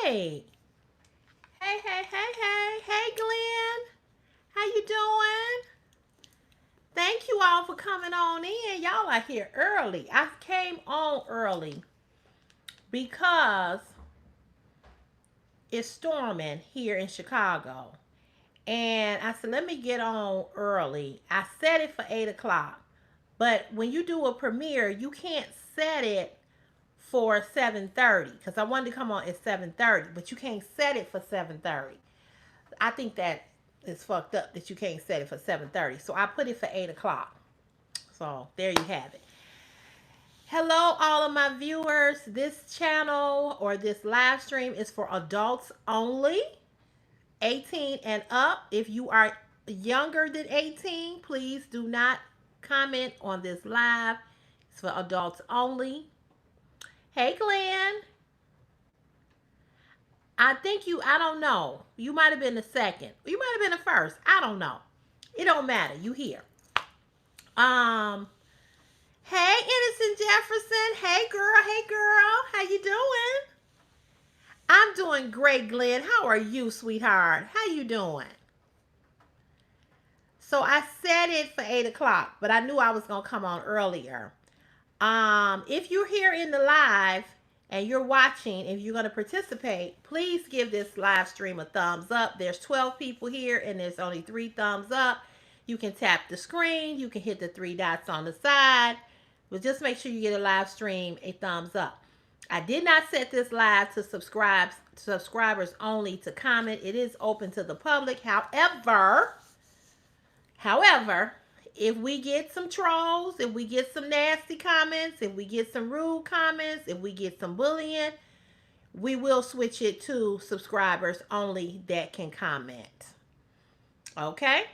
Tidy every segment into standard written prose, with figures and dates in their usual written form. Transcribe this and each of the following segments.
right. Hey, Glenn. How you doing? Thank you all for coming on in. Y'all are here early. I came on early because it's storming here in Chicago. And I said, let me get on early. I set it for 8 o'clock. But when you do a premiere, you can't set it for 7:30 because I wanted to come on at 7:30, but you can't set it for 7:30. I think that is fucked up that you can't set it for 7:30. So I put it for 8 o'clock. So there you have it. Hello, all of my viewers. This channel or this live stream is for adults only, 18 and up. If you are younger than 18, please do not comment on this live. It's for adults only. Hey, Glenn. I don't know. You might have been the second. You might have been the first. I don't know. It don't matter. You here. Um, hey, Innocent Jefferson. Hey, girl. How you doing? I'm doing great, Glenn. How are you, sweetheart? How you doing? So I set it for 8 o'clock, but I knew I was going to come on earlier. If you're here in the live and you're watching, if you're going to participate, please give this live stream a thumbs up. There's 12 people here and there's only 3 thumbs up. You can tap the screen. You can hit the 3 dots on the side. But just make sure you get a live stream a thumbs up. I did not set this live to subscribers only to comment. It is open to the public. However, if we get some trolls, if we get some nasty comments, if we get some rude comments, if we get some bullying, we will switch it to subscribers only that can comment. Okay?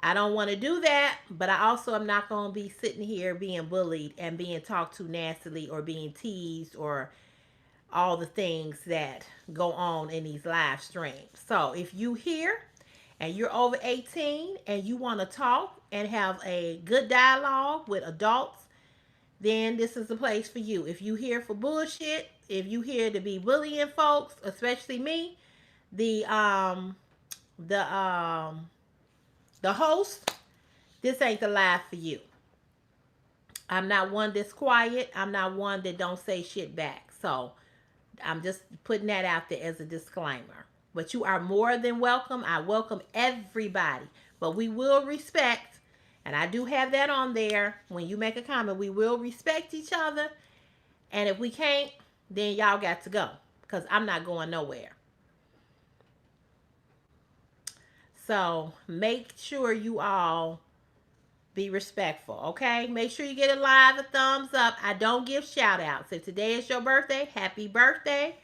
I don't want to do that, but I also am not going to be sitting here being bullied and being talked to nastily or being teased or all the things that go on in these live streams. So if you here and you're over 18 and you want to talk and have a good dialogue with adults, then this is the place for you. If you here for bullshit, if you here to be bullying folks, especially me, the um the um the host, this ain't the live for you. I'm not one that's quiet. I'm not one that don't say shit back. So I'm just putting that out there as a disclaimer. But you are more than welcome. I welcome everybody. But we will respect, and I do have that on there. When you make a comment, we will respect each other. And if we can't, then y'all got to go. Because I'm not going nowhere. So make sure you all be respectful, okay? Make sure you get a live, a thumbs up. I don't give shout outs. If today is your birthday, happy birthday.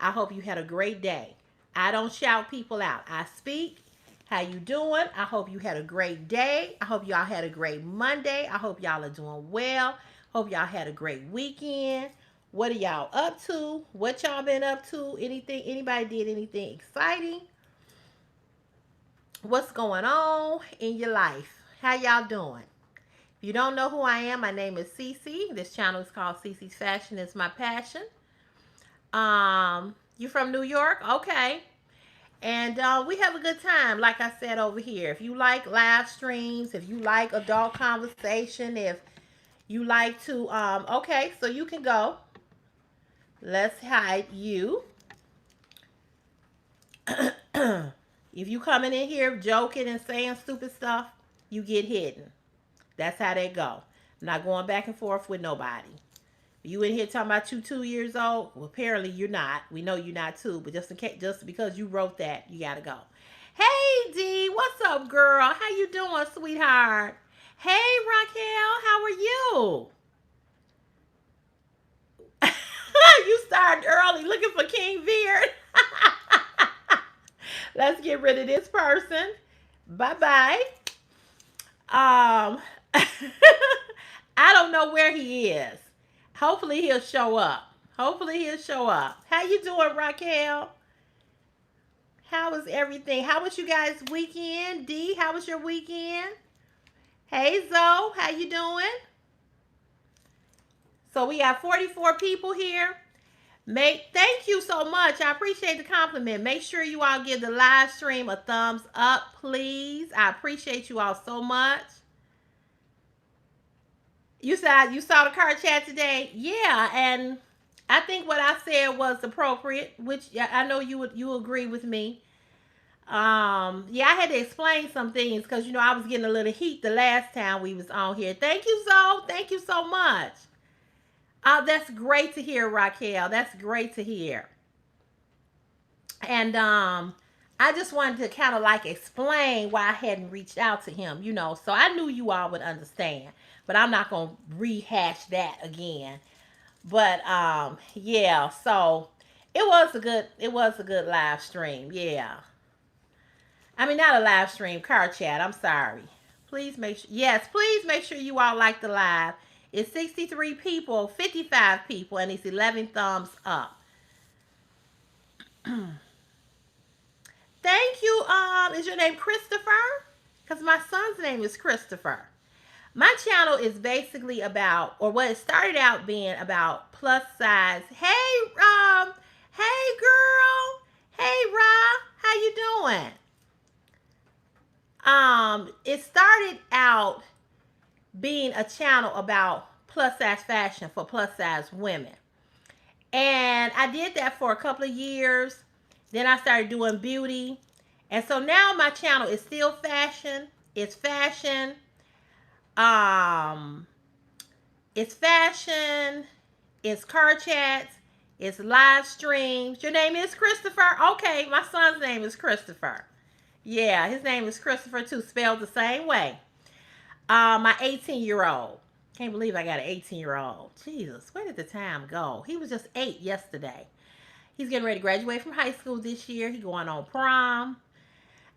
I hope you had a great day. I don't shout people out. I speak. How you doing? I hope you had a great day. I hope y'all had a great Monday. I hope y'all are doing well. Hope y'all had a great weekend. What are y'all up to? What y'all been up to? Anything? Anybody did anything exciting? What's going on in your life? How y'all doing? If you don't know who I am, my name is Cece. This channel is called Cece's Fashion. It's my passion. You from New York? Okay. And we have a good time, like I said over here. If you like live streams, if you like adult conversation, if you like to, okay, so you can go. Let's hide you. If you coming in here joking and saying stupid stuff, you get hidden. That's how they go. I'm not going back and forth with nobody. You in here talking about you 2 years old? Well, apparently you're not. We know you're not 2, but just in case, just because you wrote that, you gotta go. Hey D, what's up, girl? How you doing, sweetheart? Hey Raquel, how are you? You started early looking for King Beard. Let's get rid of this person. Bye bye. I don't know where he is. Hopefully he'll show up. Hopefully he'll show up. How you doing, Raquel? How is everything? How was you guys' weekend? D, how was your weekend? Hey Zoe, how you doing? So we have 44 people here. Thank you so much. I appreciate the compliment. Make sure you all give the live stream a thumbs up, please. I appreciate you all so much. You saw the car chat today? Yeah, and I think what I said was appropriate, which I know you agree with me. Yeah, I had to explain some things because I was getting a little heat the last time we was on here. Thank you, Zoe. Thank you so much. That's great to hear, Raquel. That's great to hear. And I just wanted to kind of like explain why I hadn't reached out to him. So I knew you all would understand, but I'm not gonna rehash that again. But yeah, so it was a good live stream. Yeah. I mean, not a live stream, car chat. I'm sorry. Please make sure, yes, please make sure you all like the live. It's 63 people, 55 people, and it's 11 thumbs up. Thank you. Is your name Christopher? Because my son's name is Christopher. My channel is basically about, or what it started out being about, plus size. Hey girl. Hey Ra, how you doing? It started out being a channel about plus size fashion for plus size women. And I did that for a couple of years. Then I started doing beauty. And so now my channel is still fashion. It's fashion. Um, it's fashion. It's car chats. It's live streams. Your name is Christopher? Okay, my son's name is Christopher. Yeah, his name is Christopher too, spelled the same way. My 18-year-old. Can't believe I got an 18-year-old. Jesus, where did the time go? He was just 8 yesterday. He's getting ready to graduate from high school this year. He's going on prom.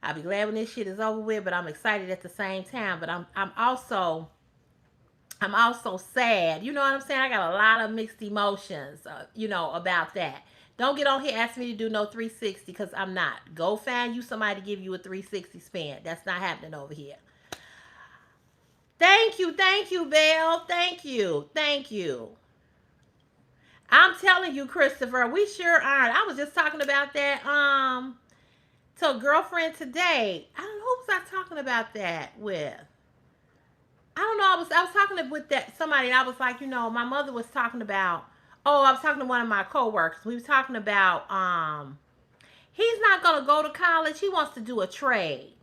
I'll be glad when this shit is over with, but I'm excited at the same time. But I'm also sad. You know what I'm saying? I got a lot of mixed emotions, about that. Don't get on here asking me to do no 360 because I'm not. Go find you somebody to give you a 360 spin. That's not happening over here. Thank you, Belle. Thank you. I'm telling you, Christopher, we sure aren't. I was just talking about that to a girlfriend today. I don't know who was I talking about that with. I don't know. I was talking with that somebody, and I was like, my mother was talking about. Oh, I was talking to one of my coworkers. We were talking about he's not gonna go to college. He wants to do a trade.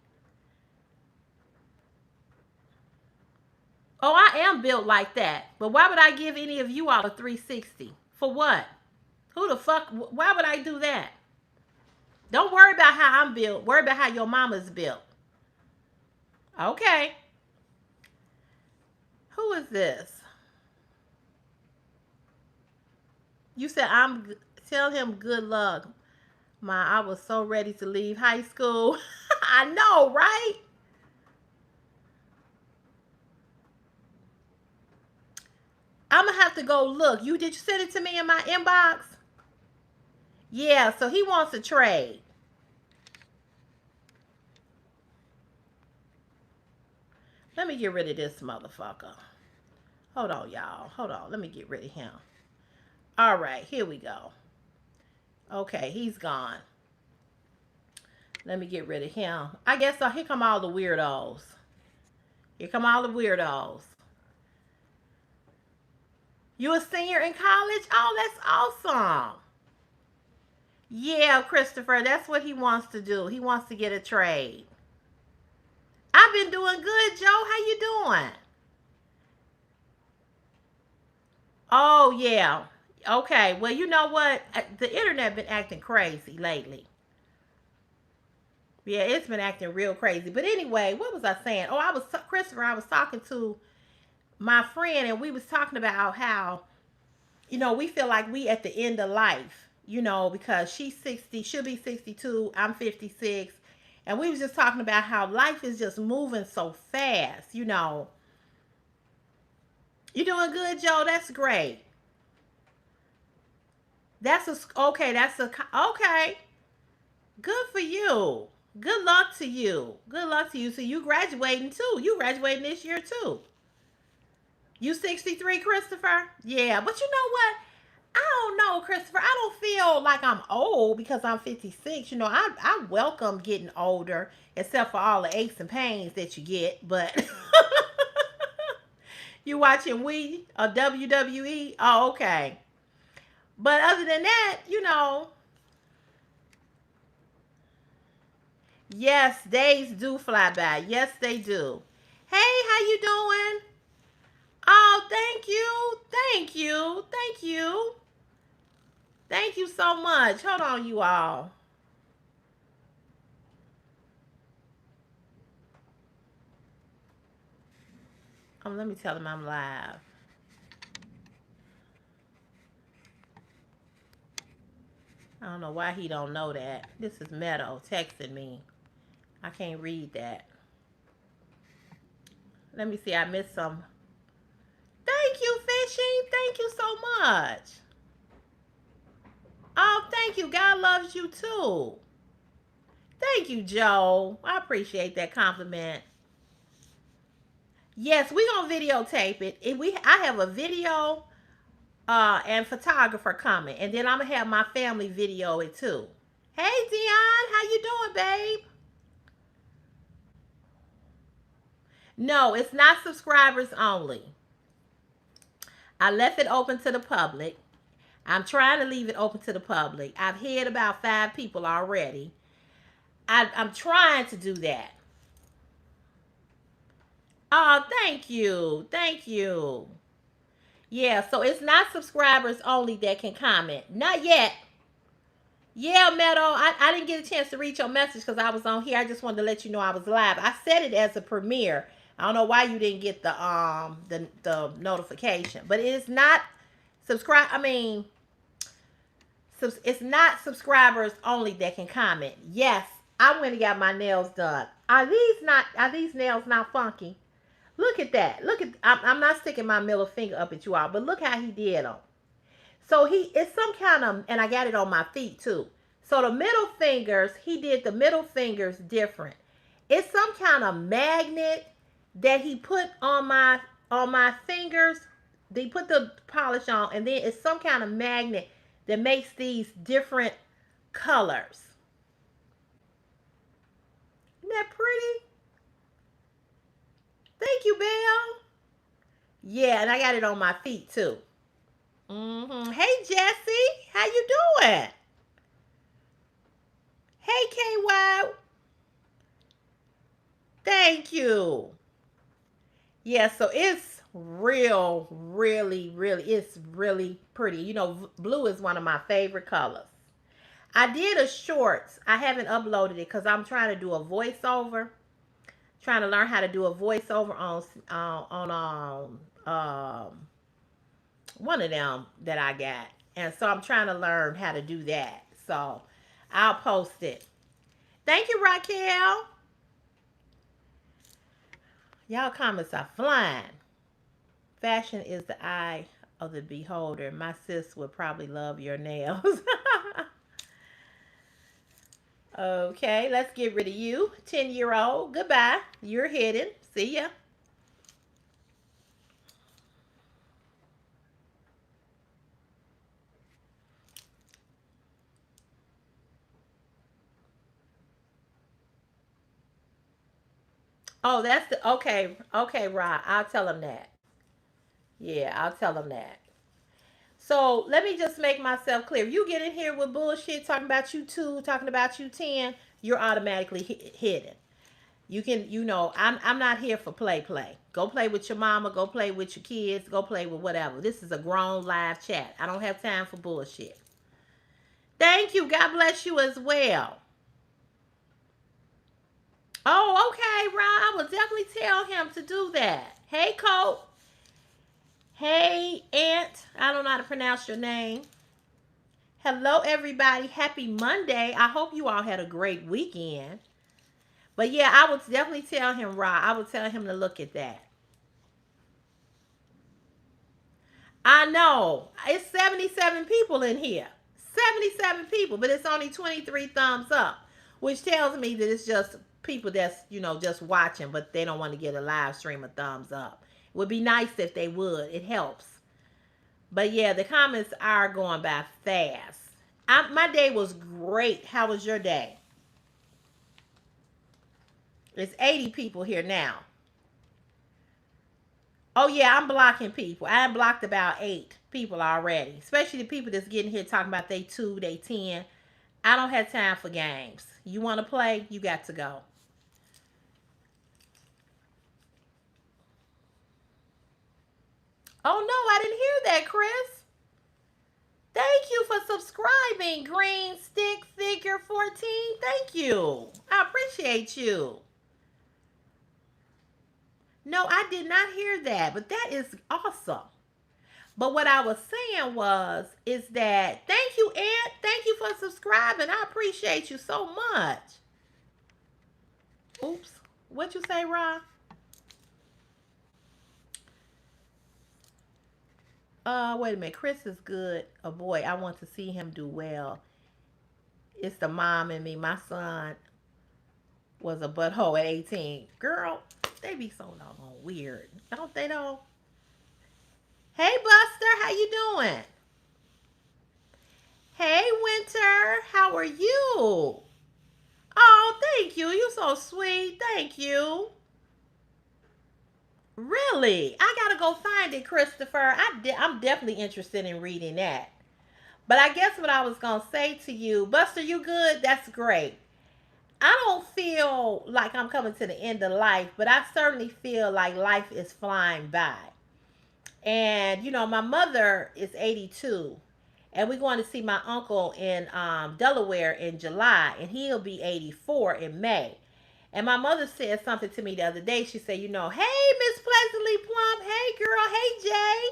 Oh, I am built like that. But why would I give any of you all a 360? For what? Who the fuck? Why would I do that? Don't worry about how I'm built. Worry about how your mama's built. Okay. Who is this? You said tell him good luck. I was so ready to leave high school. I know, right? I'm gonna have to go look. Did you send it to me in my inbox? Yeah, so he wants a trade. Let me get rid of this motherfucker. Hold on, y'all. Hold on. Let me get rid of him. All right, here we go. Okay, he's gone. Let me get rid of him. I guess here come all the weirdos. Here come all the weirdos. You a senior in college? Oh, that's awesome. Yeah, Christopher, that's what he wants to do. He wants to get a trade. I've been doing good, Joe. How you doing? Oh, yeah. Okay. Well, you know what? The internet been acting crazy lately. Yeah, it's been acting real crazy. But anyway, what was I saying? Oh, Christopher, I was talking to my friend, and we was talking about how, we feel like we at the end of life, because she's 60, she'll be 62, I'm 56. And we was just talking about how life is just moving so fast, You doing good, Joe? That's great. Okay. Good for you. Good luck to you. Good luck to you. So you graduating too. You graduating this year too. You 63, Christopher? Yeah, but you know what? I don't know, Christopher, I don't feel like I'm old because I'm 56. You know, I welcome getting older, except for all the aches and pains that you get. But you watching We or WWE? Oh, okay. But other than that, you know, yes, days do fly by. Yes, they do. Hey, how you doing? Oh, thank you. Thank you. Thank you. Thank you so much. Hold on, you all. Let me tell him I'm live. I don't know why he don't know that. This is Meadow texting me. I can't read that. Let me see. I missed some. Thank you, Fishing. Thank you so much. Oh, thank you. God loves you too. Thank you, Joe. I appreciate that compliment. Yes, we gonna videotape it. I have a video and photographer coming, and then I'm gonna have my family video it too. Hey Dion, how you doing, babe? No, it's not subscribers only. I left it open to the public. I'm trying to leave it open to the public. I've had about 5 people already. I'm trying to do that. Oh, thank you. Thank you. Yeah, so it's not subscribers only that can comment. Not yet. Yeah, Meadow, I didn't get a chance to read your message because I was on here. I just wanted to let you know I was live. I set it as a premiere. I don't know why you didn't get the notification, but it is not subscribe. I mean, it's not subscribers only that can comment. Yes, I went and got my nails done. Are these nails not funky? Look at that. Look at I'm not sticking my middle finger up at you all, but look how he did them. So it's some kind of, and I got it on my feet too. So the middle fingers, he did the middle fingers different. It's some kind of magnet that he put on my fingers. They put the polish on, and then it's some kind of magnet that makes these different colors. Isn't that pretty? Thank you, Belle. Yeah, and I got it on my feet too. Hey, Jesse, how you doing? Hey, KY. Thank you. Yeah, so it's it's really pretty. You know, blue is one of my favorite colors. I did a shorts. I haven't uploaded it because I'm trying to do a voiceover. Trying to learn how to do a voiceover on one of them that I got, and so I'm trying to learn how to do that. So I'll post it. Thank you, Raquel. Y'all comments are flying. Fashion is the eye of the beholder. My sis would probably love your nails. Okay, let's get rid of you. 10-year-old. Goodbye. You're hidden. See ya. Oh, that's the okay. Okay, Rod. I'll tell him that. Yeah, I'll tell him that. So let me just make myself clear. You get in here with bullshit talking about you two, talking about you 10, you're automatically hidden. You can, I'm not here for play. Go play with your mama, go play with your kids, go play with whatever. This is a grown live chat. I don't have time for bullshit. Thank you. God bless you as well. Oh, okay, Ron. I will definitely tell him to do that. Hey, Colt. Hey, Aunt. I don't know how to pronounce your name. Hello, everybody. Happy Monday. I hope you all had a great weekend. But yeah, I would definitely tell him, Rob. I would tell him to look at that. I know. It's 77 people in here. 77 people, but it's only 23 thumbs up, which tells me that it's just people that's, just watching, but they don't want to get a live stream of thumbs up. It would be nice if they would. It helps. But yeah, the comments are going by fast. My day was great. How was your day? It's 80 people here now. Oh yeah, I'm blocking people. I blocked about 8 people already. Especially the people that's getting here talking about they 2, they 10. I don't have time for games. You want to play? You got to go. Oh no, I didn't hear that, Chris. Thank you for subscribing, Green Stick Figure 14. Thank you. I appreciate you. No, I did not hear that, but that is awesome. But what I was saying was, is that thank you, Ed. Thank you for subscribing. I appreciate you so much. Oops. What you say, Rob? Wait a minute. Chris is good. Oh boy, I want to see him do well. It's the mom in me. My son was a butthole at 18. Girl, they be so doggone weird. Don't they though? Hey Buster, how you doing? Hey Winter, how are you? Oh, thank you. You so sweet. Thank you. Really? I gotta go find it, Christopher. I'm definitely interested in reading that. But I guess what I was gonna say to you, Buster, you good? That's great. I don't feel like I'm coming to the end of life, but I certainly feel like life is flying by. And you know, my mother is 82, and we're going to see my uncle in Delaware in July, and he'll be 84 in May. And my mother said something to me the other day. She said, you know, hey, Miss Pleasantly Plump. Hey, girl. Hey, Jay.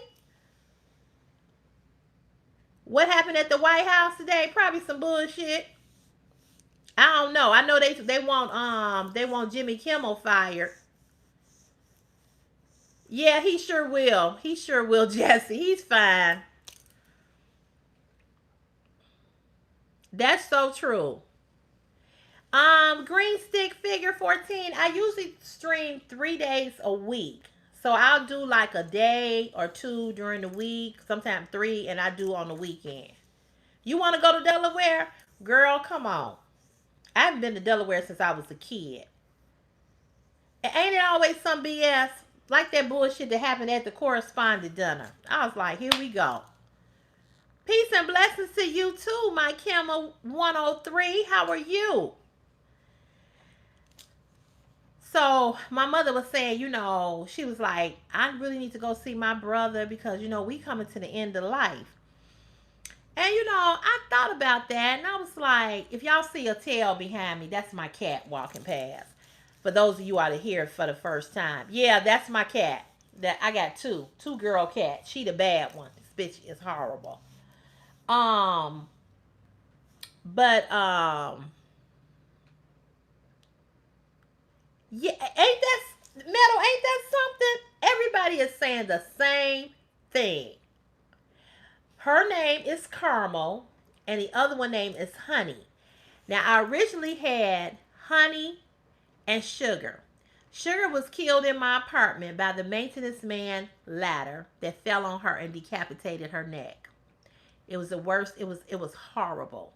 What happened at the White House today? Probably some bullshit. I don't know. I know they want Jimmy Kimmel fired. Yeah, he sure will. He sure will, Jesse. He's fine. That's so true. Green Stick Figure 14. I usually stream 3 days a week. So I'll do like a day or two during the week, sometimes three, and I do on the weekend. You want to go to Delaware? Girl, come on. I haven't been to Delaware since I was a kid. And ain't it always some BS? Like that bullshit that happened at the correspondent dinner. I was like, here we go. Peace and blessings to you too, my Camel 103. How are you? So my mother was saying, you know, she was like, I really need to go see my brother because, you know, we coming to the end of life. And, you know, I thought about that and I was like, if y'all see a tail behind me, that's my cat walking past. For those of you out of here for the first time. Yeah, that's my cat. That I got two girl cats. She the bad one. This bitch is horrible. Um, but yeah, ain't that metal? Ain't that something? Everybody is saying the same thing. Her name is Caramel, and the other one name is Honey. Now, I originally had Honey and Sugar. Sugar was killed in my apartment by the maintenance man ladder that fell on her and decapitated her neck. It was the worst. It was horrible,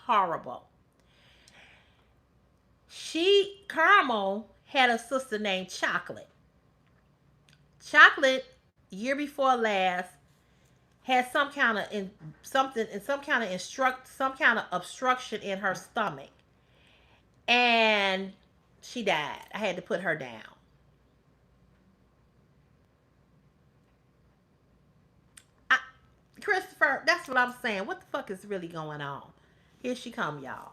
horrible. She Caramel had a sister named Chocolate. Chocolate, year before last, had some kind of obstruction in her stomach, and she died. I had to put her down. I, Christopher, that's what I'm saying. What the fuck is really going on? Here she come, y'all.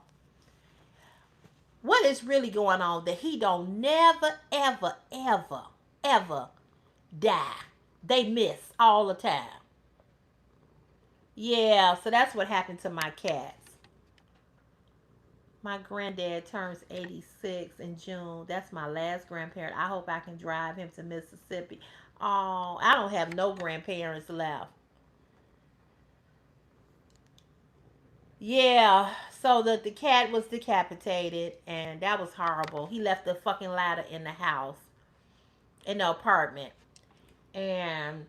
What is really going on that he don't never, ever, ever, ever die? They miss all the time. Yeah, so that's what happened to my cats. My granddad turns 86 in June. That's my last grandparent. I hope I can drive him to Mississippi. Oh, I don't have no grandparents left. Yeah, so the cat was decapitated, and that was horrible. He left the fucking ladder in the house, in the apartment, and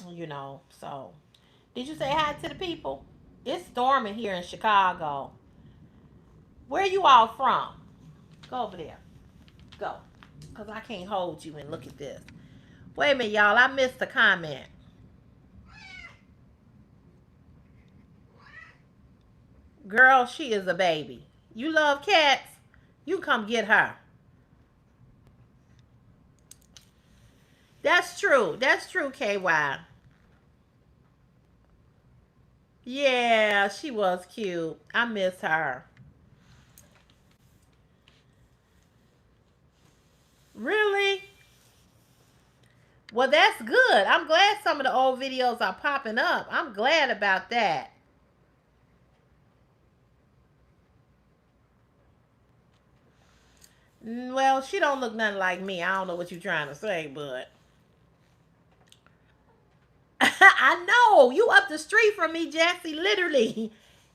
you know. So, did you say hi to the people? It's storming here in Chicago. Where you all from? Go over there. Go. Because I can't hold you and look at this. Wait a minute, y'all. I missed a comment. Girl, she is a baby. You love cats? You come get her. That's true. That's true, KY. Yeah, she was cute. I miss her. Really? Well, that's good. I'm glad some of the old videos are popping up. I'm glad about that. Well, she don't look nothing like me. I don't know what you're trying to say, but I know you up the street from me, Jesse, literally.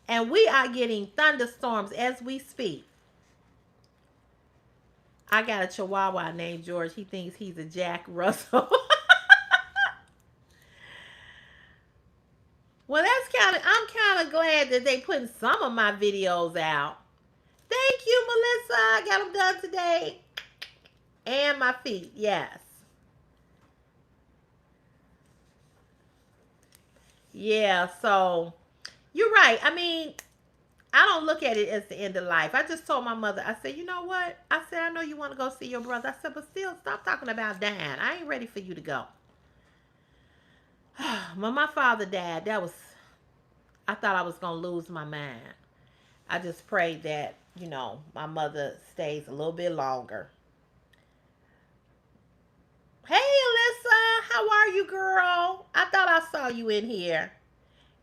And we are getting thunderstorms as we speak. I got a chihuahua named George. He thinks he's a Jack Russell. Well, I'm kind of glad that they putting some of my videos out. Thank you, Melissa. I got them done today. And my feet, yes. Yeah, so you're right. I mean, I don't look at it as the end of life. I just told my mother, I said, you know what? I said, I know you want to go see your brother. I said, but still, stop talking about dying. I ain't ready for you to go. When my father died, I thought I was going to lose my mind. I just prayed that, my mother stays a little bit longer. Hey, Alyssa, how are you, girl? I thought I saw you in here.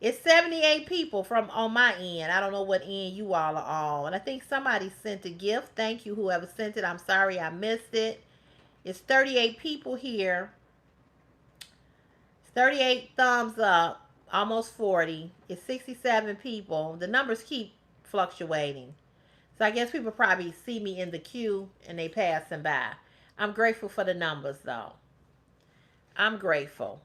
It's 78 people from on my end. I don't know what end you all are on. And I think somebody sent a gift. Thank you, whoever sent it. I'm sorry I missed it. It's 38 people here. It's 38 thumbs up. Almost 40. It's 67 people. The numbers keep fluctuating. So I guess people probably see me in the queue and they passing by. I'm grateful for the numbers, though. I'm grateful.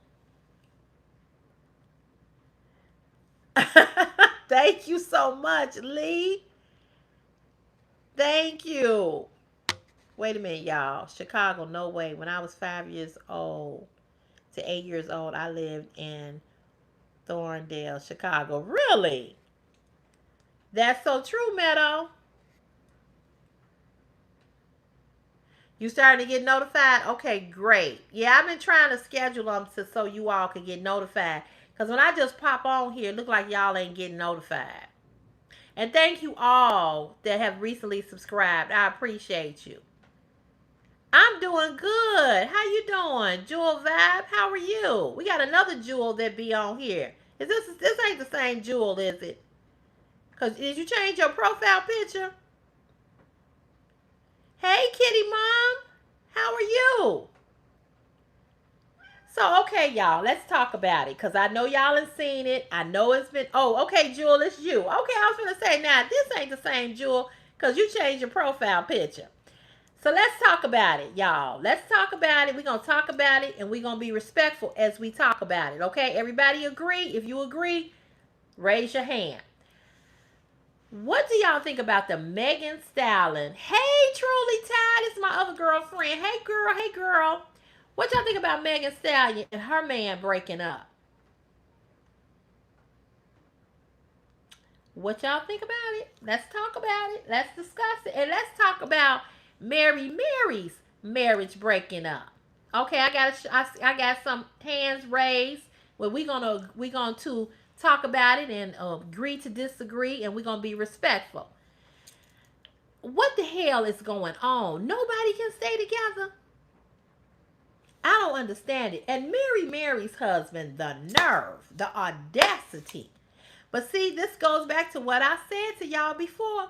Thank you so much, Lee. Thank you. Wait a minute, y'all. Chicago, no way. When I was 5 years old to 8 years old, I lived in Thorndale, Chicago. Really? That's so true, Meadow. You starting to get notified? Okay, great. Yeah, I've been trying to schedule them so you all can get notified. Because when I just pop on here, it look like y'all ain't getting notified. And thank you all that have recently subscribed. I appreciate you. I'm doing good. How you doing? Jewel Vibe, how are you? We got another Jewel that be on here. This ain't the same Jewel, is it? Cause did you change your profile picture? Hey Kitty Mom, how are you? So okay, y'all, let's talk about it. Cause I know y'all have seen it. I know it's been okay, Jewel, it's you. Okay, I was gonna say now this ain't the same Jewel, cause you changed your profile picture. So let's talk about it, y'all. Let's talk about it. We're going to talk about it and we're going to be respectful as we talk about it. Okay? Everybody agree? If you agree, raise your hand. What do y'all think about the Megan Stallion? Hey, Truly Tide. It's my other girlfriend. Hey, girl. Hey, girl. What y'all think about Megan Stallion and her man breaking up? What y'all think about it? Let's talk about it. Let's discuss it. And let's talk about Mary Mary's marriage breaking up. Okay, I got some hands raised. Well, we gonna talk about it and agree to disagree, and we're gonna be respectful. What the hell is going on? Nobody can stay together. I don't understand it. And Mary's husband, the nerve, the audacity. But see, this goes back to what I said to y'all before.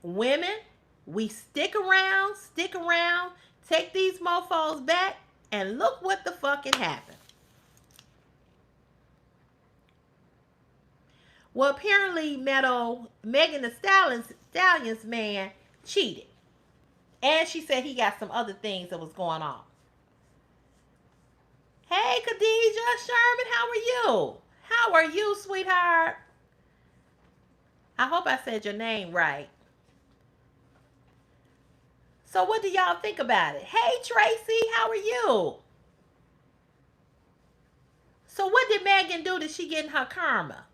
Women, we stick around, take these mofos back, and look what the fucking happened. Well, apparently, Megan Thee Stallion's man cheated. And she said he got some other things that was going on. Hey, Khadijah, Sherman, how are you? How are you, sweetheart? I hope I said your name right. So what do y'all think about it? Hey, Tracy, how are you? So what did Megan do? Did she get in her karma?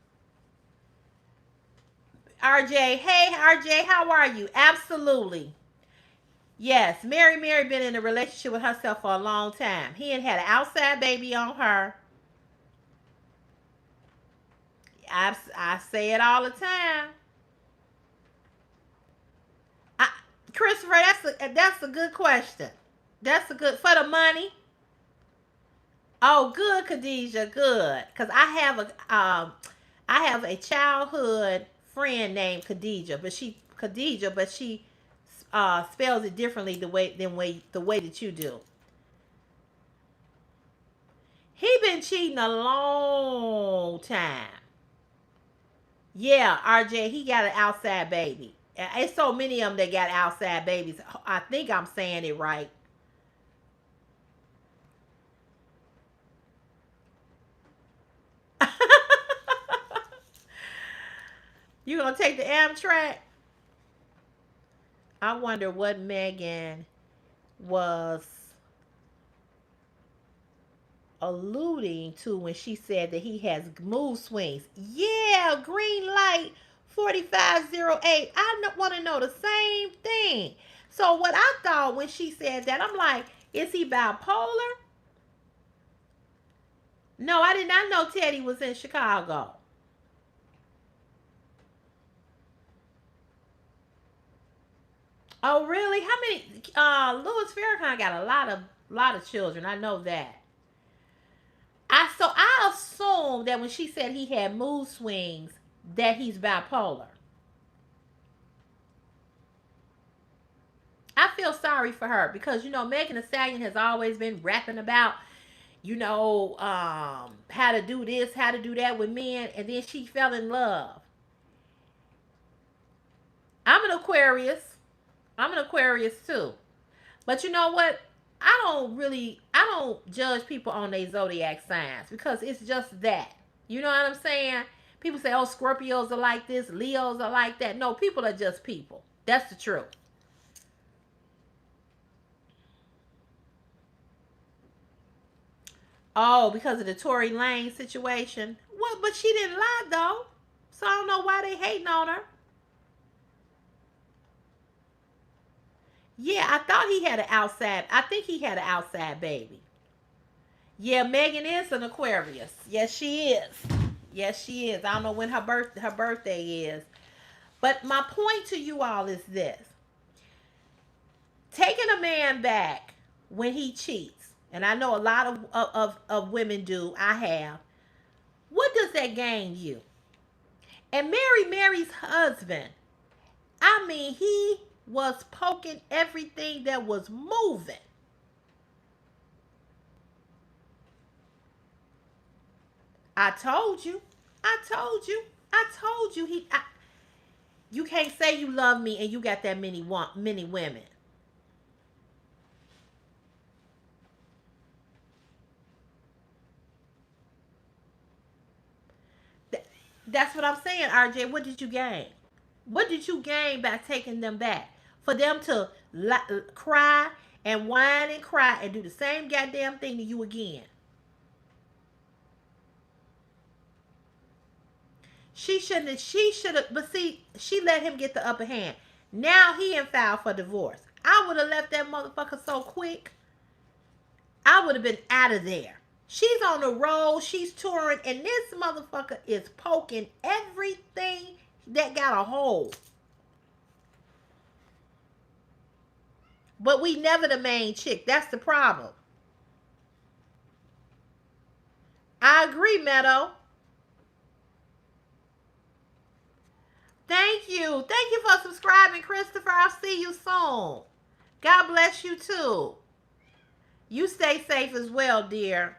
RJ, hey, RJ, how are you? Absolutely. Yes, Mary been in a relationship with herself for a long time. He had an outside baby on her. I say it all the time. I, Christopher, that's a good question. That's a good for the money. Oh, good, Khadijah, good. Cause I have a childhood friend named Khadijah, but she spells it differently the way that you do. He been cheating a long time. Yeah, RJ, he got an outside baby. It's so many of them that got outside babies. I think I'm saying it right. You gonna take the Amtrak? I wonder what Megan was alluding to when she said that he has mood swings. Yeah, green light 4508. I want to know the same thing. So what I thought when she said that, I'm like, is he bipolar? No, I did not know Teddy was in Chicago. Oh, really? How many? Louis Farrakhan got a lot of children. I know that. I assume that when she said he had mood swings, that he's bipolar. I feel sorry for her because Megan Thee Stallion has always been rapping about how to do this, how to do that with men, and then she fell in love. I'm an Aquarius. I'm an Aquarius too. But you know what? I don't judge people on their zodiac signs because it's just that. You know what I'm saying? People say, oh, Scorpios are like this, Leos are like that. No, people are just people. That's the truth. Oh, because of the Tory Lane situation. Well, but she didn't lie though. So I don't know why they hating on her. Yeah, I thought he had an outside. I think he had an outside baby. Yeah, Megan is an Aquarius. Yes, she is. Yes, she is. I don't know when her birthday is. But my point to you all is this: taking a man back when he cheats, and I know a lot of women do. I have. What does that gain you? And Mary's husband, I mean, he was poking everything that was moving. I told you. I told you. I told you. You can't say you love me and you got that many women. That's what I'm saying, RJ. What did you gain? What did you gain by taking them back? For them to cry and whine and cry and do the same goddamn thing to you again. She shouldn't have, she should have, but see, she let him get the upper hand. Now he in file for divorce. I would have left that motherfucker so quick. I would have been out of there. She's on the road, she's touring, and this motherfucker is poking everything that got a hole. But we never the main chick. That's the problem. I agree, Meadow. Thank you. Thank you for subscribing, Christopher. I'll see you soon. God bless you too. You stay safe as well, dear.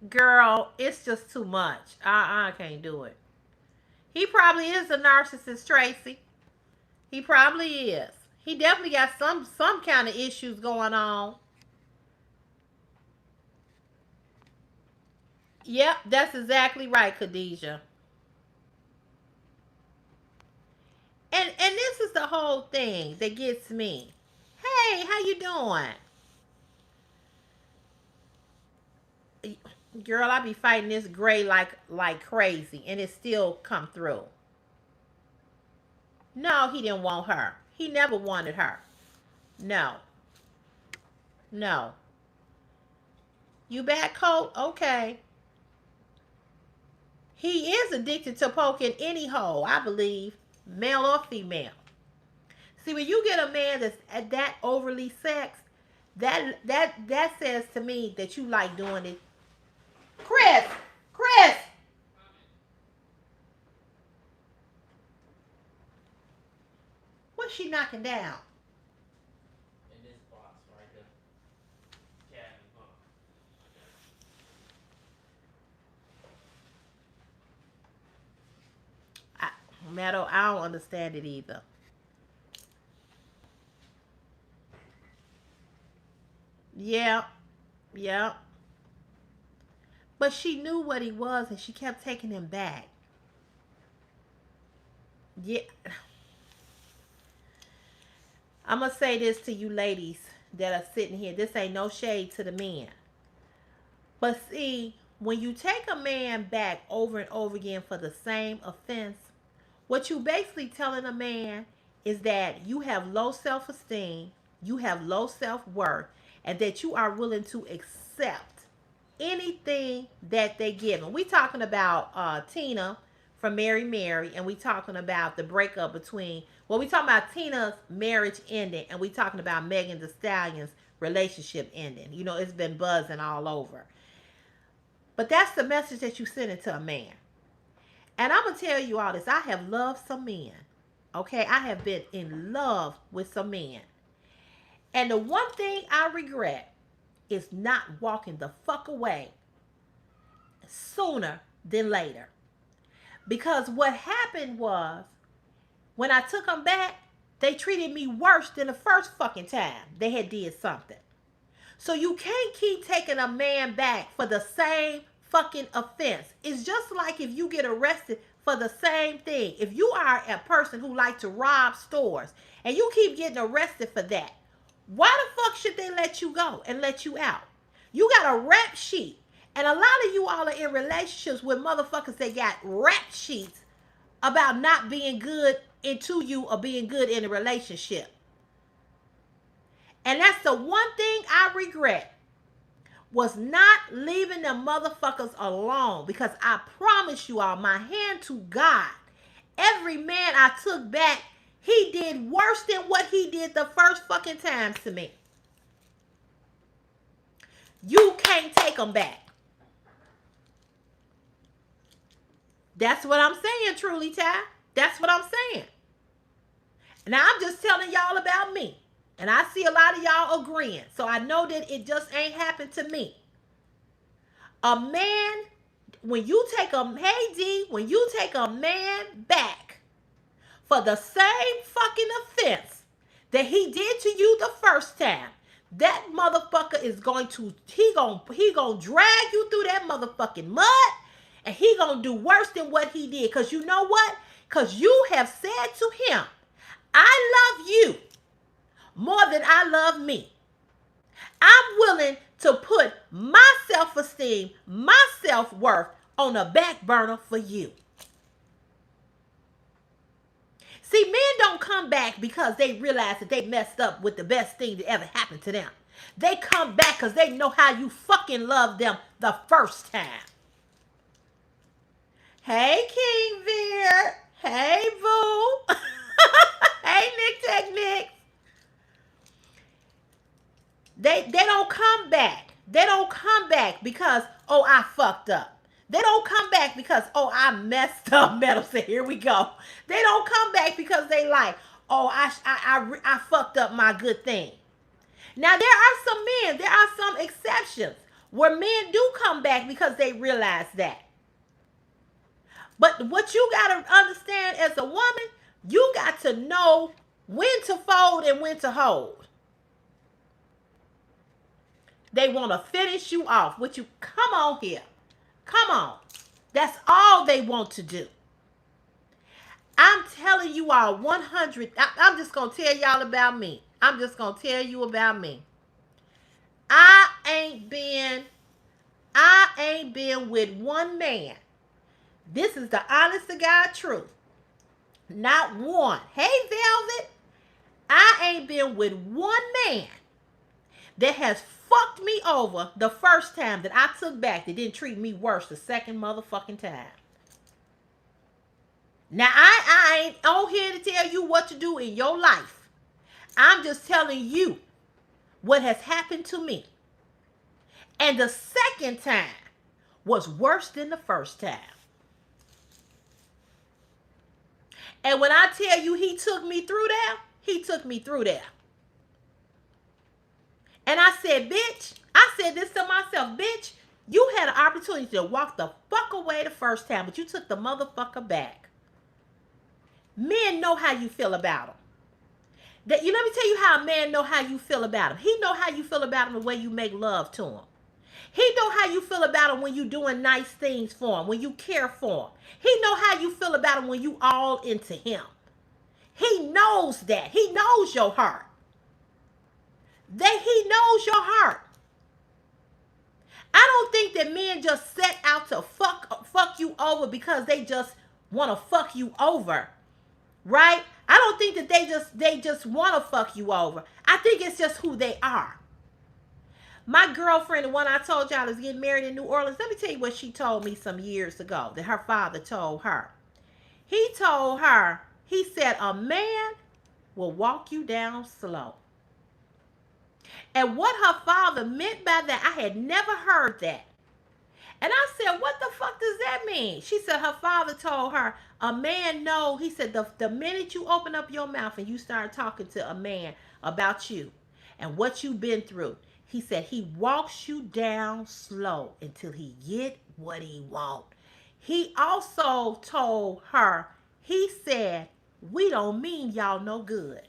Girl, it's just too much. I can't do it. He probably is a narcissist, Tracy. He probably is. He definitely got some kind of issues going on. Yep, that's exactly right, Khadijah. And this is the whole thing that gets me. Hey, how you doing? Girl, I be fighting this gray like crazy, and it still come through. No, he didn't want her. He never wanted her. No, no. You back, Colt? Okay. He is addicted to poking any hole, I believe, male or female. See, when you get a man that's at that overly sexed, that says to me that you like doing it. Chris, Chris, what's she knocking down? In this box right here. Cat and box. Meadow, I don't understand it either. Yeah, yeah. But she knew what he was and she kept taking him back. Yeah. I'm going to say this to you ladies that are sitting here. This ain't no shade to the men. But see, when you take a man back over and over again for the same offense, what you basically telling a man is that you have low self-esteem, you have low self-worth, and that you are willing to accept anything that they give. And we talking about Tina from Mary Mary, and we talking about the breakup between. Well, we talking about Tina's marriage ending, and we talking about Megan Thee Stallion's relationship ending. You know, it's been buzzing all over. But that's the message that you send it to a man. And I'm gonna tell you all this. I have loved some men. Okay, I have been in love with some men. And the one thing I regret is not walking the fuck away sooner than later. Because what happened was when I took them back, they treated me worse than the first fucking time they had did something. So you can't keep taking a man back for the same fucking offense. It's just like if you get arrested for the same thing. If you are a person who like to rob stores and you keep getting arrested for that, why the fuck should they let you go and let you out? You got a rap sheet. And a lot of you all are in relationships with motherfuckers that got rap sheets about not being good into you or being good in a relationship. And that's the one thing I regret was not leaving them motherfuckers alone. Because I promise you all, my hand to God, every man I took back, he did worse than what he did the first fucking time to me. You can't take them back. That's what I'm saying, truly, Ty. That's what I'm saying. Now, I'm just telling y'all about me. And I see a lot of y'all agreeing. So I know that it just ain't happened to me. A man, when you take a, hey D, when you take a man back for the same fucking offense that he did to you the first time, that motherfucker is going to, he gonna drag you through that motherfucking mud, and he gonna do worse than what he did. Because you know what? Because you have said to him, I love you more than I love me. I'm willing to put my self-esteem, my self-worth on a back burner for you. See, men don't come back because they realize that they messed up with the best thing that ever happened to them. They come back because they know how you fucking loved them the first time. Hey, King Veer. Hey, Boo. Hey, Nick Technics. They don't come back. They don't come back because, oh, I fucked up. They don't come back because, oh, I messed up. Metal said, here we go. They don't come back because they like, oh, I fucked up my good thing. Now, there are some men, there are some exceptions where men do come back because they realize that. But what you got to understand as a woman, you got to know when to fold and when to hold. They want to finish you off. What you, come on here. Come on. That's all they want to do. I'm telling you all 100. I'm just going to tell y'all about me. I'm just going to tell you about me. I ain't been with one man. This is the honest to God truth. Not one. Hey, Velvet. I ain't been with one man that has fucked me over the first time that I took back that didn't treat me worse the second motherfucking time. Now, I ain't on here to tell you what to do in your life. I'm just telling you what has happened to me. And the second time was worse than the first time. And when I tell you he took me through there, he took me through there. And I said, bitch, I said this to myself, bitch, you had an opportunity to walk the fuck away the first time, but you took the motherfucker back. Men know how you feel about them. Let me tell you how a man know how you feel about him. He know how you feel about him the way you make love to him. He know how you feel about him when you doing nice things for him, when you care for him. He know how you feel about him when you all into him. He knows that. He knows your heart. He knows your heart. I don't think that men just set out to fuck you over because they just want to fuck you over. Right? I don't think that they just want to fuck you over. I think it's just who they are. My girlfriend, the one I told y'all is getting married in New Orleans, let me tell you what she told me some years ago that her father told her. He told her, he said, a man will walk you down slow. And what her father meant by that, I had never heard that. And I said, what the fuck does that mean? She said her father told her, a man know, he said, the minute you open up your mouth and you start talking to a man about you and what you've been through, he said he walks you down slow until he get what he want. He also told her, he said, we don't mean y'all no good.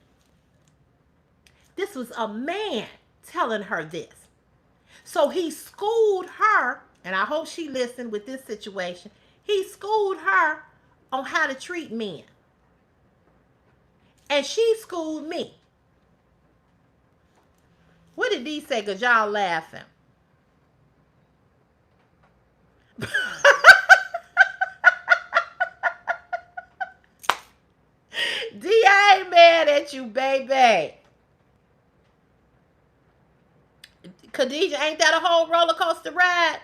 This was a man telling her this. So he schooled her, and I hope she listened with this situation. He schooled her on how to treat men. And she schooled me. What did D say? Because y'all laughing. D, I ain't mad at you, baby. Khadijah, ain't that a whole roller coaster ride?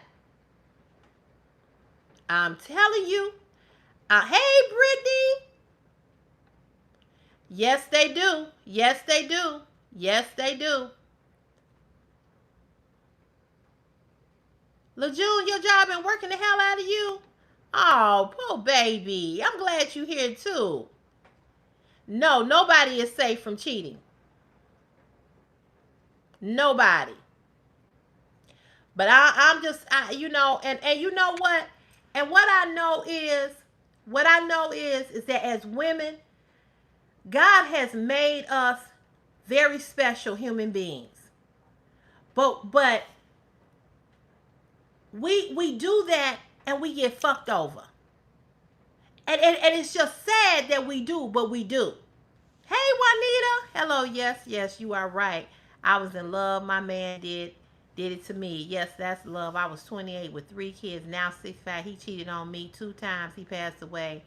I'm telling you. Hey, Brittany. Yes, they do. Yes, they do. Yes, they do. LaJune, your job been working the hell out of you? Oh, poor baby. I'm glad you're here too. No, nobody is safe from cheating. Nobody. But I'm just, and you know what? And what I know is that as women, God has made us very special human beings. But we do that and we get fucked over. And it's just sad that we do, but we do. Hey, Juanita. Hello. Yes, you are right. I was in love. My man did it to me. Yes, that's love. I was 28 with 3 kids. Now 65. He cheated on me 2 times. He passed away.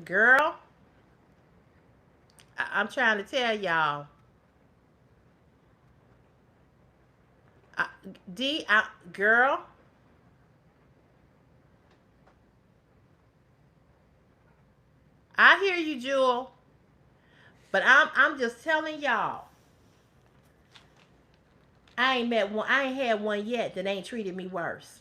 Girl, I'm trying to tell y'all. Girl. I hear you, Jewel. But I'm just telling y'all. I ain't had one yet that ain't treated me worse.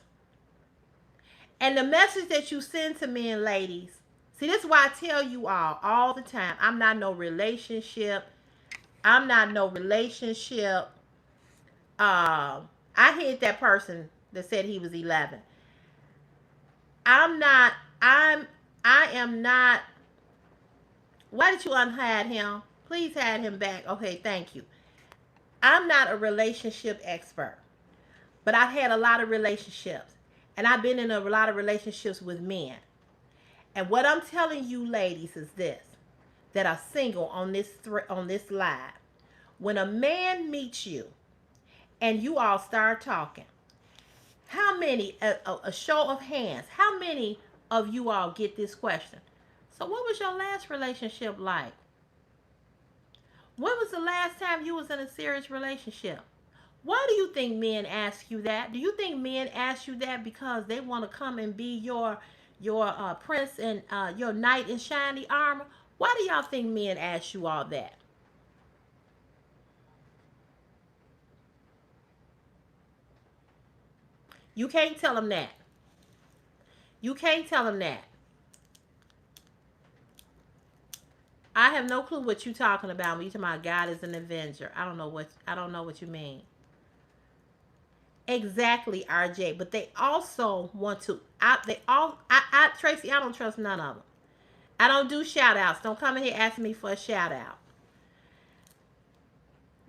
And the message that you send to men, ladies, see, this is why I tell you all the time, I'm not no relationship. I hit that person that said he was 11. I am not. Why did you unhide him? Please hide him back. Okay, thank you. I'm not a relationship expert. But I've had a lot of relationships, and I've been in a lot of relationships with men. And what I'm telling you, ladies, is this: that are single on this live. When a man meets you and you all start talking, how many, a show of hands, how many of you all get this question? So, what was your last relationship like? When was the last time you was in a serious relationship? Why do you think men ask you that? Do you think men ask you that because they want to come and be your prince and your knight in shiny armor? Why do y'all think men ask you all that? You can't tell them that. You can't tell them that. I have no clue what you talking about when you talking about God is an avenger. I don't know what you mean. Exactly, RJ. But they also want to. Tracy, I don't trust none of them. I don't do shout outs. Don't come in here asking me for a shout out.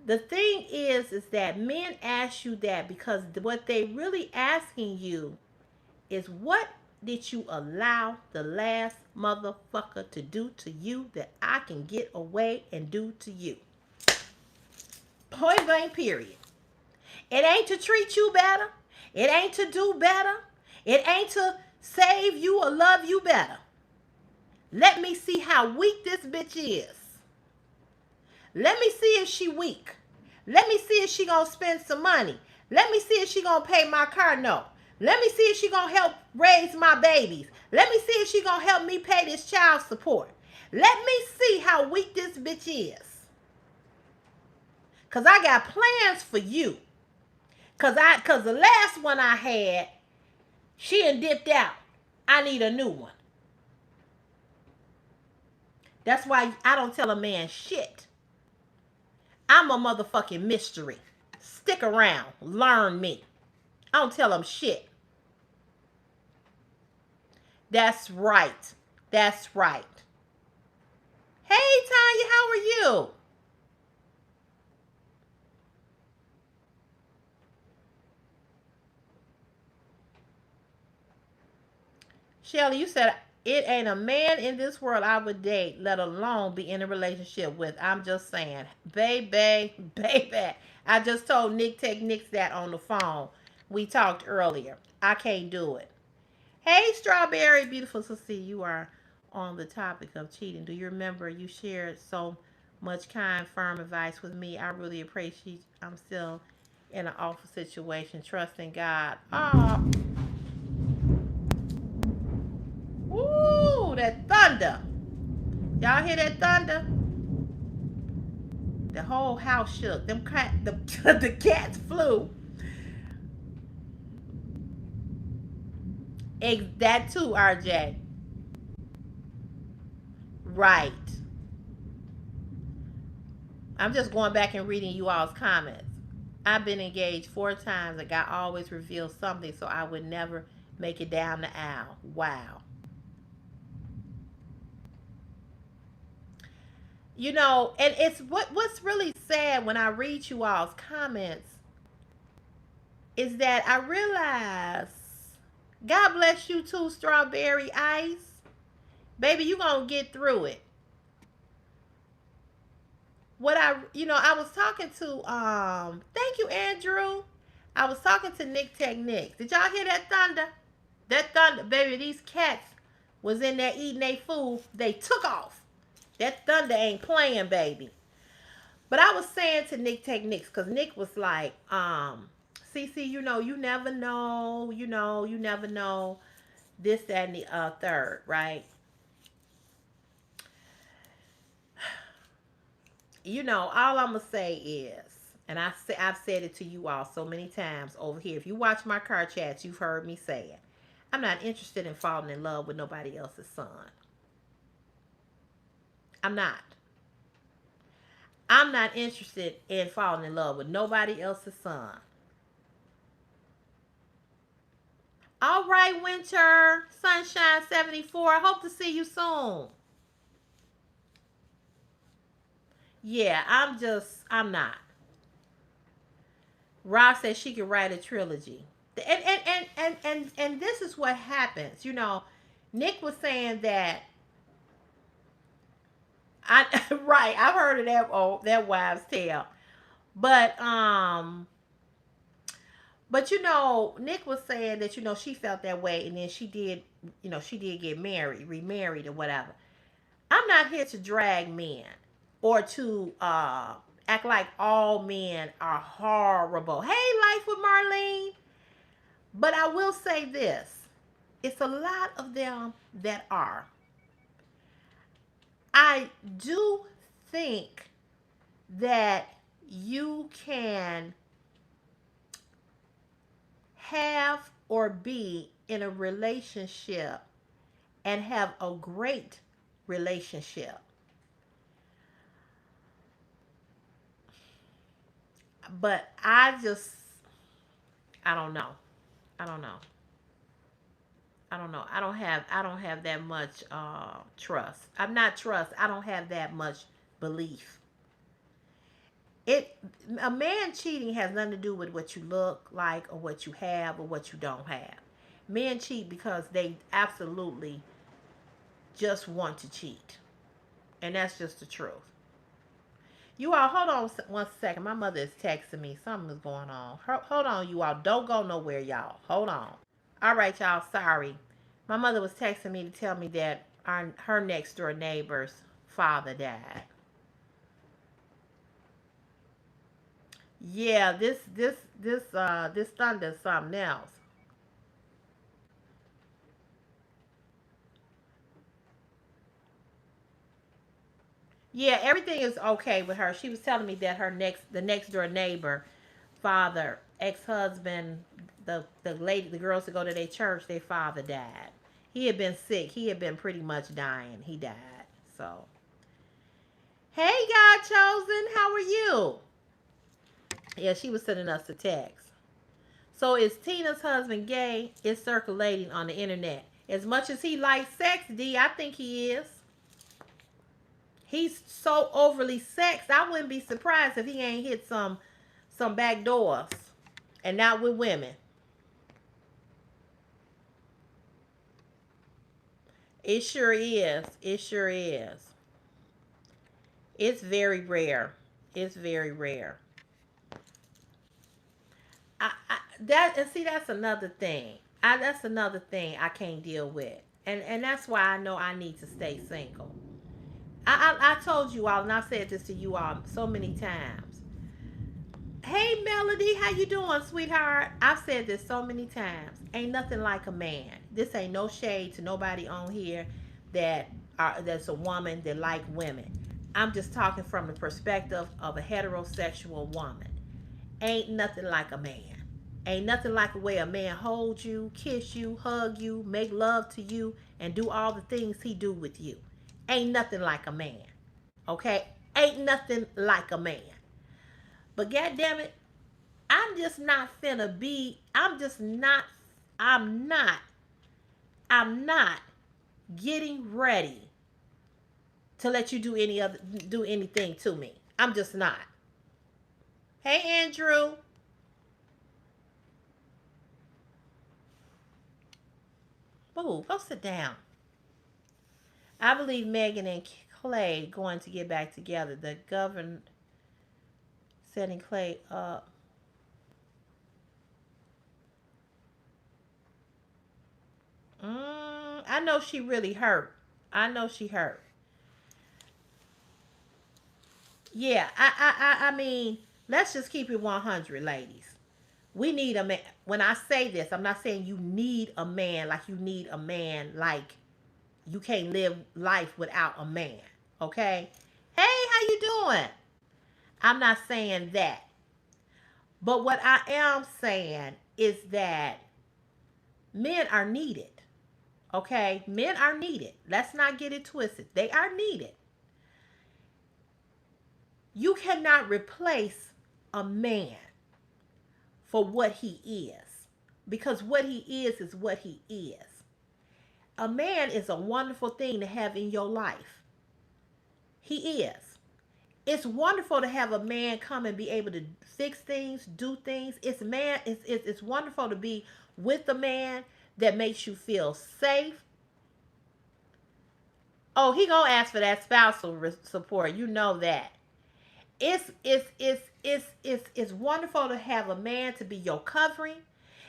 The thing is that men ask you that because what they really asking you is, what did you allow the last motherfucker to do to you that I can get away and do to you? Point blank, period. It ain't to treat you better. It ain't to do better. It ain't to save you or love you better. Let me see how weak this bitch is. Let me see if she weak. Let me see if she gonna spend some money. Let me see if she gonna pay my car note. Let me see if she gonna help raise my babies. Let me see if she gonna help me pay this child support. Let me see how weak this bitch is. Cause I got plans for you. Cause the last one I had, she done dipped out. I need a new one. That's why I don't tell a man shit. I'm a motherfucking mystery. Stick around. Learn me. I don't tell them shit. That's right. That's right. Hey, Tanya, how are you? Shelly, you said it ain't a man in this world I would date, let alone be in a relationship with. I'm just saying. Baby, baby. I just told Nick Techniques that on the phone. We talked earlier. I can't do it. Hey, Strawberry, beautiful to see you are on the topic of cheating. Do you remember you shared so much kind, firm advice with me? I really appreciate. I'm still in an awful situation, trusting God. Oh, ooh, that thunder! Y'all hear that thunder? The whole house shook. The cats flew. That too, RJ. Right. I'm just going back and reading you all's comments. I've been engaged 4 times and God always reveals something so I would never make it down the aisle. Wow. And it's what's really sad when I read you all's comments is that I realize, God bless you too, Strawberry Ice. Baby, you gonna get through it. I was talking to, thank you, Andrew. I was talking to Nick Techniques. Did y'all hear that thunder? That thunder, baby, these cats was in there eating their food. They took off. That thunder ain't playing, baby. But I was saying to Nick Techniques, because Nick was like, CC, you never know, you never know this, that, and the third, right? All I'm gonna say is, and I've said it to you all so many times over here. If you watch my car chats, you've heard me say it. I'm not interested in falling in love with nobody else's son. I'm not. I'm not interested in falling in love with nobody else's son. All right, Winter Sunshine 74. I hope to see you soon. Yeah, I'm not. Ross said she could write a trilogy. And this is what happens. Nick was saying that I right, I've heard of that wives' tale. But Nick was saying that she felt that way, and then she did get married, remarried, or whatever. I'm not here to drag men or to act like all men are horrible. Hey, Life with Marlene. But I will say this: it's a lot of them that are. I do think that you can have or be in a relationship and have a great relationship. But I don't know. I don't know. I don't know. I don't have that much trust. I'm not trust. I don't have that much belief. It A man cheating has nothing to do with what you look like or what you have or what you don't have. Men cheat because they absolutely just want to cheat. And that's just the truth. You all, hold on one second. My mother is texting me. Something is going on. Hold on, you all. Don't go nowhere, y'all. Hold on. All right, y'all. Sorry. My mother was texting me to tell me that her next door neighbor's father died. Yeah, this thunder is something else. Yeah, everything is okay with her. She was telling me that the next door neighbor, father, ex husband, the girls that go to their church, their father died. He had been sick. He had been pretty much dying. He died. So, hey, God chosen, how are you? Yeah, she was sending us a text. So is Tina's husband gay? It's circulating on the internet. As much as he likes sex, D, I think he is. He's so overly sexed. I wouldn't be surprised if he ain't hit some back doors, and not with women. It sure is. It sure is. It's very rare. It's very rare. That and see that's another thing. That's another thing I can't deal with, and that's why I know I need to stay single. I told you all, and I said this to you all so many times. Hey Melody, how you doing, sweetheart? I've said this so many times. Ain't nothing like a man. This ain't no shade to nobody on here that's a woman that like women. I'm just talking from the perspective of a heterosexual woman. Ain't nothing like a man. Ain't nothing like the way a man holds you, kiss you, hug you, make love to you, and do all the things he do with you. Ain't nothing like a man. Okay? Ain't nothing like a man. But god damn it, I'm just not finna be. I'm not. I'm not getting ready to let you do anything to me. I'm just not. Hey Andrew. Boo, go sit down. I believe Megan and Clay going to get back together. The governor setting Clay up. I know she really hurt. I know she hurt. Yeah, I mean, let's just keep it 100, ladies. We need a man. When I say this, I'm not saying you need a man like you need a man like you can't live life without a man. Okay? Hey, how you doing? I'm not saying that. But what I am saying is that men are needed. Okay? Men are needed. Let's not get it twisted. They are needed. You cannot replace a man for what he is, because what he is what he is. A man is a wonderful thing to have in your life. He is. It's wonderful to have a man come and be able to fix things, do things. It's wonderful to be with a man that makes you feel safe. Oh, he gonna ask for that spousal support. You know that. It's wonderful to have a man to be your covering.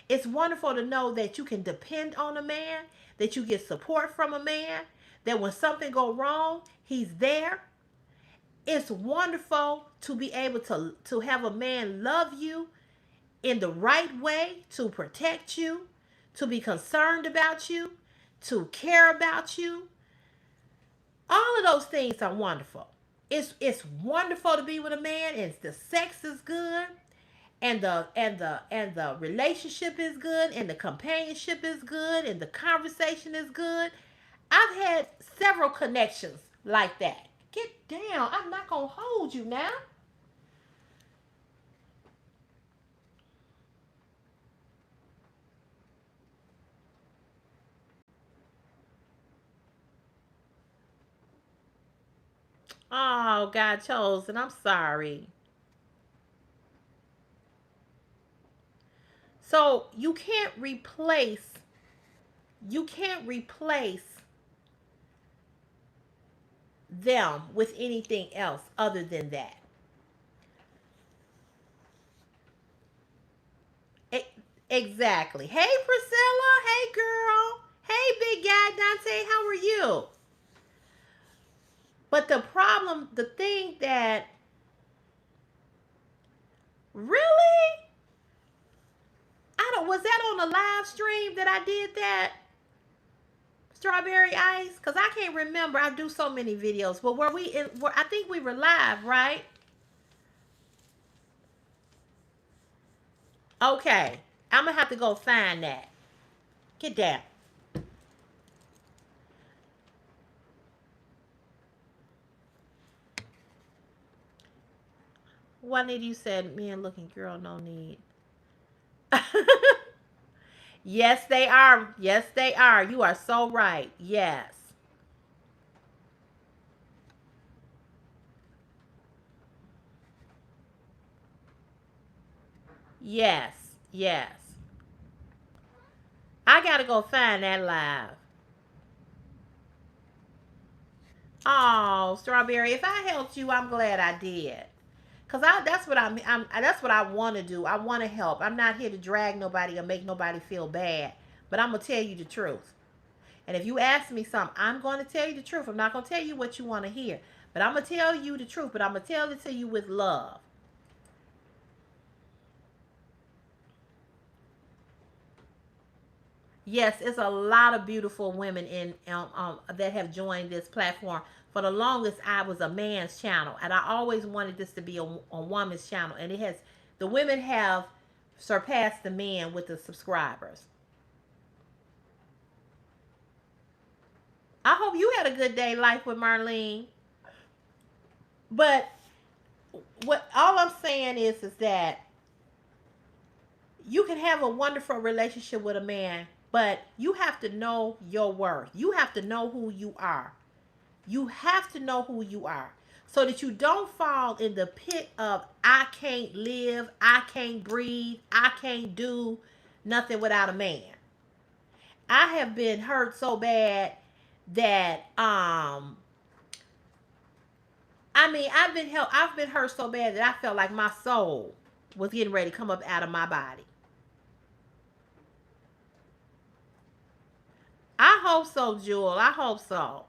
It's wonderful to know that you can depend on a man, that you get support from a man, that when something go wrong, he's there. It's wonderful to be able to have a man love you in the right way, to protect you, to be concerned about you, to care about you. All of those things are wonderful. It's wonderful to be with a man, and the sex is good, and the relationship is good, and the companionship is good, and the conversation is good. I've had several connections like that. Get down. I'm not gonna hold you now. Oh, God chosen. I'm sorry. So you can't replace them with anything else other than that. E- exactly. Hey, Priscilla. Hey, girl. Hey, big guy Dante. How are you? But the problem, the thing that really, I don't, was that on a live stream that I did that strawberry ice? Cause I can't remember. I do so many videos. But were we in? I think we were live, right? Okay. I'm gonna have to go find that. Get down. Juanita, you said men looking girl no need. Yes, they are. Yes, they are. You are so right. Yes. Yes. Yes. I gotta go find that live. Oh, strawberry. If I helped you, I'm glad I did. Cause that's what that's what I want to do. I want to help. I'm not here to drag nobody or make nobody feel bad. But I'm gonna tell you the truth. And if you ask me something, I'm going to tell you the truth. I'm not going to tell you what you want to hear. But I'm going to tell you the truth. But I'm going to tell it to you with love. Yes, it's a lot of beautiful women that have joined this platform. For the longest, I was a man's channel, and I always wanted this to be a woman's channel. And the women have surpassed the men with the subscribers. I hope you had a good day life with Marlene. But what all I'm saying is that you can have a wonderful relationship with a man, but you have to know your worth. You have to know who you are. You have to know who you are so that you don't fall in the pit of I can't live, I can't breathe, I can't do nothing without a man. I have been hurt so bad that I've been hurt so bad that I felt like my soul was getting ready to come up out of my body. I hope so, Jewel. I hope so.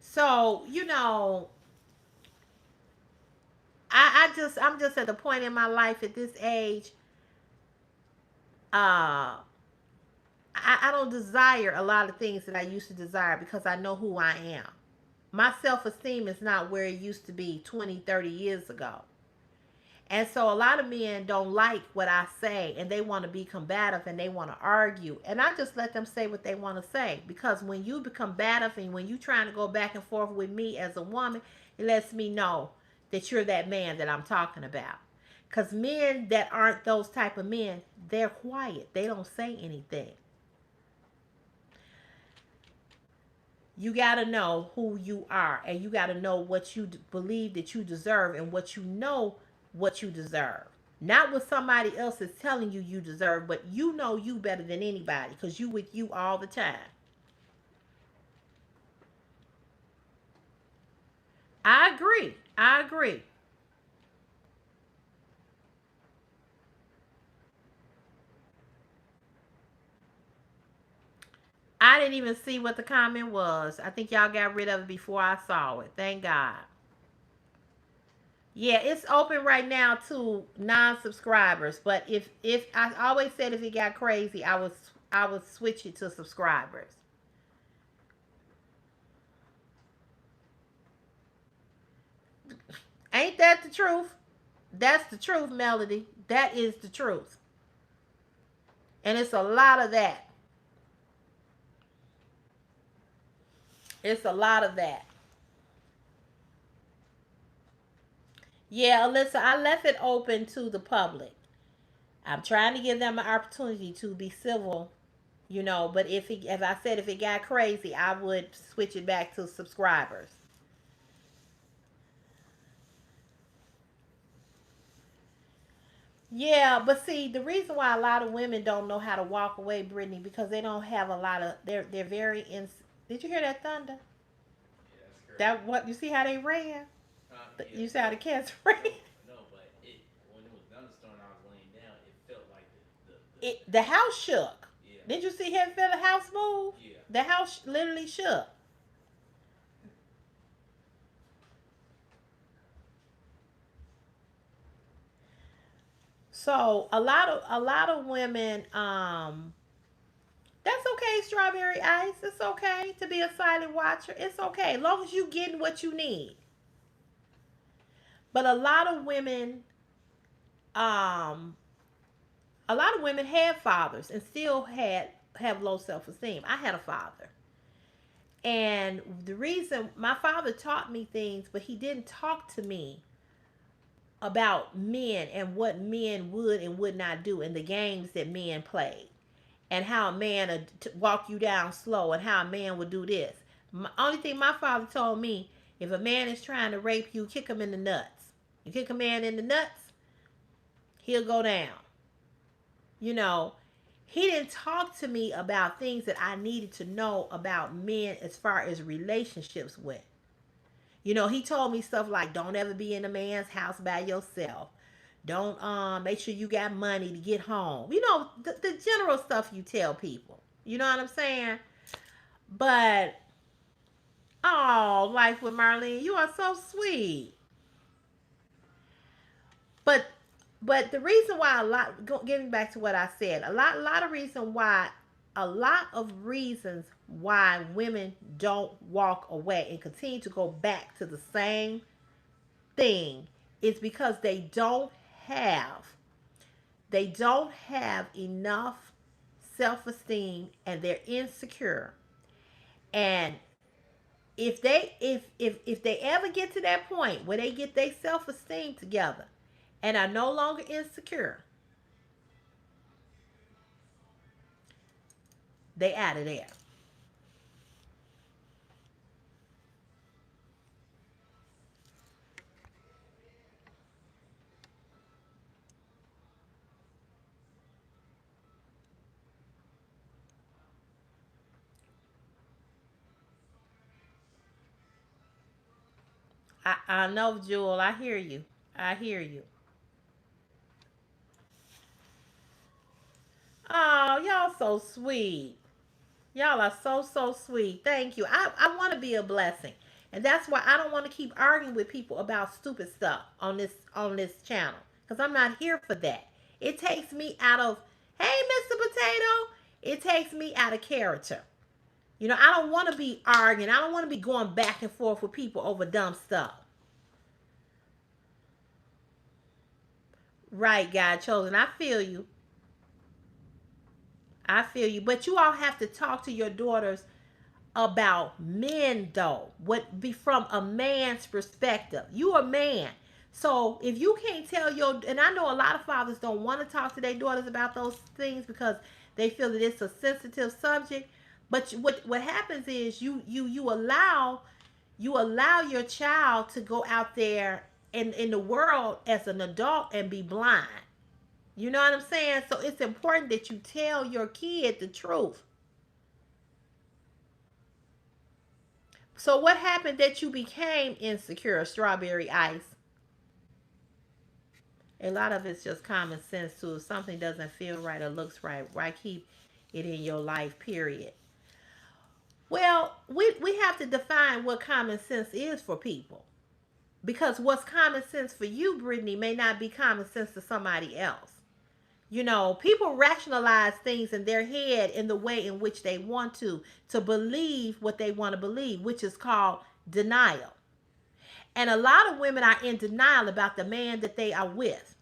So, I'm just at the point in my life at this age, uh, I don't desire a lot of things that I used to desire because I know who I am. My self esteem is not where it used to be 20, 30 years ago. And so a lot of men don't like what I say and they want to be combative and they want to argue. And I just let them say what they want to say because when you become combative and when you trying to go back and forth with me as a woman, it lets me know that you're that man that I'm talking about. Because men that aren't those type of men, they're quiet. They don't say anything. You got to know who you are, and you got to know what you believe that you deserve, and what you know what you deserve. Not what somebody else is telling you you deserve, but you know you better than anybody because you with you all the time. I agree. I agree. I didn't even see what the comment was. I think y'all got rid of it before I saw it. Thank God. Yeah, it's open right now to non-subscribers. But if I always said if it got crazy, I would switch it to subscribers. Ain't that the truth? That's the truth, Melody. That is the truth. And it's a lot of that. It's a lot of that. Yeah, Alyssa, I left it open to the public. I'm trying to give them an opportunity to be civil, but if I said if it got crazy, I would switch it back to subscribers. Yeah, but see, the reason why a lot of women don't know how to walk away, Brittany, because they don't have a lot of they're very in. Did you hear that thunder? That what you see how they ran? You see how the cats ran? The house shook. Did you see him feel the house move? The house literally shook. So a lot of women, that's okay, strawberry ice. It's okay to be a silent watcher. It's okay. As long as you getting what you need. But um a lot of women have fathers and still have low self-esteem. I had a father. And the reason my father taught me things, but he didn't talk to me about men and what men would and would not do and the games that men played and how a man would walk you down slow and how a man would do this. Only thing my father told me, if a man is trying to rape you, kick him in the nuts. You kick a man in the nuts, he'll go down. You know, he didn't talk to me about things that I needed to know about men as far as relationships went. He told me stuff like don't ever be in a man's house by yourself. Don't make sure you got money to get home. The general stuff you tell people. You know what I'm saying? But oh, life with Marlene, you are so sweet. But the reason why getting back to what I said, a lot of reasons why women don't walk away and continue to go back to the same thing is because have they don't have enough self-esteem and they're insecure. And if they ever get to that point where they get their self-esteem together and are no longer insecure, they out of there. I know, Jewel. I hear you. I hear you. Oh, y'all so sweet. Y'all are so sweet. Thank you. I want to be a blessing. And that's why I don't want to keep arguing with people about stupid stuff on this channel. Because I'm not here for that. It takes me out of, hey, Mr. Potato. It takes me out of character. I don't want to be arguing. I don't want to be going back and forth with people over dumb stuff. Right, God chosen. I feel you. I feel you. But you all have to talk to your daughters about men though. What be from a man's perspective. You a man. So if you can't tell and I know a lot of fathers don't want to talk to their daughters about those things because they feel that it's a sensitive subject. But what happens is you allow your child to go out there in the world as an adult and be blind. You know what I'm saying? So it's important that you tell your kid the truth. So what happened that you became insecure, Strawberry Ice? A lot of it's just common sense too. If something doesn't feel right or looks right, why keep it in your life, period? Well, we have to define what common sense is for people. Because what's common sense for you, Brittany, may not be common sense to somebody else. You know, people rationalize things in their head in the way in which they want to believe what they want to believe, which is called denial. And a lot of women are in denial about the man that they are with.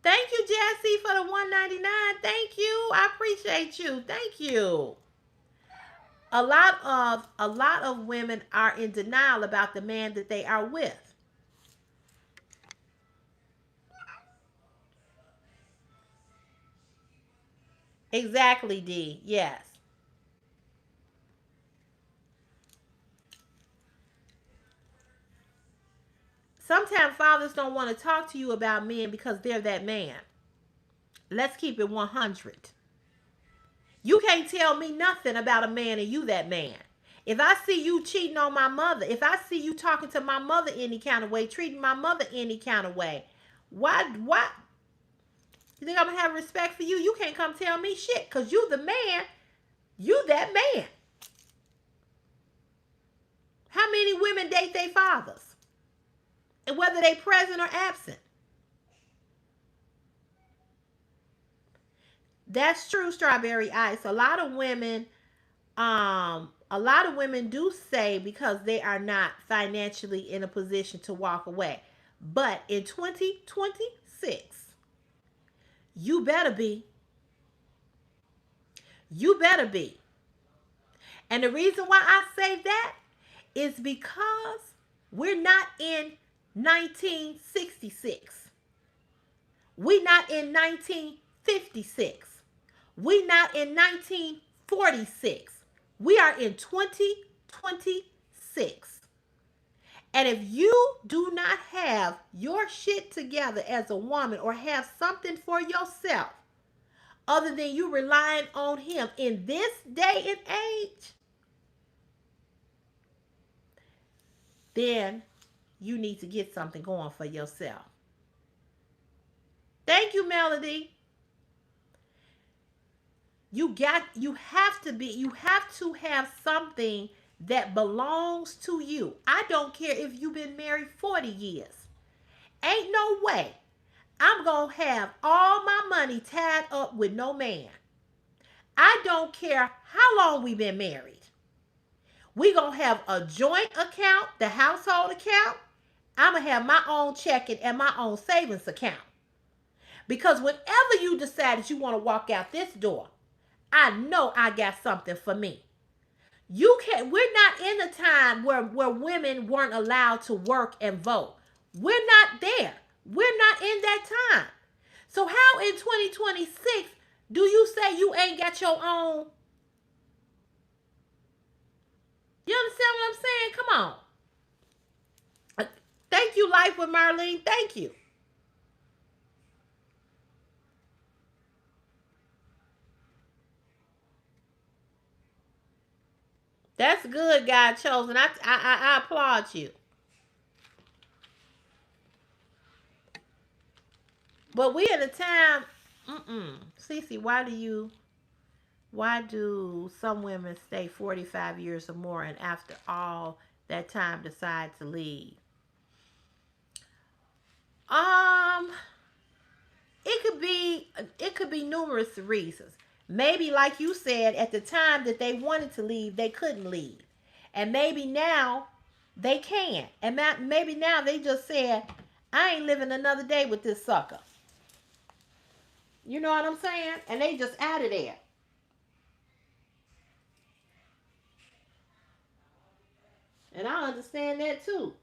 Thank you, Jesse, for the 199. Thank you. I appreciate you. Thank you. A lot of women are in denial about the man that they are with. Exactly, D. Yes. Sometimes fathers don't want to talk to you about men because they're that man. Let's keep it 100. You can't tell me nothing about a man and you that man. If I see you cheating on my mother, if I see you talking to my mother any kind of way, treating my mother any kind of way, why you think I'm gonna have respect for you? You can't come tell me shit because you the man. You that man. How many women date their fathers? And whether they present or absent. That's true, Strawberry Ice. A lot of women do say because they are not financially in a position to walk away. But in 2026, you better be. You better be. And the reason why I say that is because we're not in 1966. We not in 1956. We not in 1946. We are in 2026. And if you do not have your shit together as a woman or have something for yourself other than you relying on him in this day and age, then you need to get something going for yourself. Thank you, Melody. You have to have something that belongs to you. I don't care if you've been married 40 years. Ain't no way I'm going to have all my money tied up with no man. I don't care how long we've been married. We going to have a joint account, the household account. I'm going to have my own checking and my own savings account. Because whenever you decide that you want to walk out this door, I know I got something for me. You can't, we're not in a time where women weren't allowed to work and vote. We're not there. We're not in that time. So how in 2026 do you say you ain't got your own? You understand what I'm saying? Come on. Thank you, Life with Marlene. Thank you. That's good, God chosen. I applaud you. But we in a time. Cece, why do some women stay 45 years or more and after all that time decide to leave? Um, it could be numerous reasons. Maybe like you said, at the time that they wanted to leave, they couldn't leave. And maybe now they can. And maybe now they just said, I ain't living another day with this sucker. You know what I'm saying? And they just added there. And I understand that too.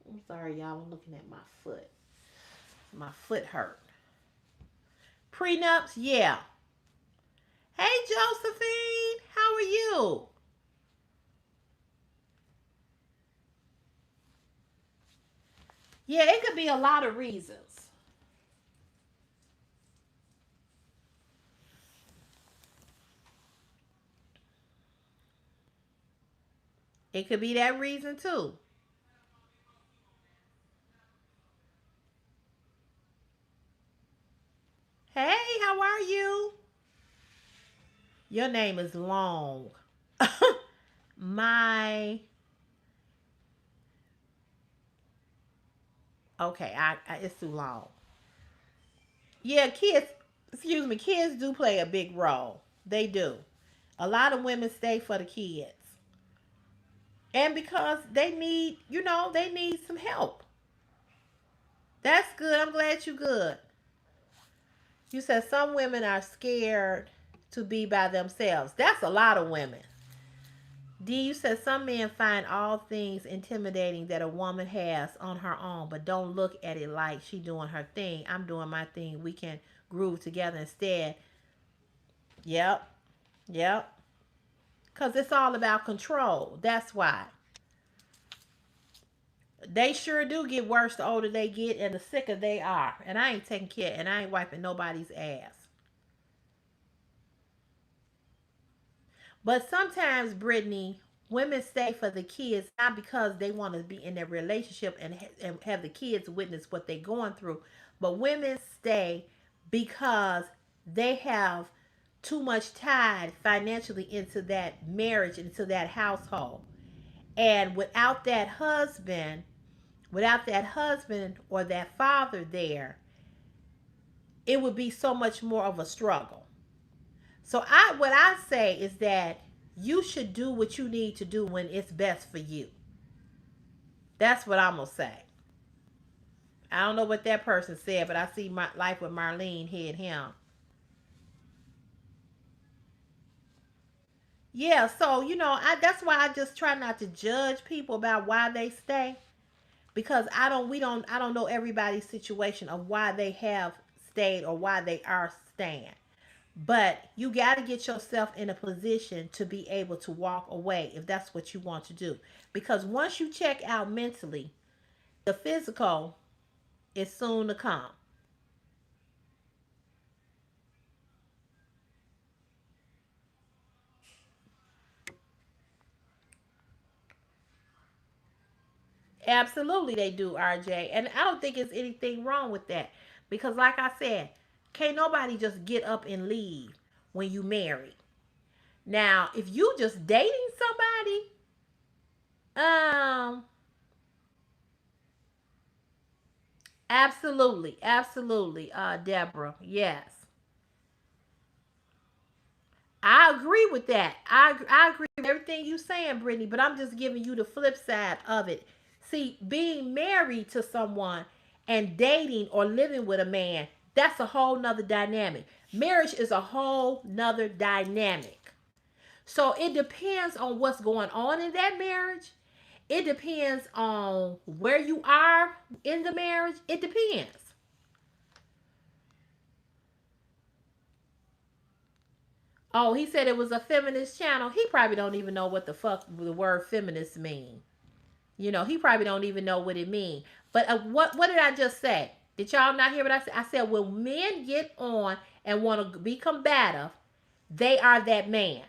I'm sorry, y'all. I'm looking at my foot. My foot hurt. Prenups, yeah. Hey, Josephine, how are you? Yeah, it could be a lot of reasons. It could be that reason too. Hey, how are you? Your name is long. My okay, it's too long. Yeah, kids. Excuse me, kids do play a big role. They do. A lot of women stay for the kids, and because they need, they need some help. That's good. I'm glad you good. You said some women are scared to be by themselves. That's a lot of women. D, you said some men find all things intimidating that a woman has on her own, but don't look at it like she doing her thing. I'm doing my thing. We can groove together instead. Yep, yep. Because it's all about control. That's why. They sure do get worse the older they get and the sicker they are. And I ain't taking care and I ain't wiping nobody's ass. But sometimes, Brittany, women stay for the kids not because they want to be in their relationship and have the kids witness what they're going through, but women stay because they have too much tied financially into that marriage, into that household. And without that husband or that father there, it would be so much more of a struggle. So what I say is that you should do what you need to do when it's best for you. That's what I'm gonna say. I don't know what that person said, but I see my life with Marlene hit him. Yeah, so that's why I just try not to judge people about why they stay because I don't know everybody's situation of why they have stayed or why they are staying. But you got to get yourself in a position to be able to walk away if that's what you want to do. Because once you check out mentally, the physical is soon to come. Absolutely, they do, RJ. And I don't think there's anything wrong with that. Because, like I said, can't nobody just get up and leave when you marry. Now, if you just dating somebody, um, absolutely, absolutely, Deborah, yes. I agree with that. I agree with everything you saying, Brittany, but I'm just giving you the flip side of it. See, being married to someone and dating or living with a man, that's a whole nother dynamic. Marriage is a whole nother dynamic. So it depends on what's going on in that marriage. It depends on where you are in the marriage. It depends. Oh, he said it was a feminist channel. He probably don't even know what the fuck the word feminist mean. He probably don't even know what it means. But what did I just say? Did y'all not hear what I said? I said when men get on and want to be combative, they are that man.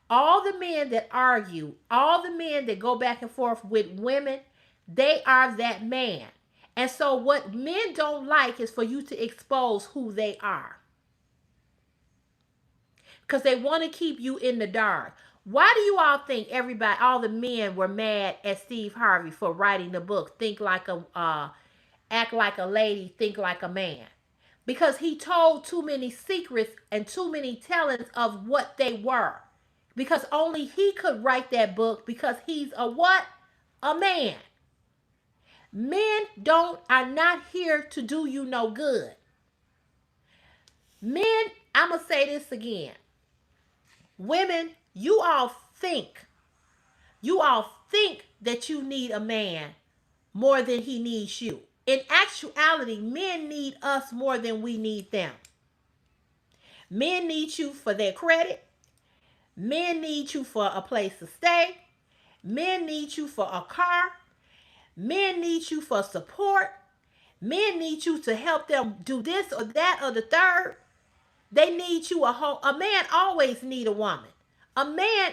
All the men that argue, all the men that go back and forth with women, they are that man. And so what men don't like is for you to expose who they are because they want to keep you in the dark. Why do you all think all the men were mad at Steve Harvey for writing the book, Act Like a Lady, Think Like a Man? Because he told too many secrets and too many tellings of what they were. Because only he could write that book because he's a what? A man. Men don't are not here to do you no good. Men, I'm gonna say this again. Women, you all think that you need a man more than he needs you. In actuality, men need us more than we need them. Men need you for their credit. Men need you for a place to stay. Men need you for a car. Men need you for support. Men need you to help them do this or that or the third. They need you a man always need a woman.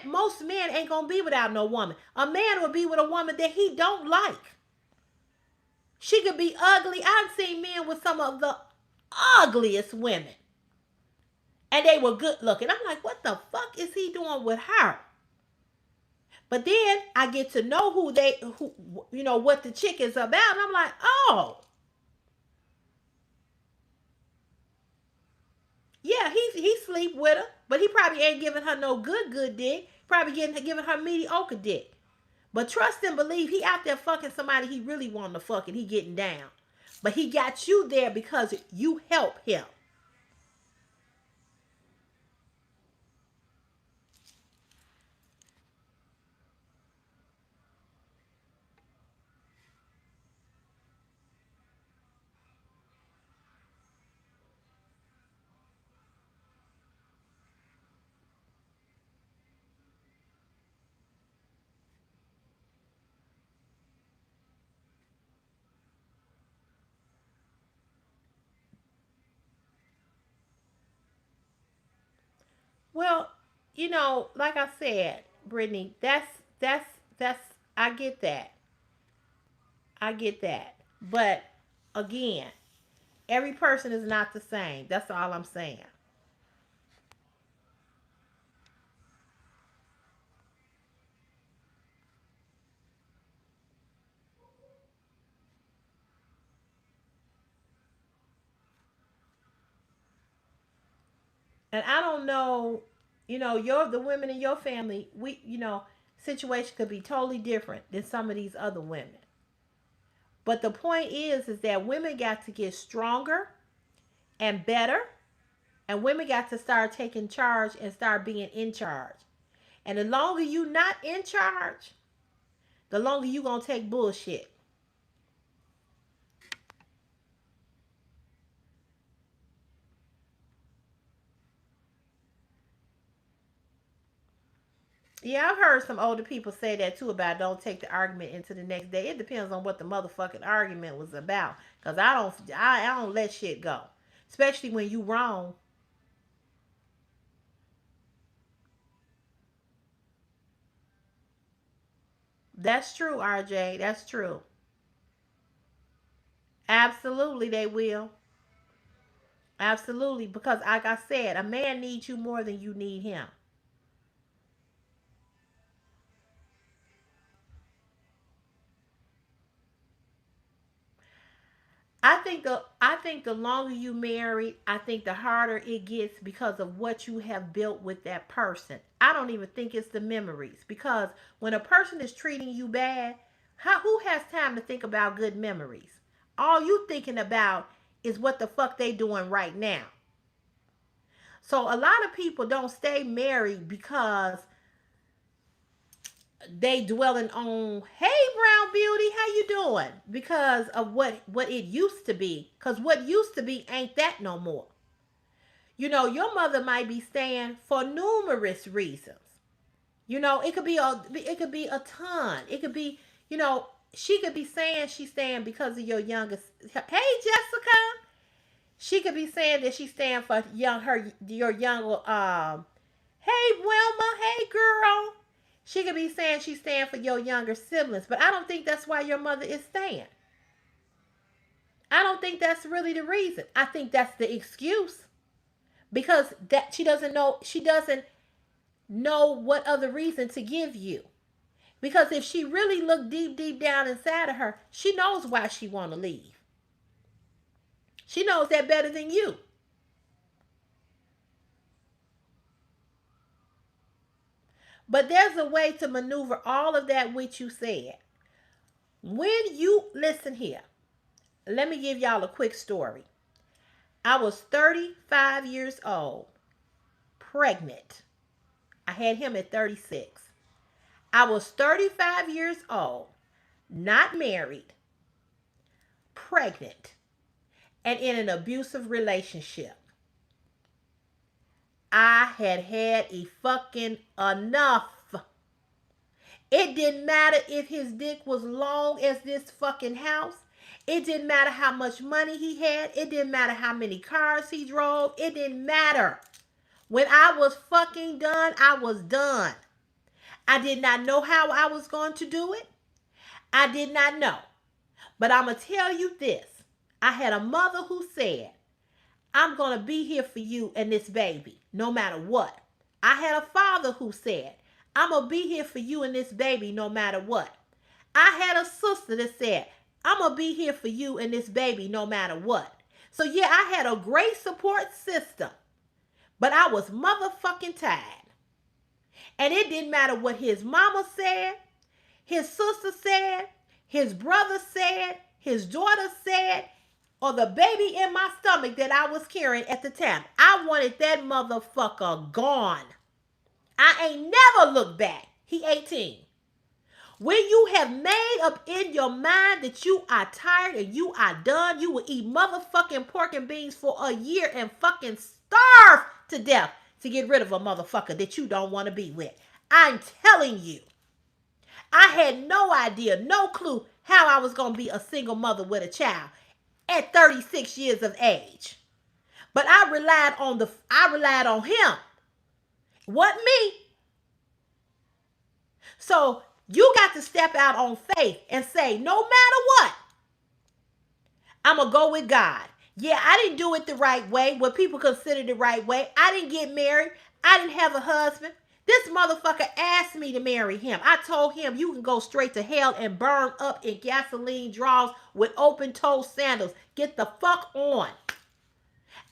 Most men ain't gonna be without no woman. A man will be with a woman that he don't like. She could be ugly. I've seen men with some of the ugliest women. And they were good looking. I'm like, what the fuck is he doing with her? But then I get to know what the chick is about. And I'm like, oh, yeah, he sleep with her, but he probably ain't giving her no good dick. Probably giving her mediocre dick. But trust and believe, he out there fucking somebody he really wanted to fuck, and he getting down. But he got you there because you help him. Well, like I said, Brittany, that's I get that. I get that. But again, every person is not the same. That's all I'm saying. And I don't know, the women in your family, situation could be totally different than some of these other women. But the point is that women got to get stronger and better, and women got to start taking charge and start being in charge. And the longer you not in charge, the longer you gonna take bullshit. Yeah, I've heard some older people say that too about don't take the argument into the next day. It depends on what the motherfucking argument was about. Cause I don't let shit go. Especially when you wrong. That's true, RJ. That's true. Absolutely they will. Absolutely. Because like I said, a man needs you more than you need him. I think the longer you married, I think the harder it gets because of what you have built with that person. I don't even think it's the memories because when a person is treating you bad, who has time to think about good memories? All you thinking about is what the fuck they doing right now. So a lot of people don't stay married because they dwelling on, hey brown beauty, how you doing, because of what it used to be, because what used to be ain't that no more. Your mother might be staying for numerous reasons. It could be a ton. It could be, she could be saying she's staying because of your youngest. Hey Jessica, she could be saying that she's staying for your younger. Hey Wilma, hey girl. She could be saying she's staying for your younger siblings, but I don't think that's why your mother is staying. I don't think that's really the reason. I think that's the excuse because that she doesn't know what other reason to give you. Because if she really looked deep, deep down inside of her, she knows why she want to leave. She knows that better than you. But there's a way to maneuver all of that which you said. When you listen here, let me give y'all a quick story. I was 35 years old, pregnant. I had him at 36. I was 35 years old, not married, pregnant, and in an abusive relationship. I had a fucking enough. It didn't matter if his dick was long as this fucking house. It didn't matter how much money he had. It didn't matter how many cars he drove. It didn't matter. When I was fucking done, I was done. I did not know how I was going to do it. I did not know. But I'm going to tell you this. I had a mother who said, I'm going to be here for you and this baby, no matter what. I had a father who said, I'm going to be here for you and this baby, no matter what. I had a sister that said, I'm going to be here for you and this baby, no matter what. So yeah, I had a great support system, but I was motherfucking tired. And it didn't matter what his mama said, his sister said, his brother said, his daughter said, or the baby in my stomach that I was carrying at the time. I wanted that motherfucker gone. I ain't never looked back. He 18. When you have made up in your mind that you are tired and you are done, you will eat motherfucking pork and beans for a year and fucking starve to death to get rid of a motherfucker that you don't want to be with. I'm telling you. I had no idea, no clue how I was going to be a single mother with a child at 36 years of age. But I relied on him. What me? So you got to step out on faith and say, no matter what, I'm going to go with God. Yeah, I didn't do it the right way, what people consider the right way. I didn't get married. I didn't have a husband. This motherfucker asked me to marry him. I told him, you can go straight to hell and burn up in gasoline draws with open-toe sandals. Get the fuck on.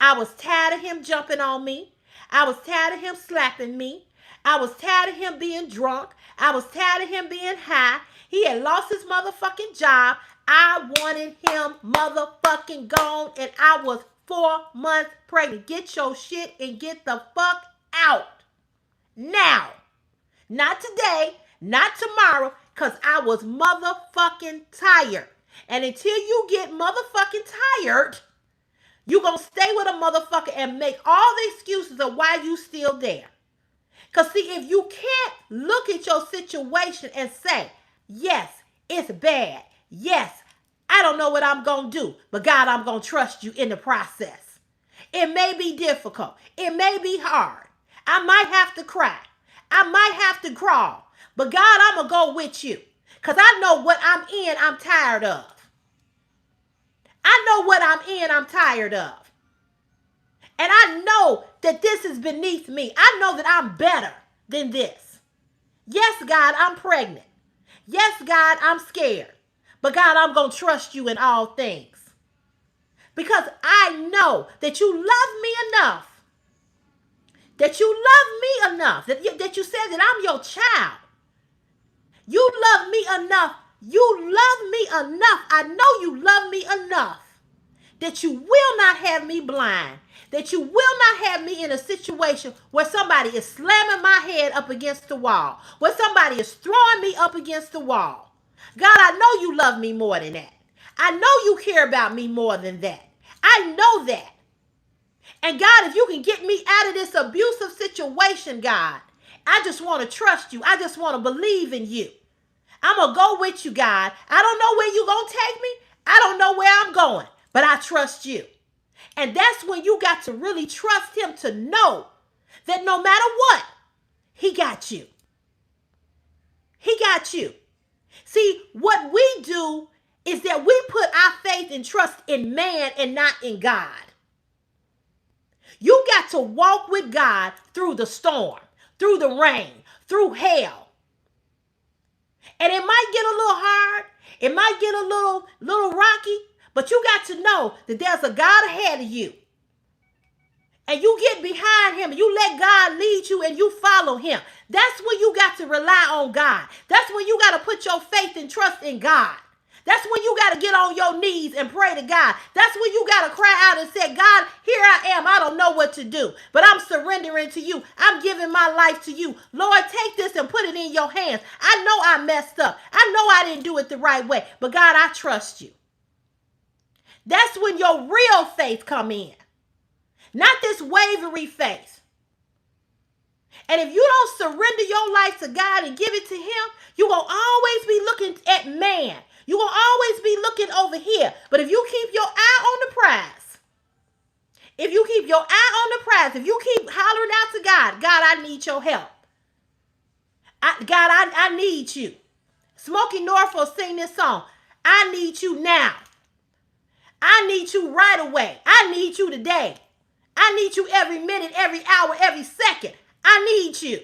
I was tired of him jumping on me. I was tired of him slapping me. I was tired of him being drunk. I was tired of him being high. He had lost his motherfucking job. I wanted him motherfucking gone, and I was 4 months pregnant. Get your shit and get the fuck out. Now. Not today, not tomorrow, because I was motherfucking tired. And until you get motherfucking tired, you gonna stay with a motherfucker and make all the excuses of why you still there. Because see, if you can't look at your situation and say, yes, it's bad. Yes, I don't know what I'm going to do. But God, I'm going to trust you in the process. It may be difficult. It may be hard. I might have to cry. I might have to crawl. But God, I'm going to go with you. Because I know what I'm tired of. I know what I'm tired of. And I know that this is beneath me. I know that I'm better than this. Yes, God, I'm pregnant. Yes, God, I'm scared. But God, I'm going to trust you in all things. Because I know that you love me enough. That you love me enough. That you said that I'm your child. You love me enough. You love me enough. I know you love me enough. That you will not have me blind. That you will not have me in a situation where somebody is slamming my head up against the wall. Where somebody is throwing me up against the wall. God, I know you love me more than that. I know you care about me more than that. I know that. And God, if you can get me out of this abusive situation, God, I just want to trust you. I just want to believe in you. I'm going to go with you, God. I don't know where you're going to take me. I don't know where I'm going, but I trust you. And that's when you got to really trust him to know that no matter what, he got you. He got you. See, what we do is that we put our faith and trust in man and not in God. You got to walk with God through the storm, through the rain, through hell. And it might get a little hard. It might get a little rocky. But you got to know that there's a God ahead of you. And you get behind him. You let God lead you and you follow him. That's when you got to rely on God. That's when you got to put your faith and trust in God. That's when you got to get on your knees and pray to God. That's when you got to cry out and say, God, here I am. I don't know what to do, but I'm surrendering to you. I'm giving my life to you. Lord, take this and put it in your hands. I know I messed up. I know I didn't do it the right way, but God, I trust you. That's when your real faith come in. Not this wavery faith. And if you don't surrender your life to God and give it to him, you're going to always be looking at man. You're going to always be looking over here. But if you keep your eye on the prize, if you keep your eye on the prize, if you keep hollering out to God, God, I need your help. I need you. Smokey Norfolk sing this song. I need you now. I need you right away. I need you today. I need you every minute, every hour, every second. I need you.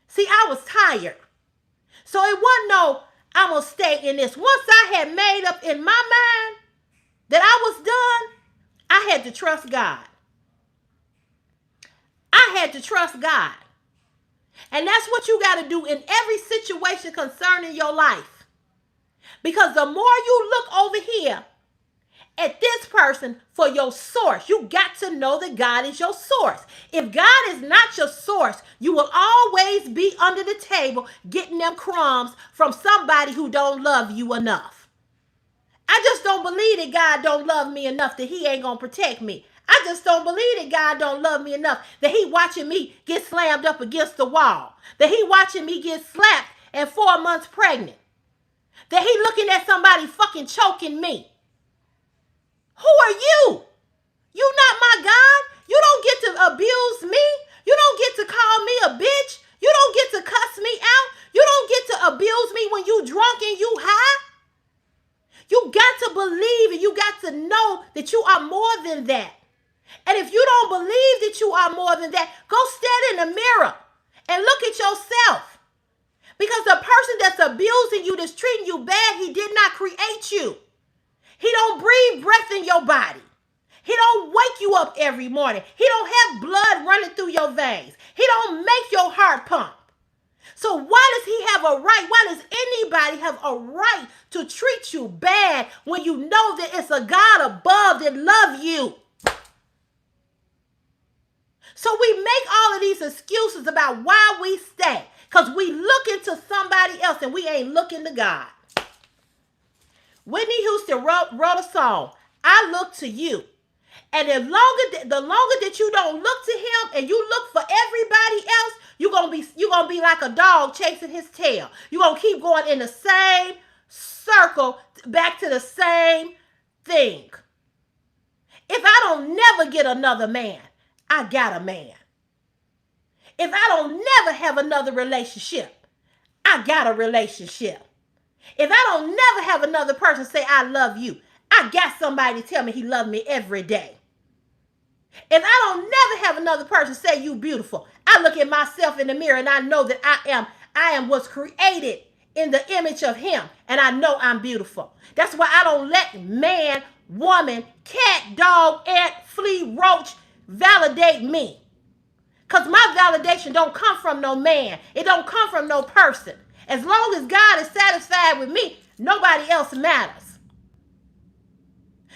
See, I was tired. So it wasn't no, I'm going to stay in this. Once I had made up in my mind that I was done, I had to trust God. I had to trust God. And that's what you got to do in every situation concerning your life. Because the more you look over here at this person for your source, you got to know that God is your source. If God is not your source, you will always be under the table getting them crumbs from somebody who don't love you enough. I just don't believe that God don't love me enough that he ain't gonna protect me. I just don't believe that God don't love me enough that he watching me get slammed up against the wall, that he watching me get slapped at 4 months pregnant, that he looking at somebody fucking choking me. Who are you? You not my God. You don't get to abuse me. You don't get to call me a bitch. You don't get to cuss me out. You don't get to abuse me when you drunk and you high. You got to believe and you got to know that you are more than that. And if you don't believe that you are more than that, go stand in the mirror and look at yourself. Because the person that's abusing you, that's treating you bad, he did not create you. He don't breathe breath in your body. He don't wake you up every morning. He don't have blood running through your veins. He don't make your heart pump. So why does he have a right? Why does anybody have a right to treat you bad when you know that it's a God above that loves you? So we make all of these excuses about why we stay, because we look into somebody else and we ain't looking to God. Whitney Houston wrote a song, I Look to You. And the longer that you don't look to him and you look for everybody else, you're gonna be like a dog chasing his tail. You're gonna keep going in the same circle back to the same thing. If I don't never get another man, I got a man. If I don't never have another relationship, I got a relationship. If I don't never have another person say I love you, I got somebody to tell me he loved me every day. If I don't never have another person say you beautiful, I look at myself in the mirror and I know that I am was created in the image of him, and I know I'm beautiful. That's why I don't let man, woman, cat, dog, ant, flea, roach validate me. Because my validation don't come from no man. It don't come from no person. As long as God is satisfied with me, nobody else matters.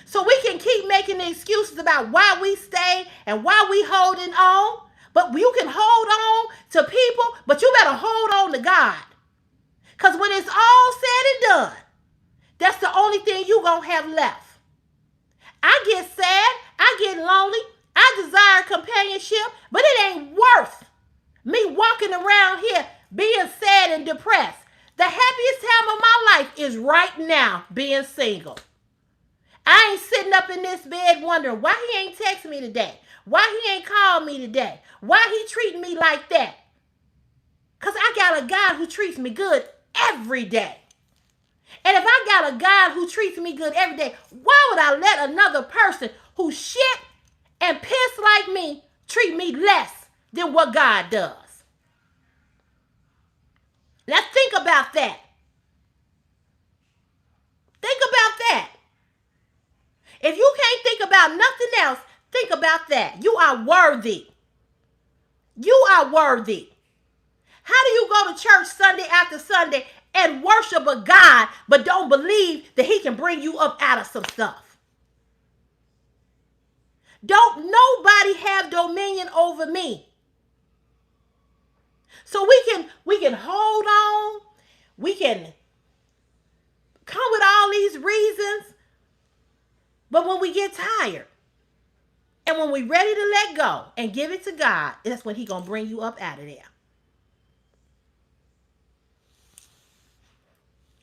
So we can keep making the excuses about why we stay and why we holding on. But you can hold on to people, but you better hold on to God. Because when it's all said and done, that's the only thing you're going to have left. I get sad. I get lonely. I desire companionship, but it ain't worth me walking around here being sad and depressed. The happiest time of my life is right now being single. I ain't sitting up in this bed wondering why he ain't texting me today, why he ain't called me today, why he treating me like that. Because I got a God who treats me good every day. And if I got a God who treats me good every day, why would I let another person who shit and piss like me treat me less than what God does? Now think about that. Think about that. If you can't think about nothing else, think about that. You are worthy. You are worthy. How do you go to church Sunday after Sunday and worship a God but don't believe that he can bring you up out of some stuff? Don't nobody have dominion over me. So we can hold on. We can come with all these reasons. But when we get tired And when we're ready to let go and give it to God, that's when He's going to bring you up out of there.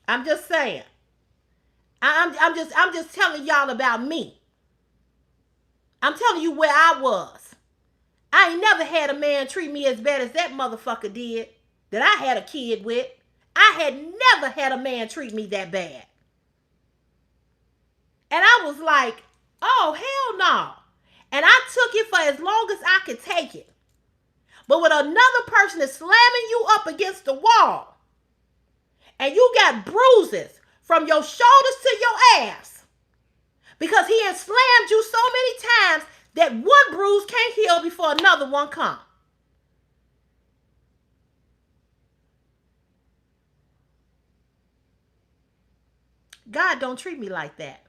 I'm just saying. I'm just telling y'all about me. I'm telling you where I was. I ain't never had a man treat me as bad as that motherfucker did that I had a kid with. I had never had a man treat me that bad. And I was like, oh, hell no. And I took it for as long as I could take it. But when another person is slamming you up against the wall and you got bruises from your shoulders to your ass because he has slammed you so many times that one bruise can't heal before another one comes. God don't treat me like that.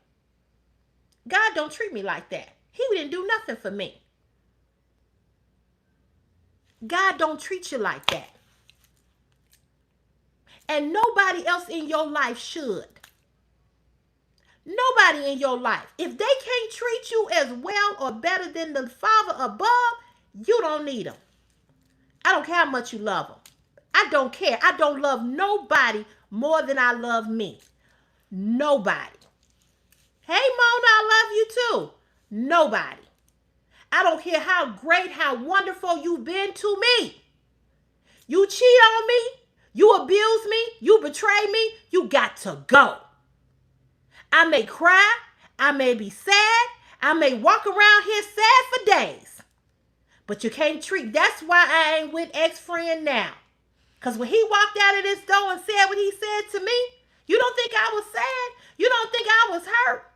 God don't treat me like that. He didn't do nothing for me. God don't treat you like that. And nobody else in your life should. Nobody in your life. If they can't treat you as well or better than the Father above, you don't need them. I don't care how much you love them. I don't care. I don't love nobody more than I love me. Nobody. Hey, Mona, I love you too. Nobody. I don't care how great, how wonderful you've been to me. You cheat on me, you abuse me, you betray me, you got to go. I may cry, I may be sad, I may walk around here sad for days. But you can't treat, that's why I ain't with ex-friend now. Because when he walked out of this door and said what he said to me, you don't think I was sad? You don't think I was hurt?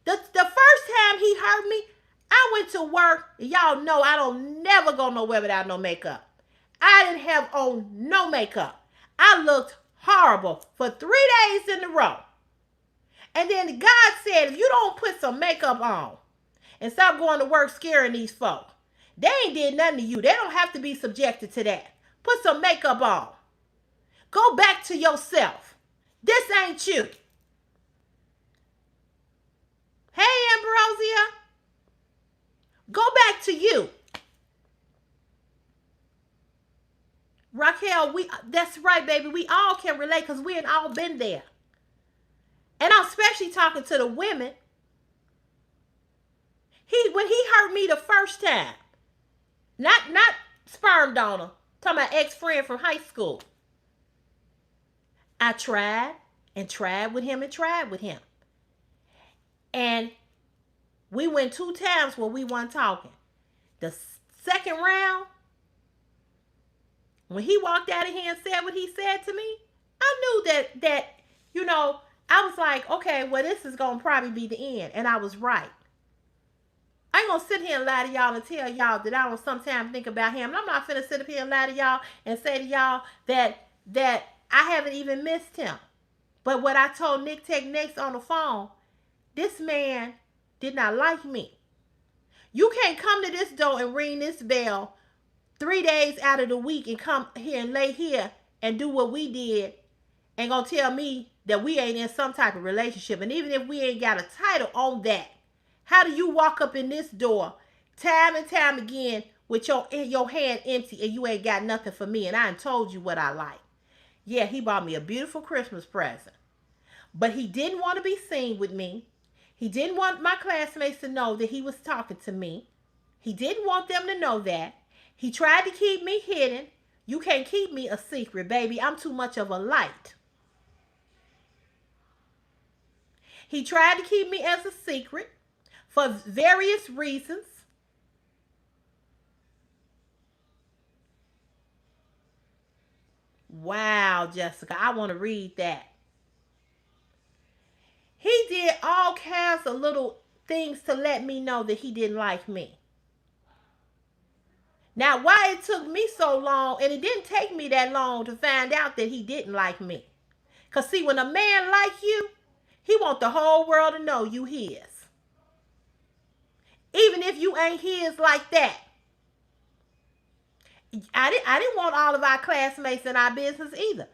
The first time he hurt me, I went to work. Y'all know I don't never go nowhere without no makeup. I didn't have on no makeup. I looked horrible for 3 days in a row. And then God said, if you don't put some makeup on and stop going to work scaring these folk, they ain't did nothing to you. They don't have to be subjected to that. Put some makeup on. Go back to yourself. This ain't you. Hey, Ambrosia. Go back to you. Raquel, that's right, baby. We all can relate because we ain't all been there. And I'm especially talking to the women. When he hurt me the first time, not sperm donor, talking about ex-friend from high school. I tried and tried with him and tried with him. And we went 2 times where we weren't talking. The second round, when he walked out of here and said what he said to me, I knew that I was like, okay, well, this is going to probably be the end. And I was right. I ain't going to sit here and lie to y'all and tell y'all that I don't sometimes think about him. And I'm not finna sit up here and lie to y'all and say to y'all that I haven't even missed him. But what I told Nick Tech Next on the phone, this man did not like me. You can't come to this door and ring this bell 3 days out of the week and come here and lay here and do what we did and gonna tell me that we ain't in some type of relationship. And even if we ain't got a title on that, how do you walk up in this door time and time again with your hand empty and you ain't got nothing for me? And I ain't told you what I like. Yeah, he bought me a beautiful Christmas present. But he didn't want to be seen with me. He didn't want my classmates to know that he was talking to me. He didn't want them to know that. He tried to keep me hidden. You can't keep me a secret, baby. I'm too much of a light. He tried to keep me as a secret for various reasons. Wow, Jessica, I want to read that. He did all kinds of little things to let me know that he didn't like me. Now, why it took me so long, and it didn't take me that long to find out that he didn't like me. Because see, when a man like you, he want the whole world to know you his. Even if you ain't his like that. I didn't want all of our classmates in our business either.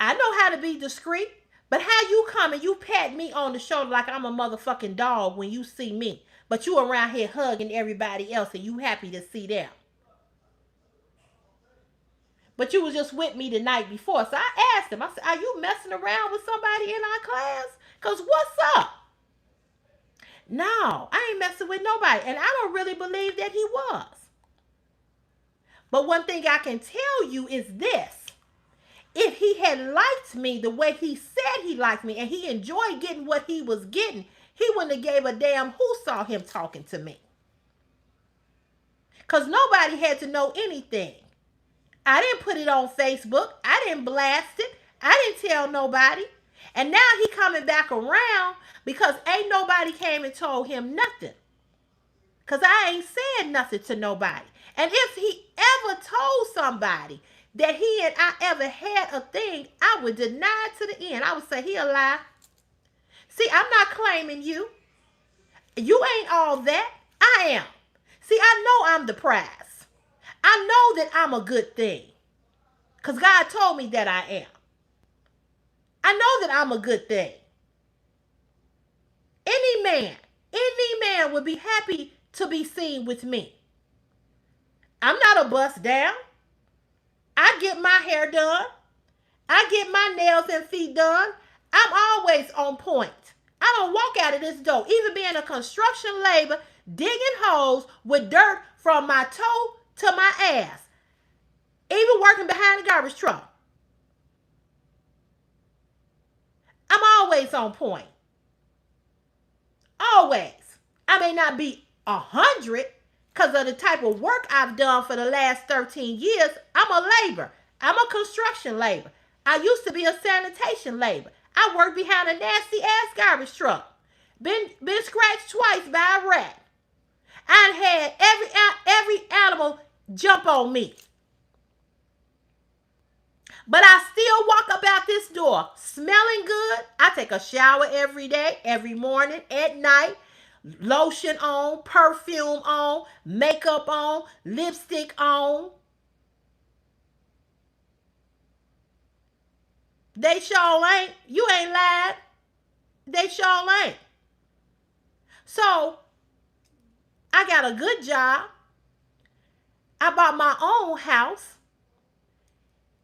I know how to be discreet, But how you come and you pat me on the shoulder like I'm a motherfucking dog when you see me, but you around here hugging everybody else and you happy to see them. But you was just with me the night before. So I asked him, I said, are you messing around with somebody in our class? Because what's up? No, I ain't messing with nobody. And I don't really believe that he was. But one thing I can tell you is this. If he had liked me the way he said he liked me and he enjoyed getting what he was getting, he wouldn't have gave a damn who saw him talking to me. Because nobody had to know anything. I didn't put it on Facebook. I didn't blast it. I didn't tell nobody. And now he coming back around because ain't nobody came and told him nothing. Because I ain't said nothing to nobody. And if he ever told somebody that he and I ever had a thing, I would deny it to the end. I would say he a lie. See, I'm not claiming you. You ain't all that. I am. See, I know I'm the prize. I know that I'm a good thing. Because God told me that I am. I know that I'm a good thing. Any man would be happy to be seen with me. I'm not a bust down. I get my hair done. I get my nails and feet done. I'm always on point. I don't walk out of this door, even being a construction labor, digging holes with dirt from my toe to my ass. Even working behind the garbage truck. I'm always on point. Always. I may not be 100 because of the type of work I've done for the last 13 years. I'm a labor. I'm a construction labor. I used to be a sanitation labor. I worked behind a nasty ass garbage truck. Been scratched twice by a rat. I had every animal jump on me. But I still walk about this door smelling good. I take a shower every day, every morning, at night. Lotion on, perfume on, makeup on, lipstick on. They sure ain't. You ain't lied. They sure ain't. So, I got a good job. I bought my own house.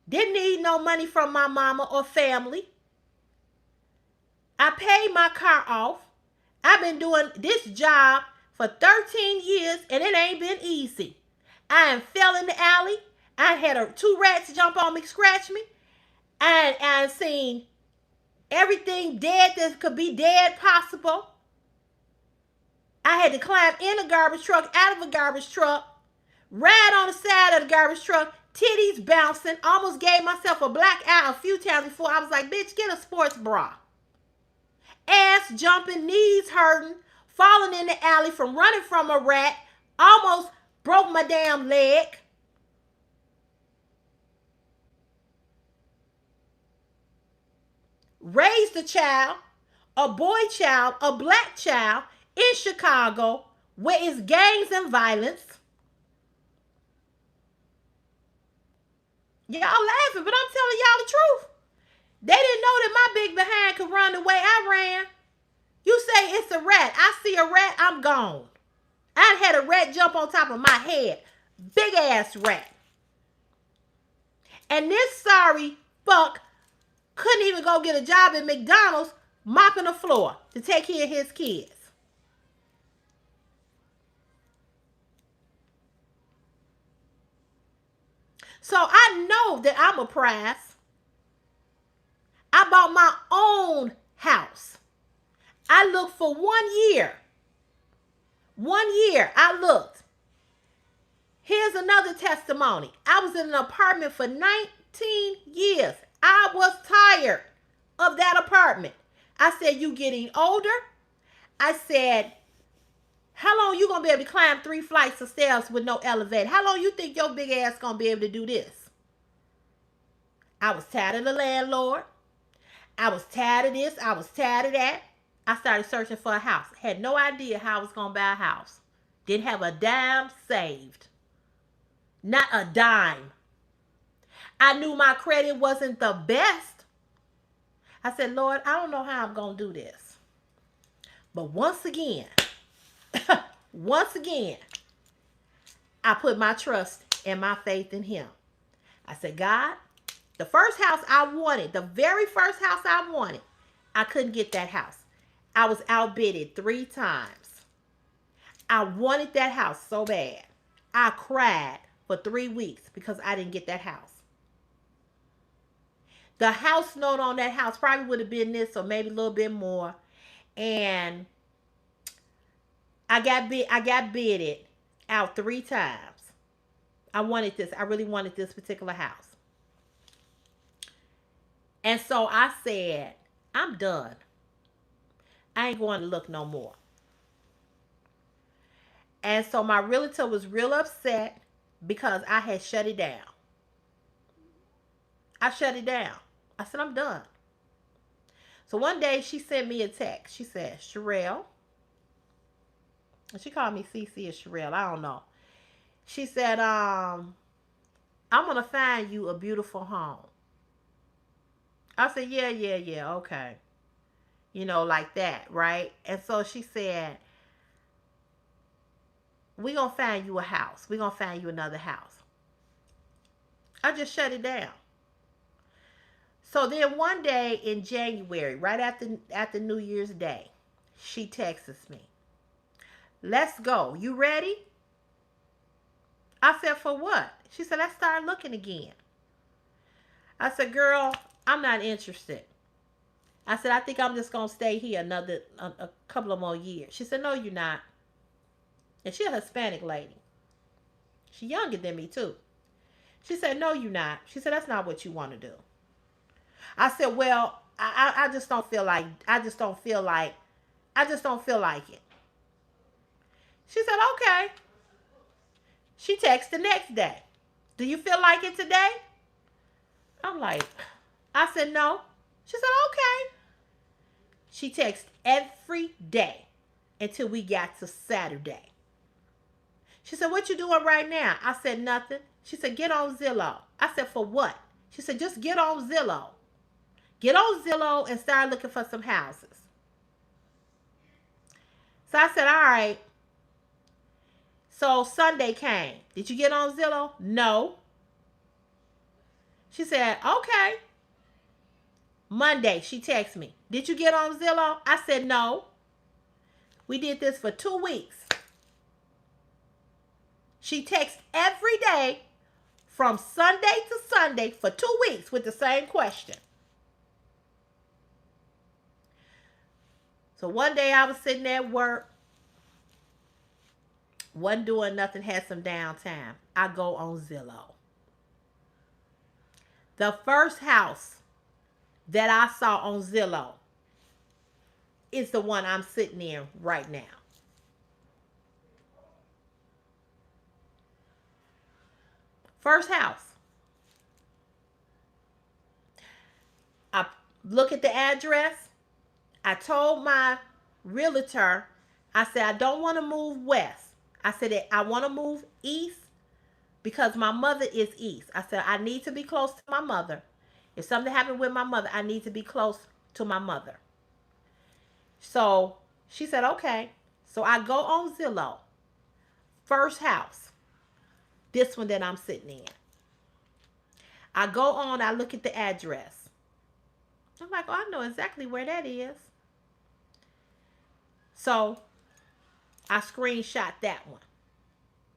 Didn't need no money from my mama or family. I paid my car off. I've been doing this job for 13 years and it ain't been easy. I fell in the alley. I had 2 rats jump on me, scratch me. I seen everything dead that could be dead possible. I had to climb in a garbage truck, out of a garbage truck, ride on the side of the garbage truck, titties bouncing, almost gave myself a black eye a few times before I was like, bitch, get a sports bra. Ass jumping, knees hurting, falling in the alley from running from a rat, almost broke my damn leg. Raised a child, a boy child, a black child in Chicago where it's gangs and violence. Y'all laughing, but I'm telling y'all the truth. They didn't know that my big behind could run the way I ran. You say it's a rat. I see a rat, I'm gone. I had a rat jump on top of my head. Big ass rat. And this sorry fuck couldn't even go get a job at McDonald's mopping the floor to take care of his kids. So I know that I'm a prize. I bought my own house. I looked for 1 year. 1 year I looked. Here's another testimony. I was in an apartment for 19 years. I was tired of that apartment. I said, you getting older? I said, how long you gonna be able to climb 3 flights of stairs with no elevator? How long you think your big ass gonna be able to do this? I was tired of the landlord. I was tired of this. I was tired of that. I started searching for a house. Had no idea how I was gonna buy a house. Didn't have a dime saved. Not a dime. I knew my credit wasn't the best. I said, Lord, I don't know how I'm going to do this. But once again, once again, I put my trust and my faith in him. I said, God, the first house I wanted, the very first house I wanted, I couldn't get that house. I was outbidded 3 times. I wanted that house so bad. I cried for 3 weeks because I didn't get that house. The house note on that house probably would have been this or maybe a little bit more. And I got bidded out 3 times. I wanted this. I really wanted this particular house. And so I said, I'm done. I ain't going to look no more. And so my realtor was real upset because I had shut it down. I shut it down. I said, I'm done. So one day she sent me a text. She said, Sherelle. She called me CC or Sherelle. I don't know. She said, I'm going to find you a beautiful home. I said, yeah, okay. You know, like that, right? And so she said, we're going to find you a house. We're going to find you another house. I just shut it down. So then one day in January, right after New Year's Day, she texts me, let's go. You ready? I said, for what? She said, let's start looking again. I said, girl, I'm not interested. I said, I think I'm just going to stay here a couple of more years. She said, no, you're not. And she's a Hispanic lady. She's younger than me, too. She said, no, you're not. She said, that's not what you want to do. I said, well, I just don't feel like it. She said, okay. She texted the next day. Do you feel like it today? I'm like, I said, no. She said, okay. She texted every day until we got to Saturday. She said, what you doing right now? I said, nothing. She said, get on Zillow. I said, for what? She said, just get on Zillow. Get on Zillow and start looking for some houses. So I said, all right. So Sunday came. Did you get on Zillow? No. She said, okay. Monday, she texted me. Did you get on Zillow? I said, no. We did this for 2 weeks. She texted every day from Sunday to Sunday for 2 weeks with the same question. So one day I was sitting at work. Wasn't doing nothing, had some downtime. I go on Zillow. The first house that I saw on Zillow is the one I'm sitting in right now. First house. I look at the address. I told my realtor, I said, I don't want to move west. I said, I want to move east because my mother is east. I said, I need to be close to my mother. If something happened with my mother, I need to be close to my mother. So she said, okay. So I go on Zillow. First house. This one that I'm sitting in. I go on, I look at the address. I'm like, oh, I know exactly where that is. So I screenshot that one.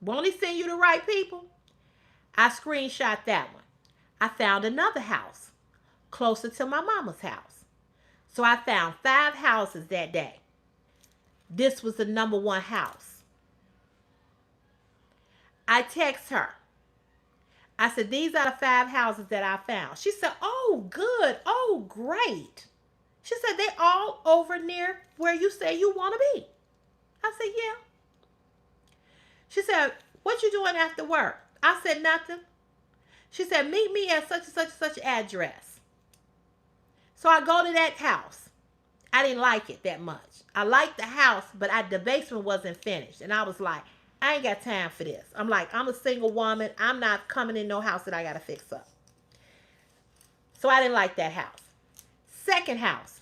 Won't he send you the right people? I screenshot that one. I found another house closer to my mama's house. So I found 5 houses that day. This was the number 1 house. I text her. I said, these are the 5 houses that I found. She said, oh, good. Oh, great. She said, they all over near where you say you want to be. I said, yeah. She said, what you doing after work? I said, nothing. She said, meet me at such and such and such address. So I go to that house. I didn't like it that much. I liked the house, but the basement wasn't finished. And I was like, I ain't got time for this. I'm like, I'm a single woman. I'm not coming in no house that I got to fix up. So I didn't like that house. Second house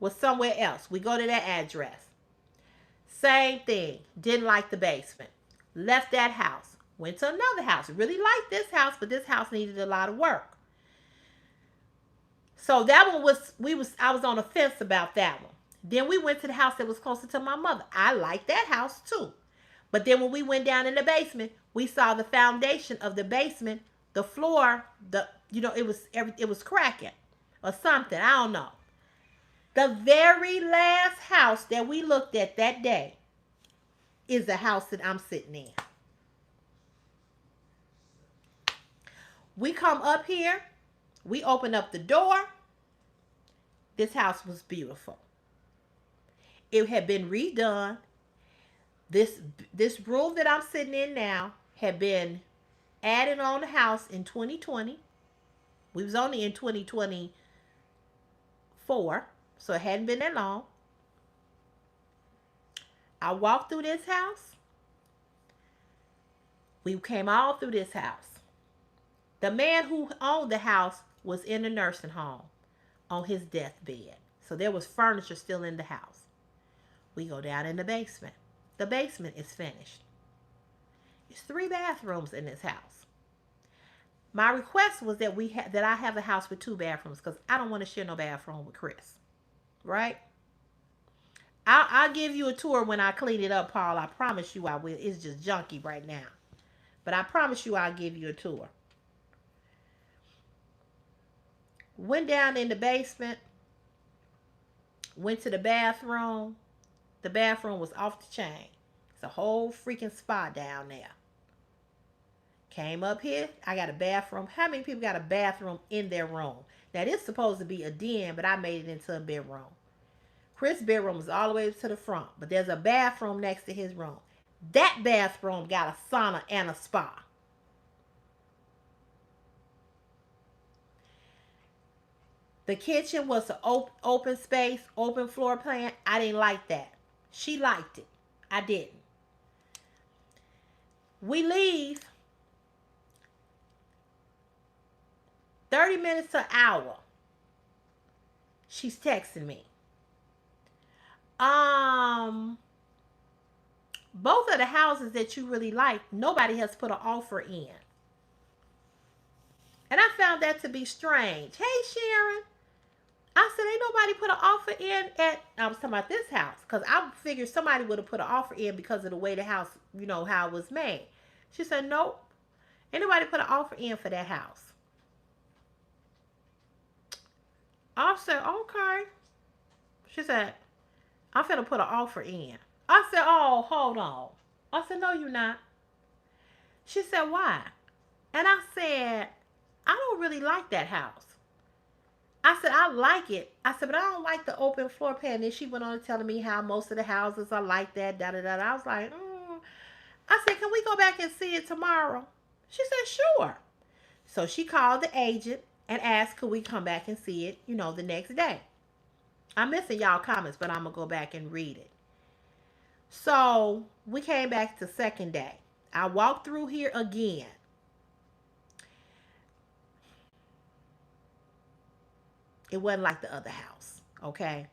was somewhere else. We go to that address. Same thing. Didn't like the basement. Left that house. Went to another house. Really liked this house, but this house needed a lot of work. So that one was I was on the fence about that one. Then we went to the house that was closer to my mother. I liked that house too. But then when we went down in the basement, we saw the foundation of the basement, the floor, it was cracking or something. I don't know. The very last house that we looked at that day is the house that I'm sitting in. We come up here, we open up the door. This house was beautiful. It had been redone. This room that I'm sitting in now had been added on the house in 2020. We was only in 2024, so it hadn't been that long. I walked through this house. We came all through this house. The man who owned the house was in a nursing home on his deathbed. So there was furniture still in the house. We go down in the basement. The basement is finished. There's 3 bathrooms in this house. My request was that I have a house with 2 bathrooms because I don't want to share no bathroom with Chris. Right? I'll give you a tour when I clean it up, Paul. I promise you I will. It's just junky right now. But I promise you I'll give you a tour. Went down in the basement. Went to the bathroom. The bathroom was off the chain. It's a whole freaking spa down there. Came up here. I got a bathroom. How many people got a bathroom in their room? Now, this is supposed to be a den, but I made it into a bedroom. Chris' bedroom is all the way to the front, but there's a bathroom next to his room. That bathroom got a sauna and a spa. The kitchen was an open space, open floor plan. I didn't like that. She liked it. I didn't. We leave 30 minutes to an hour. She's texting me. Both of the houses that you really like, nobody has put an offer in. And I found that to be strange. Hey, Sharon. I said, ain't nobody put an offer in I was talking about this house. Because I figured somebody would have put an offer in because of the way the house, how it was made. She said, nope. Ain't nobody put an offer in for that house. I said, okay. She said, I'm finna put an offer in. I said, oh, hold on. I said, no, you're not. She said, why? And I said, I don't really like that house. I said, I like it. I said, but I don't like the open floor plan. And she went on to telling me how most of the houses are like that, da-da-da. I was like, I said, can we go back and see it tomorrow? She said, sure. So she called the agent and asked, could we come back and see it, the next day. I'm missing y'all comments, but I'm going to go back and read it. So we came back the second day. I walked through here again. It wasn't like the other house, okay?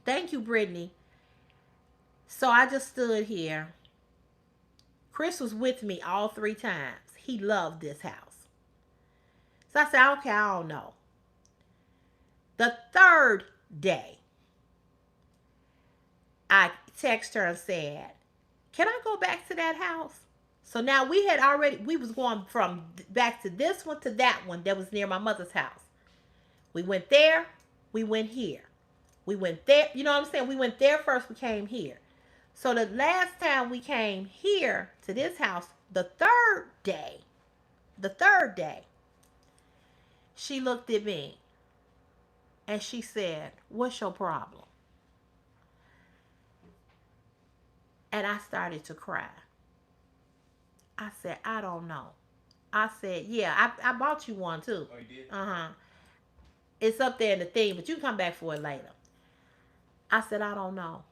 Thank you, Brittany. So I just stood here. Chris was with me all 3 times. He loved this house. So I said, okay, I don't know. The 3rd day, I texted her and said, can I go back to that house? So now we was going from back to this one to that one that was near my mother's house. We went there, we went here. We went there, you know what I'm saying? We went there first, we came here. So the last time we came here to this house, the third day, she looked at me and she said, what's your problem? And I started to cry. I said, I don't know. I said, yeah, I bought you one too. Oh, you did? Uh-huh. It's up there in the thing, but you can come back for it later. I said, I don't know.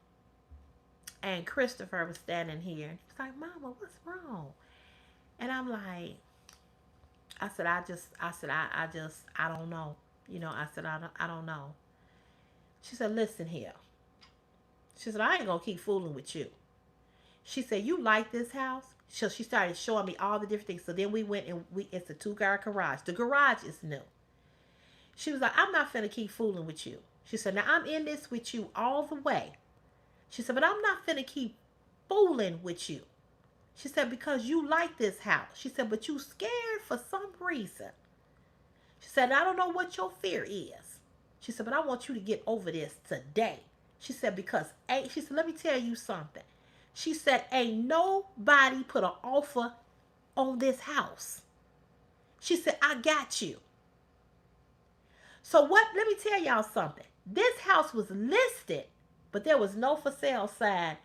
And Christopher was standing here. He was like, Mama, what's wrong? And I'm like, I don't know. I said, I don't know. She said, listen here. She said, I ain't going to keep fooling with you. She said, you like this house? So she started showing me all the different things. So then we went and it's a 2-car garage. The garage is new. She was like, I'm not finna keep fooling with you. She said, now I'm in this with you all the way. She said, but I'm not finna keep fooling with you. She said, because you like this house. She said, but you scared for some reason. She said, I don't know what your fear is. She said, but I want you to get over this today. She said, because, she said, let me tell you something. She said, ain't nobody put an offer on this house. She said, I got you. So let me tell y'all something. This house was listed, but there was no for sale sign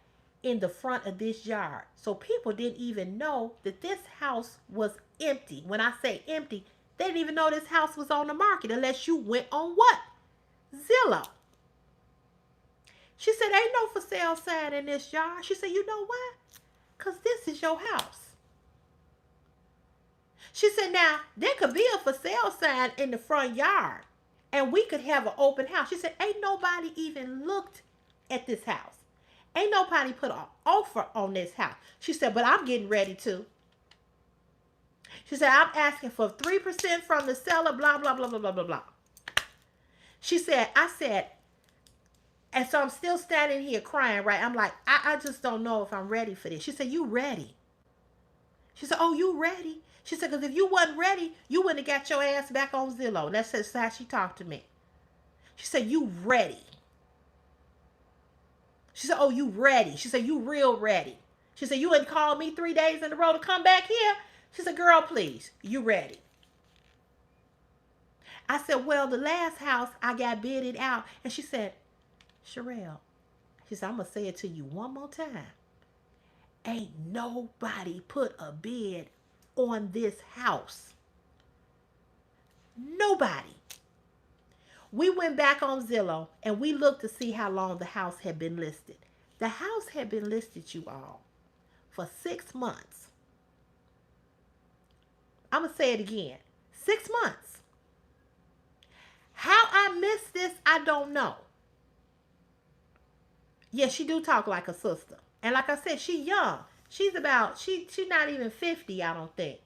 in the front of this yard. So people didn't even know that this house was empty. When I say empty, they didn't even know this house was on the market unless you went on what? Zillow. She said, ain't no for sale sign in this yard. She said, you know why? Because this is your house. She said, now, there could be a for sale sign in the front yard and we could have an open house. She said, ain't nobody even looked at this house. Ain't nobody put an offer on this house. She said, but I'm getting ready to. She said, I'm asking for 3% from the seller, blah, blah, blah, blah, blah, blah, blah. She said, and so I'm still standing here crying, right? I'm like, I just don't know if I'm ready for this. She said, you ready? She said, oh, you ready? She said, because if you wasn't ready, you wouldn't have got your ass back on Zillow. And that's how she talked to me. She said, you ready? She said, oh, you ready? She said, you real ready? She said, you wouldn't call me 3 days in a row to come back here? She said, girl, please, you ready? I said, well, the last house I got bidded out. And she said, Sherelle, she said, I'm going to say it to you one more time. Ain't nobody put a bid on this house. Nobody. We went back on Zillow and we looked to see how long the house had been listed. The house had been listed, you all, for 6 months. I'm going to say it again. 6 months. How I missed this, I don't know. Yeah, she do talk like a sister. And like I said, she young. She's not even 50, I don't think.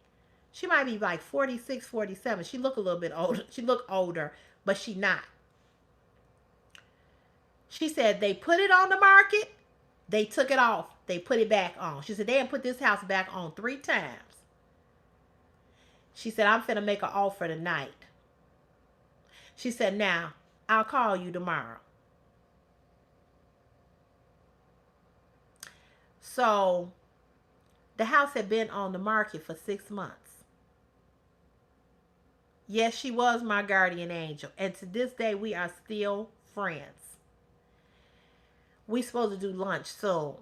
She might be like 46, 47. She look a little bit older. She look older, but she not. She said they put it on the market. They took it off. They put it back on. She said they had put this house back on 3 times. She said, I'm finna make an offer tonight. She said, now, I'll call you tomorrow. So, the house had been on the market for 6 months. Yes, she was my guardian angel. And to this day, we are still friends. We supposed to do lunch soon.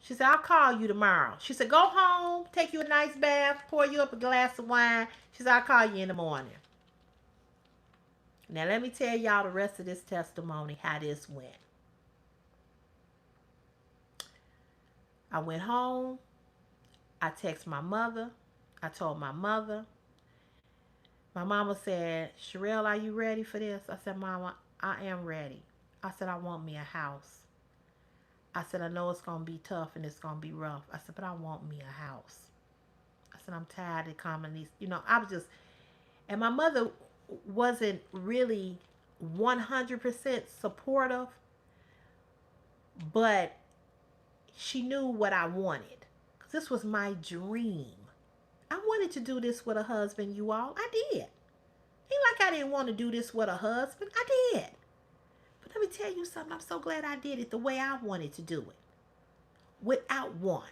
She said, I'll call you tomorrow. She said, go home, take you a nice bath, pour you up a glass of wine. She said, I'll call you in the morning. Now, let me tell y'all the rest of this testimony, how this went. I went home. I texted my mother. I told my mother. My mama said, Sherelle, are you ready for this? I said, Mama, I am ready. I said, I want me a house. I said, I know it's going to be tough and it's going to be rough. I said, but I want me a house. I said, I'm tired of coming these, I was just, and my mother wasn't really 100% supportive, but she knew what I wanted. Because this was my dream. I wanted to do this with a husband, you all. I did. Ain't like I didn't want to do this with a husband. I did. But let me tell you something. I'm so glad I did it the way I wanted to do it. Without one.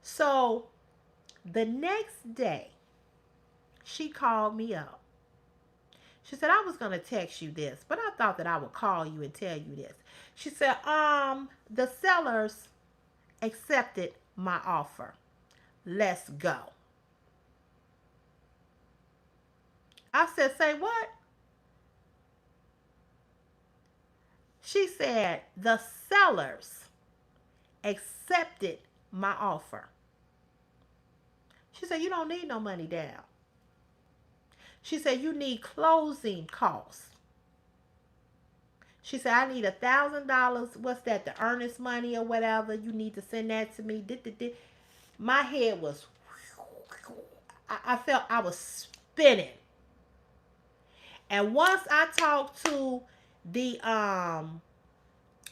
So, the next day, she called me up. She said, I was going to text you this, but I thought that I would call you and tell you this. She said, the sellers accepted my offer. Let's go. I said, say what? She said, the sellers accepted my offer. She said, you don't need no money down. She said, you need closing costs. She said, I need $1,000. What's that? The earnest money or whatever. You need to send that to me. My head was, I felt I was spinning. And once I talked to the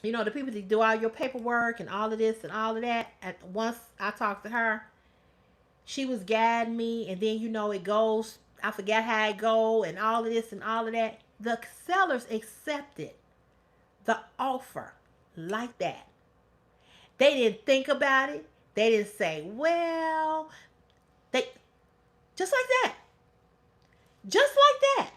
the people that do all your paperwork and all of this and all of that, and once I talked to her, she was guiding me, and then it goes, I forgot how it go, and all of this and all of that. The sellers accepted the offer like that. They didn't think about it. They didn't say, well, they just like that. Just like that.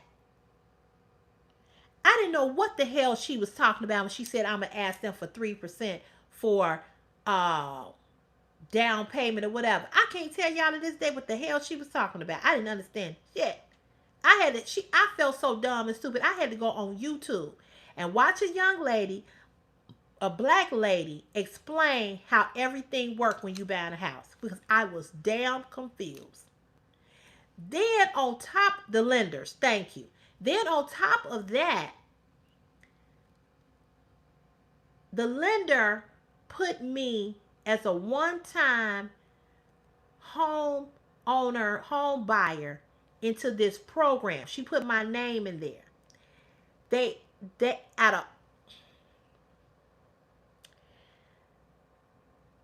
I didn't know what the hell she was talking about when she said I'm gonna ask them for 3% for down payment or whatever. I can't tell y'all to this day what the hell she was talking about. I didn't understand shit. I felt so dumb and stupid. I had to go on YouTube and watch a young lady, a black lady, explain how everything worked when you buy a house, because I was damn confused. Then on top, the lenders, thank you. Then on top of that, the lender put me as a one-time home owner, home buyer into this program. She put my name in there. They out of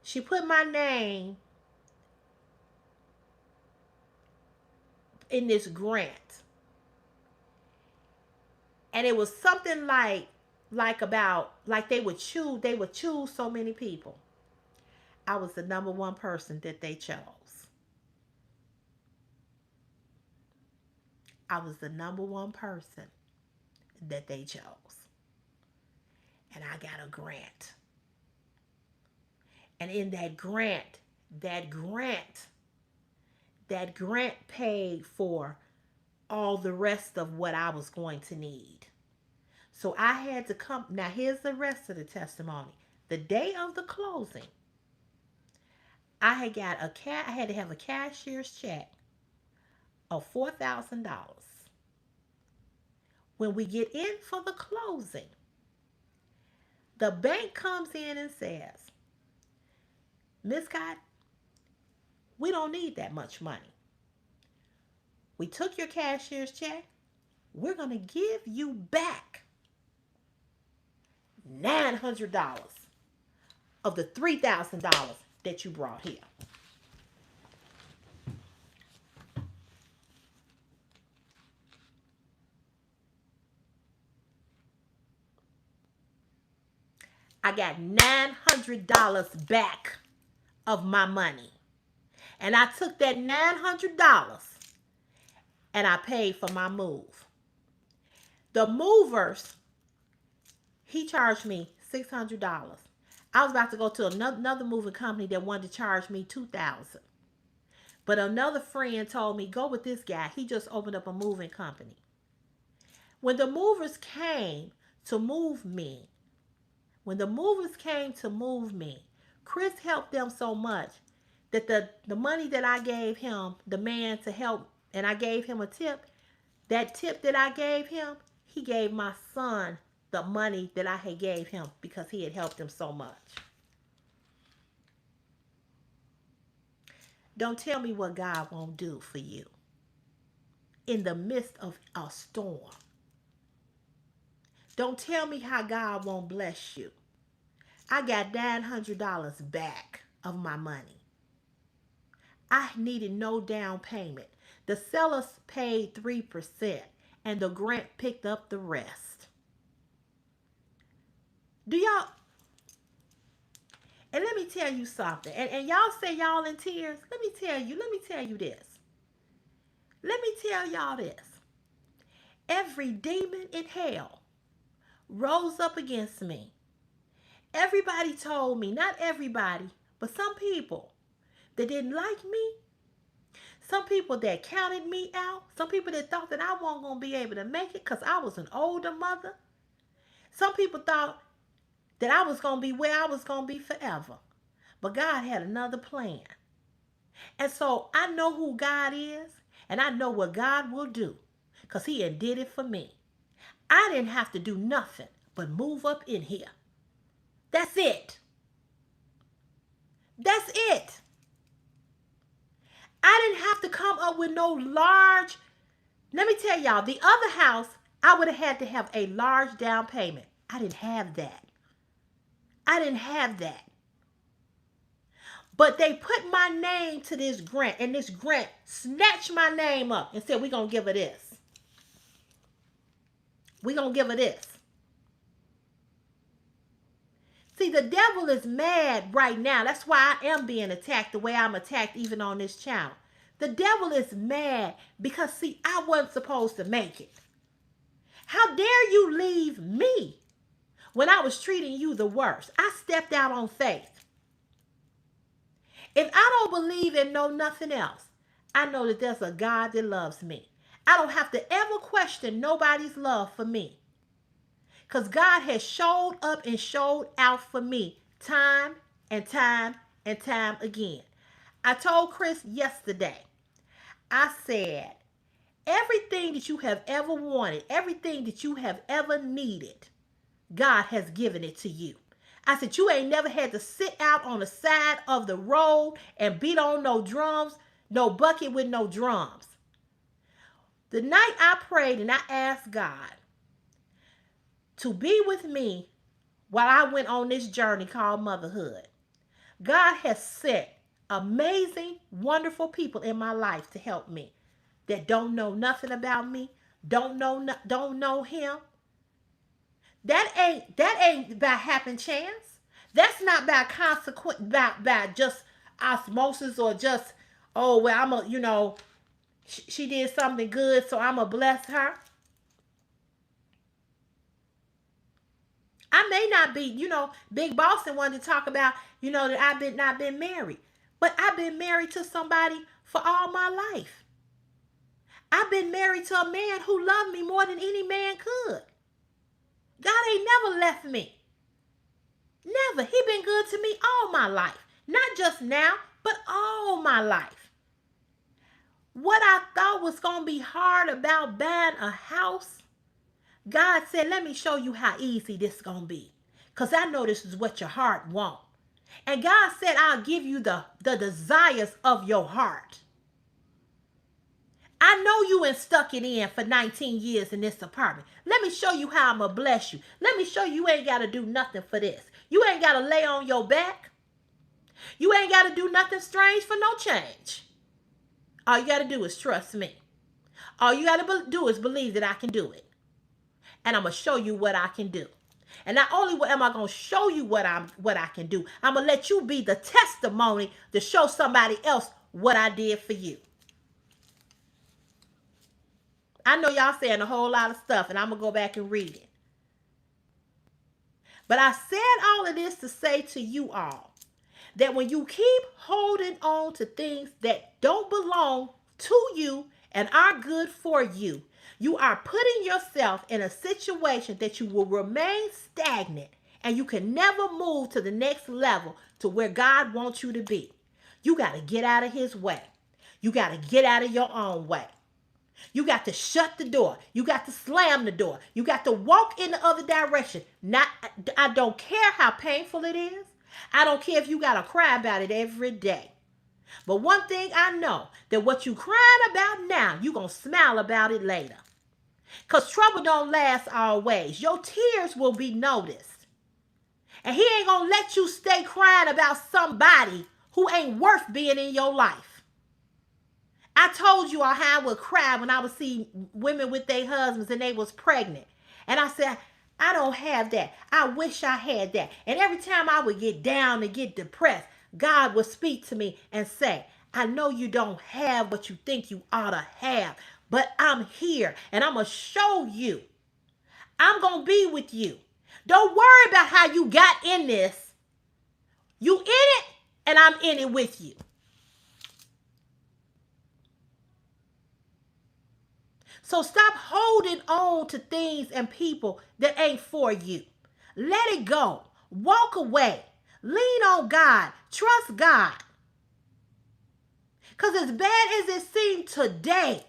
she put my name in this grant. And it was something like they would choose so many people. I was the number one person that they chose. I was the number one person that they chose. And I got a grant. And in that grant paid for all the rest of what I was going to need. So I had to come. Now here's the rest of the testimony. The day of the closing, I had to have a cashier's check of $4,000. When we get in for the closing, the bank comes in and says, Miss Cotton, we don't need that much money. We took your cashier's check. We're going to give you back $900 of the $3,000 that you brought here. I got $900 back of my money. And I took that $900 and I paid for my move. The movers, he charged me $600. I was about to go to another moving company that wanted to charge me $2,000. But another friend told me, go with this guy. He just opened up a moving company. When the movers came to move me, Chris helped them so much that the money that I gave him, the man to help, and I gave him a tip, that tip that I gave him, he gave my son the money that I had gave him because he had helped him so much. Don't tell me what God won't do for you in the midst of a storm. Don't tell me how God won't bless you. I got $900 back of my money. I needed no down payment. The sellers paid 3% and the grant picked up the rest. Do y'all? And let me tell you something. And y'all say y'all in tears. Let me tell you this. Let me tell y'all this. Every demon in hell rose up against me. Everybody told me, not everybody, but some people that didn't like me, some people that counted me out, some people that thought that I wasn't going to be able to make it because I was an older mother. Some people thought that I was going to be where I was going to be forever. But God had another plan. And so I know who God is, and I know what God will do. because he had did it for me. I didn't have to do nothing but move up in here. That's it. That's it. I didn't have to come up with no large. Let me tell y'all, the other house, I would have had to have a large down payment. I didn't have that. I didn't have that. But they put my name to this grant, and this grant snatched my name up and said, we're going to give her this. We're going to give her this. See, the devil is mad right now. That's why I am being attacked the way I'm attacked even on this channel. The devil is mad because, see, I wasn't supposed to make it. How dare you leave me when I was treating you the worst? I stepped out on faith. If I don't believe and know nothing else, I know that there's a God that loves me. I don't have to ever question nobody's love for me. Because God has showed up and showed out for me time and time and time again. I told Chris yesterday, I said, everything that you have ever wanted, everything that you have ever needed, God has given it to you. I said, you ain't never had to sit out on the side of the road and beat on no drums, no bucket with no drums. The night I prayed and I asked God to be with me while I went on this journey called motherhood, God has sent amazing, wonderful people in my life to help me that don't know nothing about me, don't know him. That ain't by happen chance. That's not by consequence, by just osmosis or just, oh, well, she did something good, so I'm going to bless her. I may not be, Big Boston wanted to talk about, that I've not been married. But I've been married to somebody for all my life. I've been married to a man who loved me more than any man could. God ain't never left me. Never. He been good to me all my life. Not just now, but all my life. What I thought was going to be hard about buying a house, God said, let me show you how easy this is going to be. Because I know this is what your heart wants. And God said, I'll give you the desires of your heart. I know you ain't stuck it in for 19 years in this apartment. Let me show you how I'm going to bless you. Let me show you ain't got to do nothing for this. You ain't got to lay on your back. You ain't got to do nothing strange for no change. All you got to do is trust me. All you got to do is believe that I can do it. And I'm going to show you what I can do. And not only am I going to show you what I can do, I'm going to let you be the testimony to show somebody else what I did for you. I know y'all saying a whole lot of stuff, and I'm going to go back and read it. But I said all of this to say to you all that when you keep holding on to things that don't belong to you and are good for you, you are putting yourself in a situation that you will remain stagnant and you can never move to the next level to where God wants you to be. You got to get out of his way. You got to get out of your own way. You got to shut the door. You got to slam the door. You got to walk in the other direction. I don't care how painful it is. I don't care if you got to cry about it every day. But one thing I know, that what you crying about now, you going to smile about it later. Because trouble don't last always. Your tears will be noticed. And he ain't going to let you stay crying about somebody who ain't worth being in your life. I told you all how I would cry when I would see women with their husbands and they was pregnant. And I said, I don't have that. I wish I had that. And every time I would get down and get depressed, God would speak to me and say, I know you don't have what you think you ought to have, but I'm here and I'm going to show you. I'm going to be with you. Don't worry about how you got in this. You in it and I'm in it with you. So stop holding on to things and people that ain't for you. Let it go. Walk away. Lean on God. Trust God. Because as bad as it seemed today,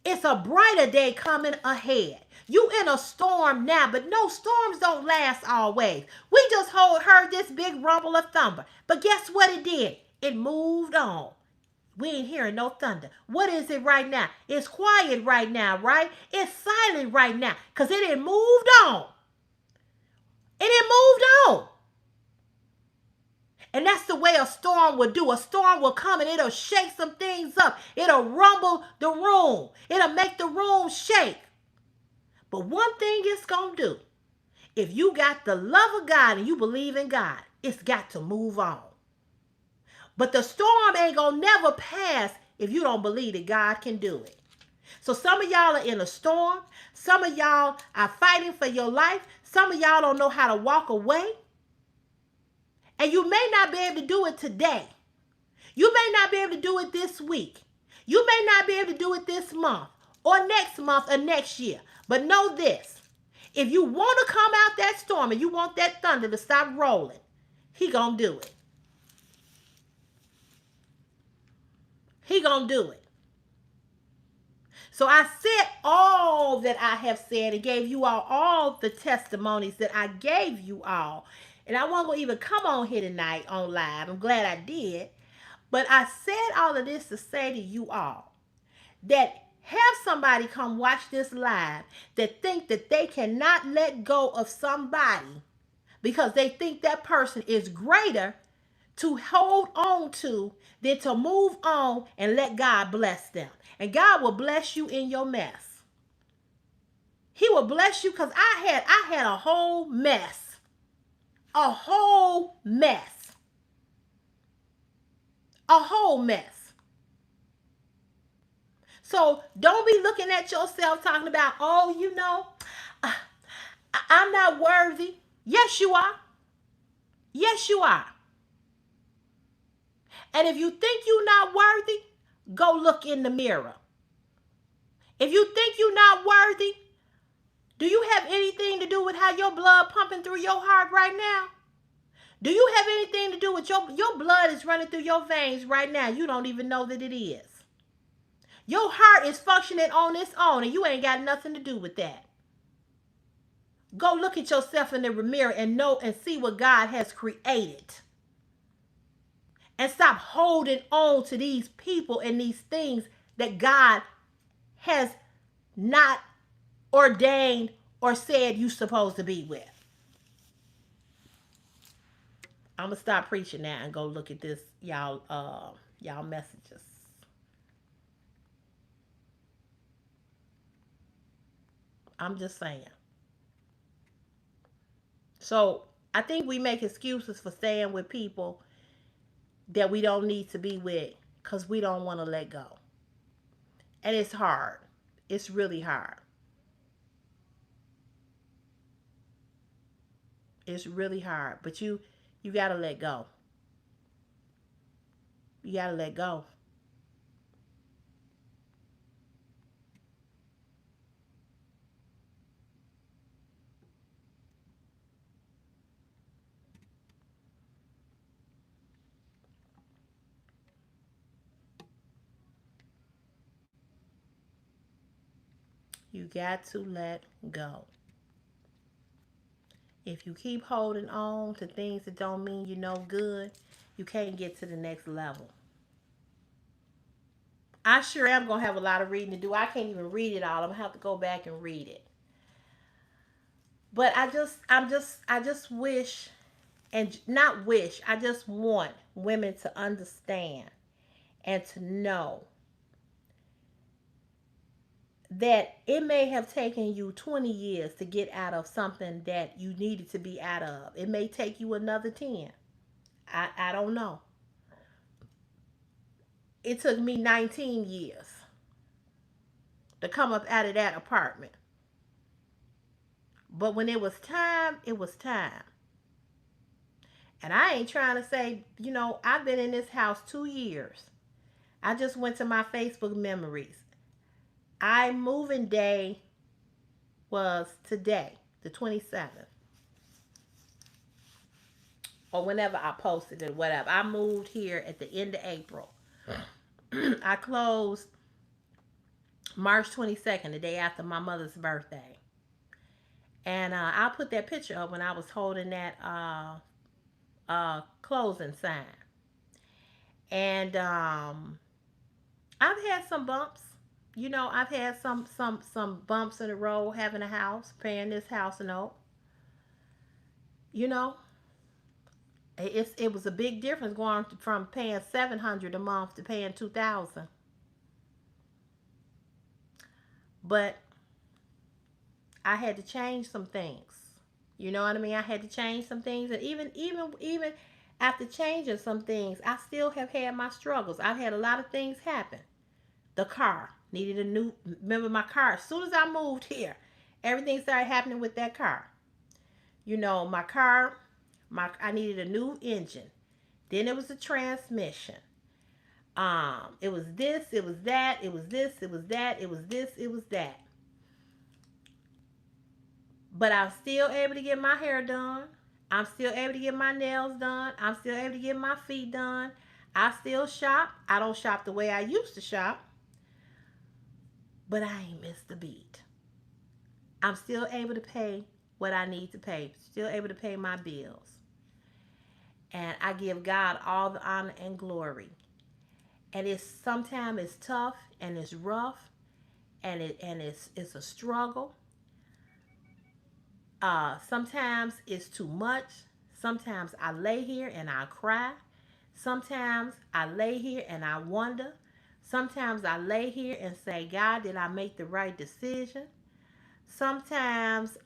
It's a brighter day coming ahead. You in a storm now, but no, storms don't last always. We just heard this big rumble of thunder. But guess what it did? It moved on. We ain't hearing no thunder. What is it right now? It's quiet right now, right? It's silent right now because it had moved on. It moved on. And that's the way a storm will do. A storm will come and it'll shake some things up. It'll rumble the room. It'll make the room shake. But one thing it's going to do, if you got the love of God and you believe in God, it's got to move on. But the storm ain't going to never pass if you don't believe that God can do it. So some of y'all are in a storm. Some of y'all are fighting for your life. Some of y'all don't know how to walk away. And you may not be able to do it today. You may not be able to do it this week. You may not be able to do it this month or next month or next year. But know this. If you want to come out that storm and you want that thunder to stop rolling, he gonna do it. He gonna do it. So I said all that I have said and gave you all the testimonies that I gave you all. And I wasn't going to even come on here tonight on live. I'm glad I did. But I said all of this to say to you all that have somebody come watch this live that think that they cannot let go of somebody because they think that person is greater to hold on to than to move on and let God bless them. And God will bless you in your mess. He will bless you because I had a whole mess. A whole mess. A whole mess. So don't be looking at yourself talking about, oh, you know, I'm not worthy. Yes, you are. Yes, you are. And if you think you're not worthy, go look in the mirror. If you think you're not worthy, do you have anything to do with how your blood pumping through your heart right now? Do you have anything to do with your blood is running through your veins right now? You don't even know that it is. Your heart is functioning on its own and you ain't got nothing to do with that. Go look at yourself in the mirror and know and see what God has created. And stop holding on to these people and these things that God has not ordained or said you're supposed to be with. I'm gonna stop preaching now and go look at this, y'all messages. I'm just saying. So I think we make excuses for staying with people that we don't need to be with because we don't want to let go. And it's hard. It's really hard. It's really hard. But you gotta let go. You gotta let go. You got to let go. If you keep holding on to things that don't mean you no good, you can't get to the next level. I sure am gonna have a lot of reading to do. I can't even read it all. I'm gonna have to go back and read it. But I just wish and not wish, I just want women to understand and to know that it may have taken you 20 years to get out of something that you needed to be out of. It may take you another 10. I don't know. It took me 19 years to come up out of that apartment. But when it was time, it was time. And I ain't trying to say, I've been in this house 2 years. I just went to my Facebook memories. I moving day was today, the 27th. Or whenever I posted it, whatever. I moved here at the end of April. I closed March 22nd, the day after my mother's birthday. And I'll put that picture up when I was holding that closing sign. And I've had some bumps. You know, I've had some bumps in the road having a house, paying this house note. You know, it was a big difference going from paying 700 a month to paying 2,000. But I had to change some things. You know what I mean? I had to change some things, and even after changing some things, I still have had my struggles. I've had a lot of things happen. The car needed a new. Remember my car? As soon as I moved here, everything started happening with that car. You know, my car, I needed a new engine. Then it was the transmission. It was this, it was that, it was this, it was that, it was this, it was that. But I'm still able to get my hair done. I'm still able to get my nails done. I'm still able to get my feet done. I still shop. I don't shop the way I used to shop, but I ain't missed a beat. I'm still able to pay what I need to pay. Still able to pay my bills. And I give God all the honor and glory. And it's sometimes it's tough and it's rough and it's a struggle. Sometimes it's too much. Sometimes I lay here and I cry. Sometimes I lay here and I wonder. Sometimes I lay here and say, God, did I make the right decision? Sometimes,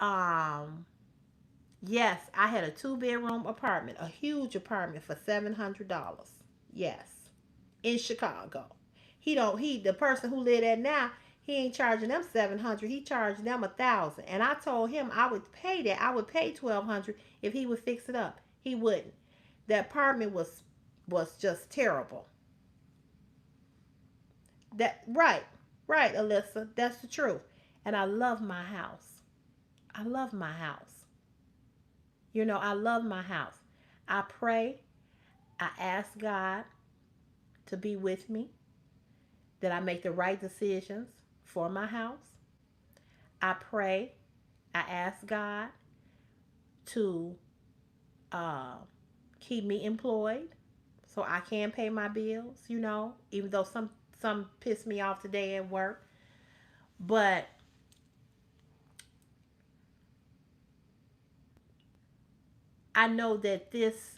yes, I had a two-bedroom apartment, a huge apartment for $700. Yes, in Chicago. The person who lived there now, he ain't charging them 700. He charged them 1,000. And I told him I would pay that. I would pay 1,200 if he would fix it up. He wouldn't. The apartment was just terrible. That right, right, Alyssa. That's the truth. And I love my house. I love my house. You know, I love my house. I pray. I ask God to be with me, that I make the right decisions for my house. I pray. I ask God to uh, keep me employed so I can pay my bills, you know, even though some piss me off today at work. But I know that this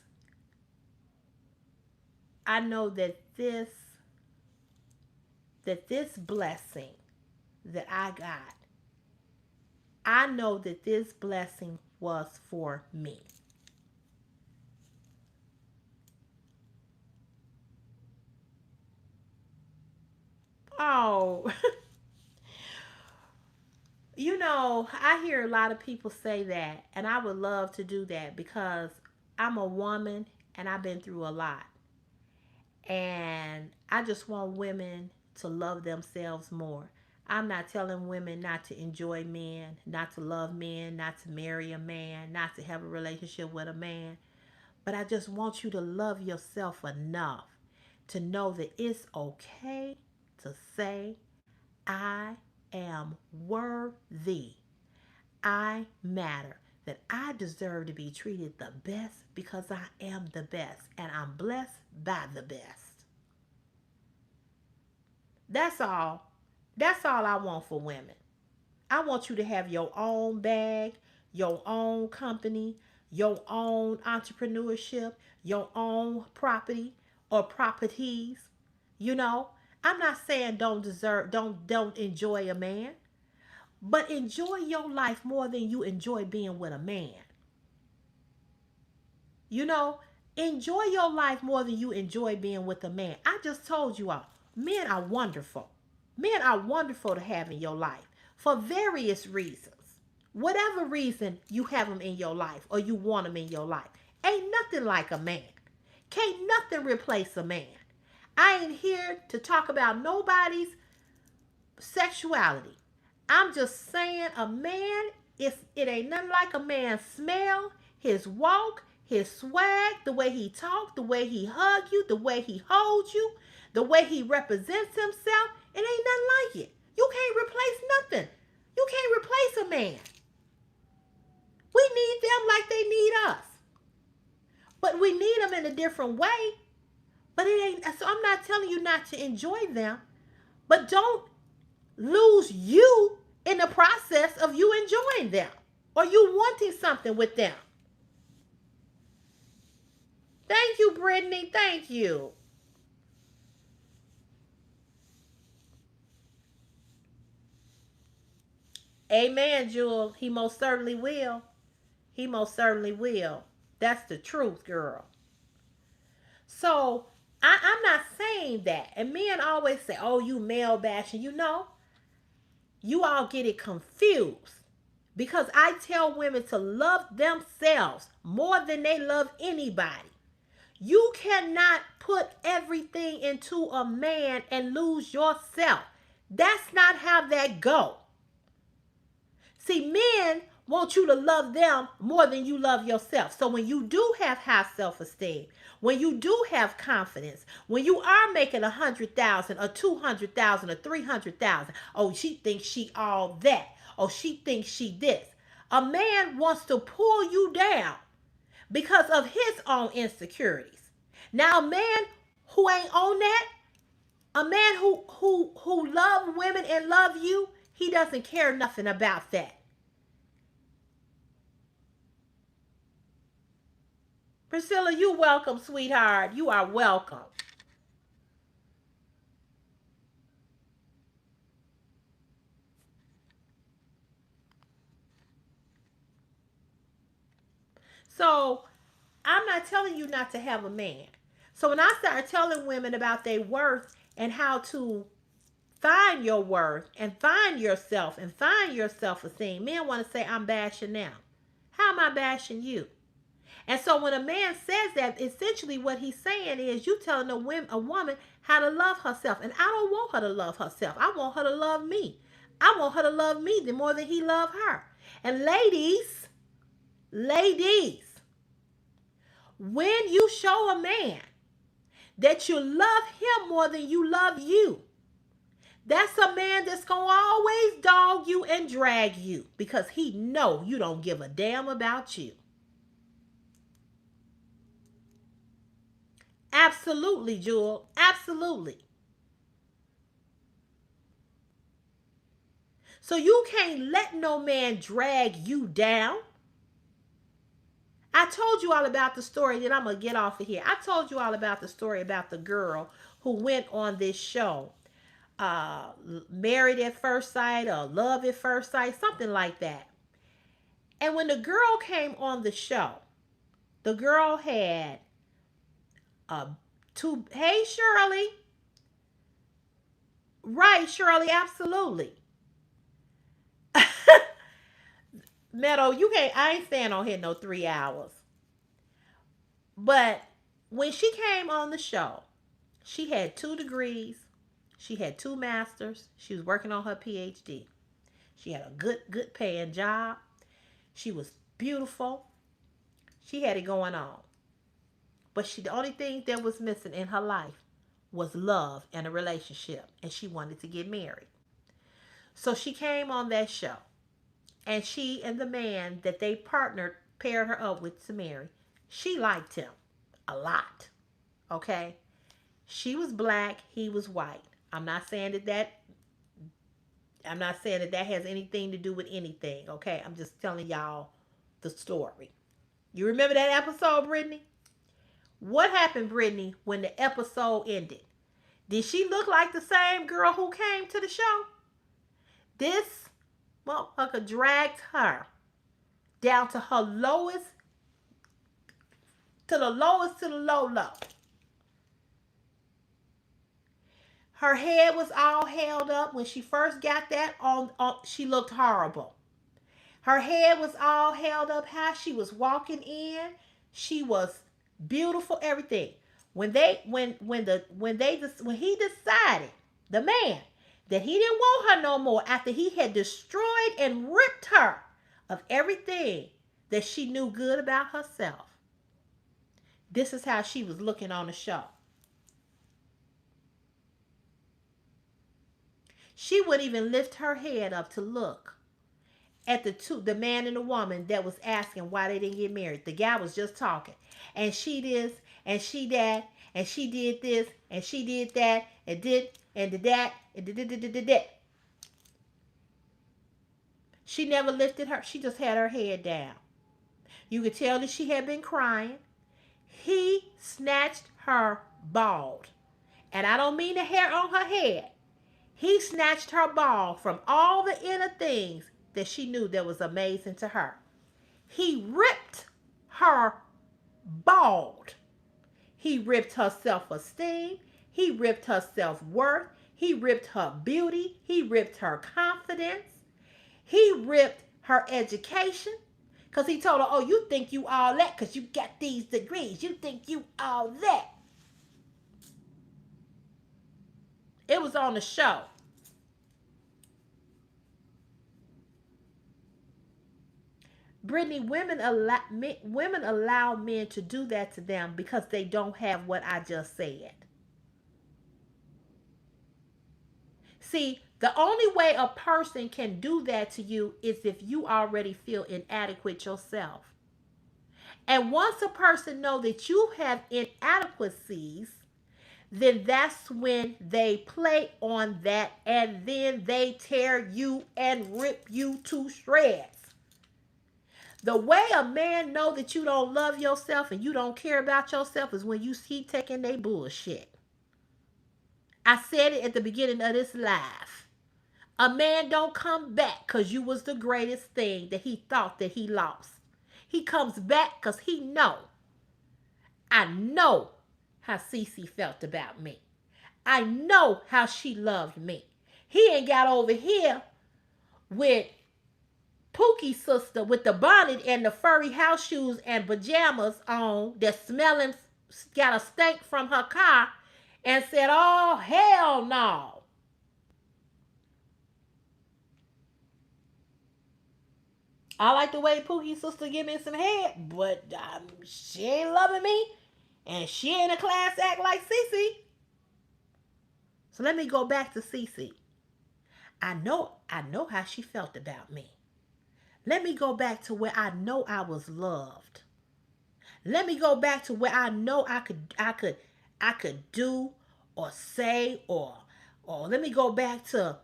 I know that this blessing that I got, I know that this blessing was for me. Oh, you know, I hear a lot of people say that, and I would love to do that because I'm a woman and I've been through a lot. And I just want women to love themselves more. I'm not telling women not to enjoy men, not to love men, not to marry a man, not to have a relationship with a man. But I just want you to love yourself enough to know that it's okay to say, I am worthy. I matter. That I deserve to be treated the best because I am the best and I'm blessed by the best. That's all. That's all I want for women. I want you to have your own bag, your own company, your own entrepreneurship, your own property or properties. You know, I'm not saying don't enjoy a man, but enjoy your life more than you enjoy being with a man. You know, enjoy your life more than you enjoy being with a man. I just told you all, men are wonderful. Men are wonderful to have in your life for various reasons. Whatever reason you have them in your life or you want them in your life, ain't nothing like a man. Can't nothing replace a man. I ain't here to talk about nobody's sexuality. I'm just saying a man, it ain't nothing like a man's smell, his walk, his swag, the way he talk, the way he hug you, the way he holds you, the way he represents himself. It ain't nothing like it. You can't replace nothing. You can't replace a man. We need them like they need us. But we need them in a different way. But it ain't, so I'm not telling you not to enjoy them. But don't lose you in the process of you enjoying them or you wanting something with them. Thank you, Brittany. Thank you. Amen, Jewel. He most certainly will. He most certainly will. That's the truth, girl. So I'm not saying that. And men always say, oh, you male bashing. You know, you all get it confused. Because I tell women to love themselves more than they love anybody. You cannot put everything into a man and lose yourself. That's not how that goes. See, men want you to love them more than you love yourself. So when you do have high self-esteem, when you do have confidence, when you are making 100,000 or 200,000 or 300,000, oh, she thinks she all that. Oh, she thinks she this. A man wants to pull you down because of his own insecurities. Now, a man who ain't on that, a man who love women and love you, he doesn't care nothing about that. Priscilla, you welcome, sweetheart. You are welcome. So I'm not telling you not to have a man. So when I start telling women about their worth and how to find your worth and find yourself and find your self-esteem, men want to say, I'm bashing them. How am I bashing you? And so when a man says that, essentially what he's saying is you telling a woman how to love herself. And I don't want her to love herself. I want her to love me. I want her to love me the more than he love her. And ladies, when you show a man that you love him more than you love you, that's a man that's going to always dog you and drag you because he know you don't give a damn about you. Absolutely, Jewel. Absolutely. So you can't let no man drag you down. I told you all about the story, then I'm going to get off of here. I told you all about the story about the girl who went on this show. Married at first sight or love at first sight, something like that. And when the girl came on the show, the girl had hey, Shirley. Right, Shirley, absolutely. Meadow, you can't, I ain't staying on here no 3 hours. But when she came on the show, she had 2 degrees. She had 2 masters. She was working on her PhD. She had a good paying job. She was beautiful. She had it going on. But the only thing that was missing in her life was love and a relationship. And she wanted to get married. So she came on that show. And she and the man that they paired her up with to marry, she liked him a lot. Okay? She was black, he was white. I'm not saying that has anything to do with anything, okay? I'm just telling y'all the story. You remember that episode, Brittany? What happened, Brittany, when the episode ended? Did she look like the same girl who came to the show? This motherfucker dragged her down to her lowest, to the low. Her head was all held up. When she first got that on, she looked horrible. Her head was all held up high. She was walking in. She was beautiful, everything. When he decided, the man, that he didn't want her no more after he had destroyed and ripped her of everything that she knew good about herself. This is how she was looking on the show. She wouldn't even lift her head up to look at the man and the woman that was asking why they didn't get married. The guy was just talking. And she this, and she that, and she did this, and she did that, and did that, and did that. She never lifted her. She just had her head down. You could tell that she had been crying. He snatched her bald. And I don't mean the hair on her head. He snatched her bald from all the inner things that she knew that was amazing to her. He ripped her bald. He ripped her self-esteem. He ripped her self-worth. He ripped her beauty. He ripped her confidence. He ripped her education. Because he told her, oh, you think you all that because you got these degrees. You think you all that. It was on the show. Brittany, women allow men to do that to them because they don't have what I just said. See, the only way a person can do that to you is if you already feel inadequate yourself. And once a person knows that you have inadequacies, then that's when they play on that, and then they tear you and rip you to shreds. The way a man know that you don't love yourself and you don't care about yourself is when you keep taking their bullshit. I said it at the beginning of this live. A man don't come back because you was the greatest thing that he thought that he lost. He comes back because he know. I know how Cece felt about me. I know how she loved me. He ain't got over here with Pookie's sister with the bonnet and the furry house shoes and pajamas on that smelling, got a stink from her car and said, oh, hell no. I like the way Pookie's sister give me some head, but she ain't loving me and she ain't a class act like Cece. So let me go back to Cece. I know how she felt about me. Let me go back to where I know I was loved. Let me go back to where I know I could do or say or let me go back to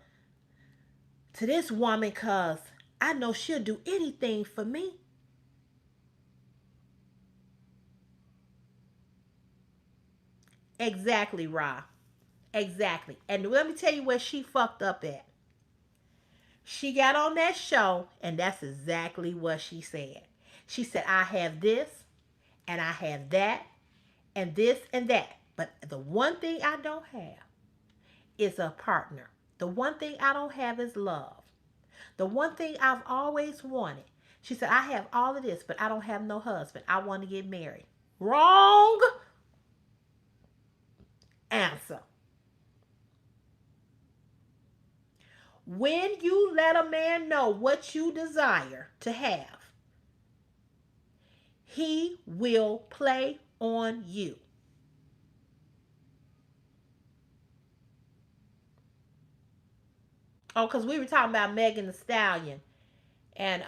this woman because I know she'll do anything for me. Exactly, Ra. Exactly. And let me tell you where she fucked up at. She got on that show, and that's exactly what she said. She said, I have this, and I have that, and this and that. But the one thing I don't have is a partner. The one thing I don't have is love. The one thing I've always wanted. She said, I have all of this, but I don't have no husband. I want to get married. Wrong answer. When you let a man know what you desire to have, he will play on you. Oh, because we were talking about Megan Thee Stallion. And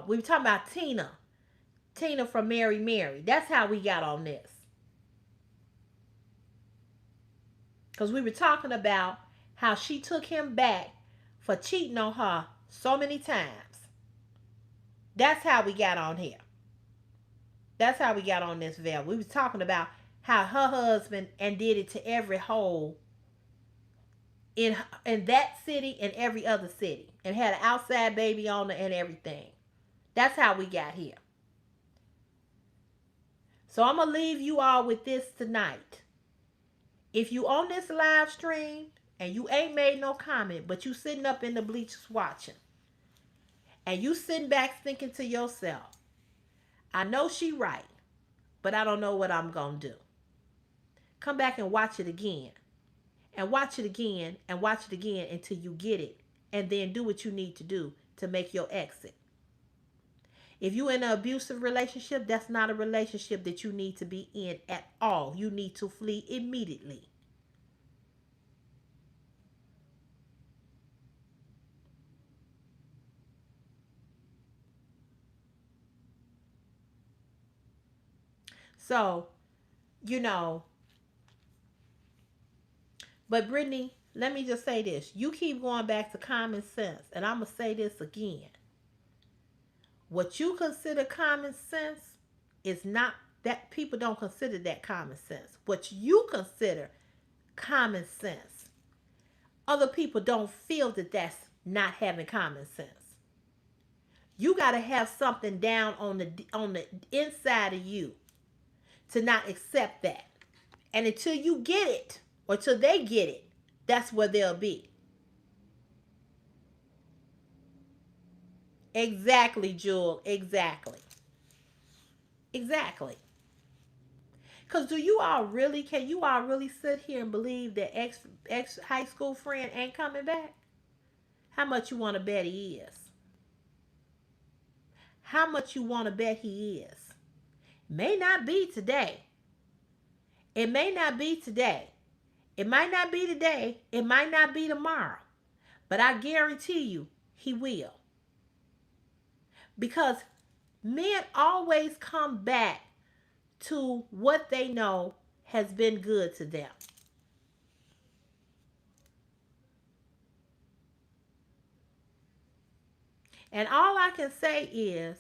we were talking about Tina. Tina from Mary Mary. That's how we got on this. Because we were talking about how she took him back for cheating on her so many times. That's how we got on here. That's how we got on this veil. We was talking about how her husband and did it to every hole in that city and every other city, and had an outside baby on her and everything. That's how we got here. So I'm gonna leave you all with this tonight. If you on this live stream and you ain't made no comment, but you sitting up in the bleachers watching, and you sitting back thinking to yourself, I know she right, but I don't know what I'm gonna do. Come back and watch it again. And watch it again and watch it again until you get it. And then do what you need to do to make your exit. If you're in an abusive relationship, that's not a relationship that you need to be in at all. You need to flee immediately. So, you know, but Brittany, let me just say this. You keep going back to common sense, and I'm going to say this again. What you consider common sense is not that people don't consider that common sense. What you consider common sense, other people don't feel that that's not having common sense. You got to have something down on the inside of you to not accept that. And until you get it, or till they get it, that's where they'll be. Exactly, Jewel. Exactly. Exactly. Because can you all really sit here and believe that ex high school friend ain't coming back? How much you want to bet he is? How much you want to bet he is? May not be today. It may not be today. It might not be today. It might not be tomorrow. But I guarantee you, he will. Because men always come back to what they know has been good to them. And all I can say is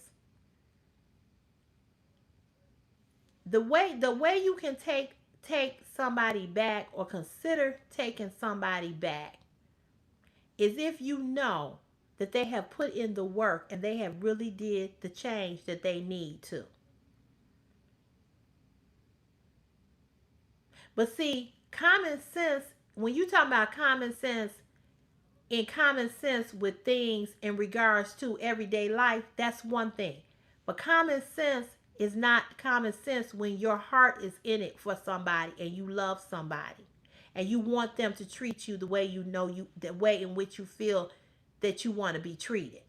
the way you can take somebody back or consider taking somebody back is if you know that they have put in the work and they have really did the change that they need to. But see, common sense, when you talk about common sense, in common sense with things in regards to everyday life, that's one thing. But common sense is not common sense when your heart is in it for somebody and you love somebody and you want them to treat you the way the way in which you feel that you want to be treated.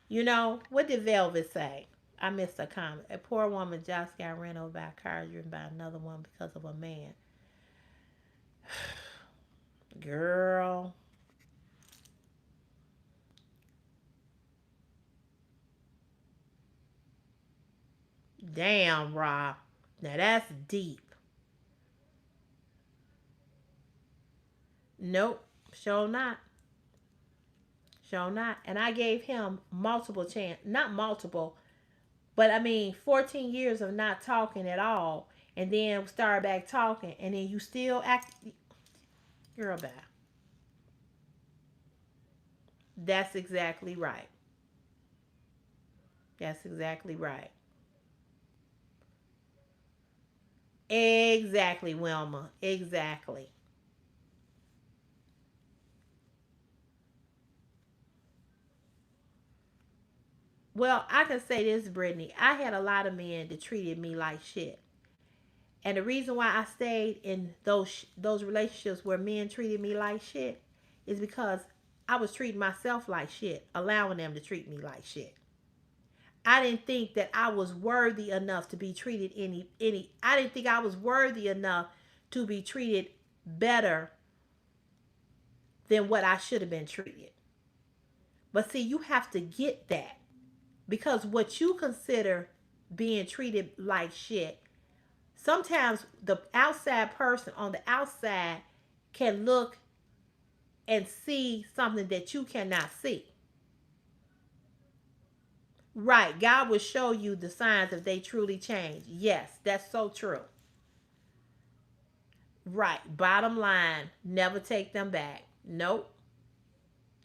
What did Velvet say? I missed a comment. A poor woman just got ran over by a car driven by another one because of a man. Girl. Damn, Rob. Now that's deep. Nope. Sure not. Sure not. And I gave him multiple chance. Not multiple, but I mean 14 years of not talking at all. And then start back talking. And then you still act. Girl, bad. That's exactly right. That's exactly right. Exactly, Wilma. Exactly. Well, I can say this, Brittany. I had a lot of men that treated me like shit. And the reason why I stayed in those relationships where men treated me like shit is because I was treating myself like shit, allowing them to treat me like shit. I didn't think that I was worthy enough to be treated any I didn't think I was worthy enough to be treated better than what I should have been treated. But see, you have to get that because what you consider being treated like shit, sometimes the outside person on the outside can look and see something that you cannot see. Right. God will show you the signs if they truly change. Yes, that's so true. Right. Bottom line, never take them back. Nope.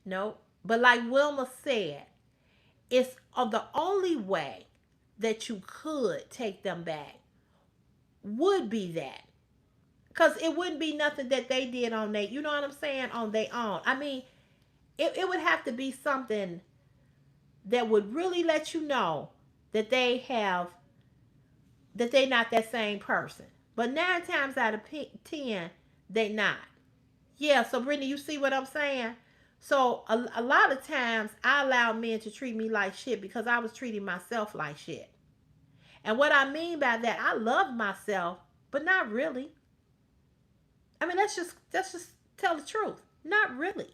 Nope. But like Wilma said, it's the only way that you could take them back would be that. Because it wouldn't be nothing that they did on their, you know what I'm saying, on their own. I mean, it would have to be something that would really let you know that they're not that same person. But 9 times out of 10, they not. Yeah, so Brittany, you see what I'm saying? So a lot of times I allowed men to treat me like shit because I was treating myself like shit. And what I mean by that, I love myself, but not really. I mean, let's just tell the truth. Not really.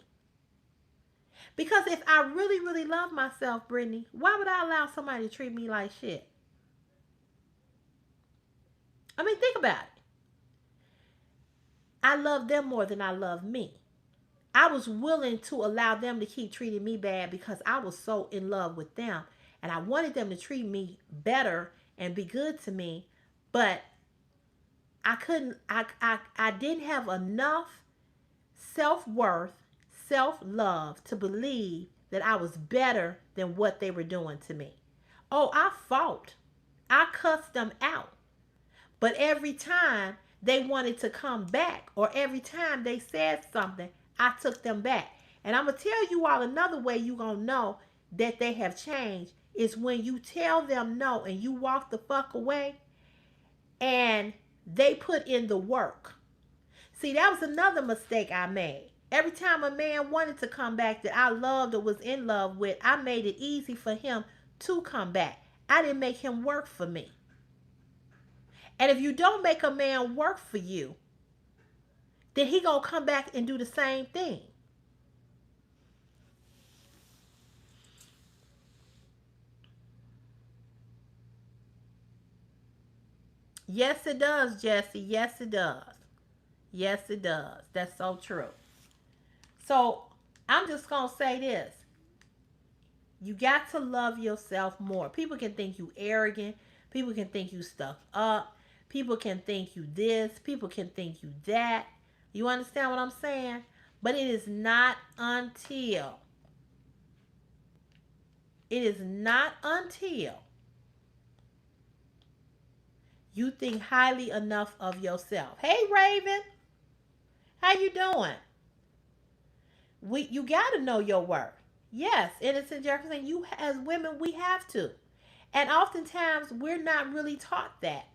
Because if I really, really love myself, Brittany, why would I allow somebody to treat me like shit? I mean, think about it. I love them more than I love me. I was willing to allow them to keep treating me bad because I was so in love with them. And I wanted them to treat me better and be good to me. But I couldn't, I didn't have enough self worth, self love to believe that I was better than what they were doing to me. Oh, I fought. I cussed them out. But every time they wanted to come back, or every time they said something, I took them back. And I'm going to tell you all another way you're going to know that they have changed is when you tell them no and you walk the fuck away and they put in the work. See, that was another mistake I made. Every time a man wanted to come back that I loved or was in love with, I made it easy for him to come back. I didn't make him work for me. And if you don't make a man work for you, then he gonna come back and do the same thing. Yes, it does, Jesse. Yes, it does. Yes, it does. That's so true. So I'm just gonna say this. You got to love yourself more. People can think you arrogant. People can think you stuck up. People can think you this. People can think you that. You understand what I'm saying? But it is not until you think highly enough of yourself. Hey Raven, how you doing? You got to know your worth. Yes, Innocent Jefferson, you as women we have to. And oftentimes we're not really taught that.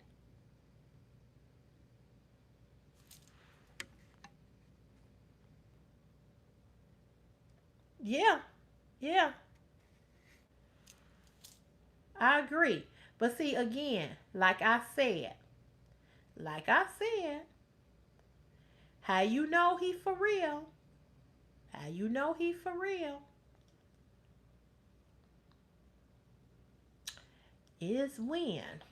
Yeah. Yeah, I agree. But see again, like I said, how you know he for real? How you know he for real is when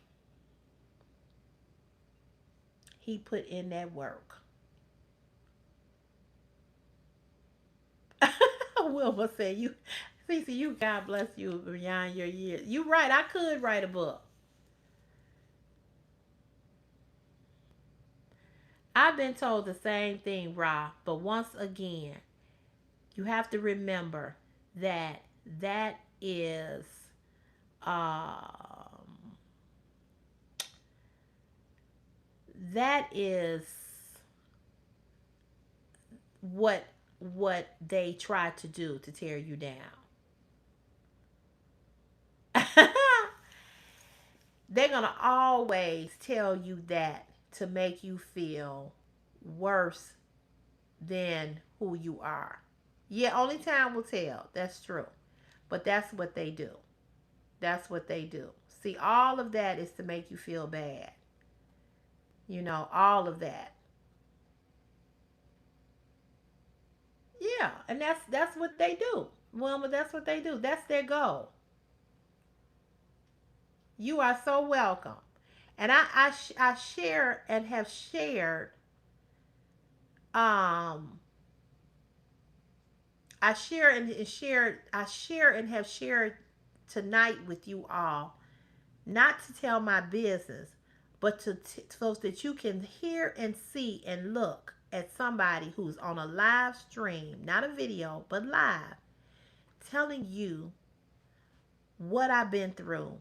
he put in that work. Wilma said, "You, Cece, you God bless you beyond your years. You right. I could write a book. I've been told the same thing, Ra. But once again, you have to remember that that is um, that is what they try to do to tear you down. They're gonna always tell you that to make you feel worse than who you are. Yeah, only time will tell. That's true. But that's what they do. That's what they do. See, all of that is to make you feel bad. All of that. Yeah, and that's what they do. Wilma, that's what they do. That's their goal. You are so welcome. And I share and have shared um I share and have shared tonight with you all, not to tell my business, but so that you can hear and see and look at somebody who's on a live stream, not a video, but live, telling you what I've been through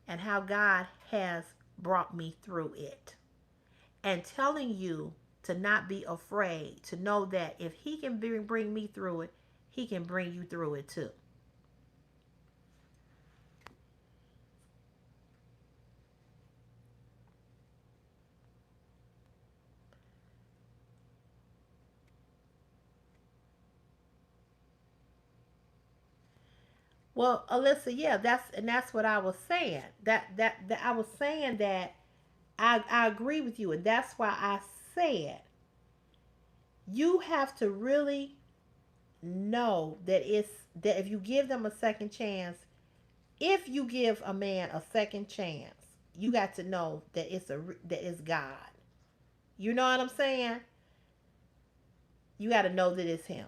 and how God has brought me through it. And telling you to not be afraid, to know that if He can bring me through it, He can bring you through it too. Well, Alyssa, yeah, that's what I was saying. That I was saying that I agree with you, and that's why I said you have to really know that if you give them a second chance, if you give a man a second chance, you got to know that it's God. You know what I'm saying? You got to know that it's him.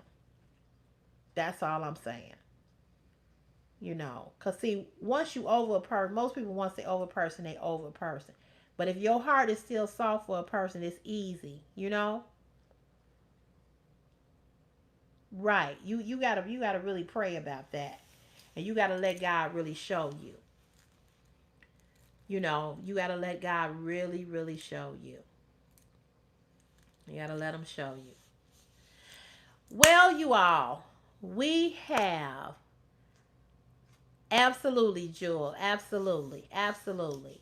That's all I'm saying. You know, cause see, once you over a person, most people once they over a person, they over a person. But if your heart is still soft for a person, it's easy. You know, right? You gotta really pray about that, and you gotta let God really show you. You know, you gotta let God really, really show you. You gotta let him show you. Well, you all, we have absolutely, Jewel, absolutely, absolutely.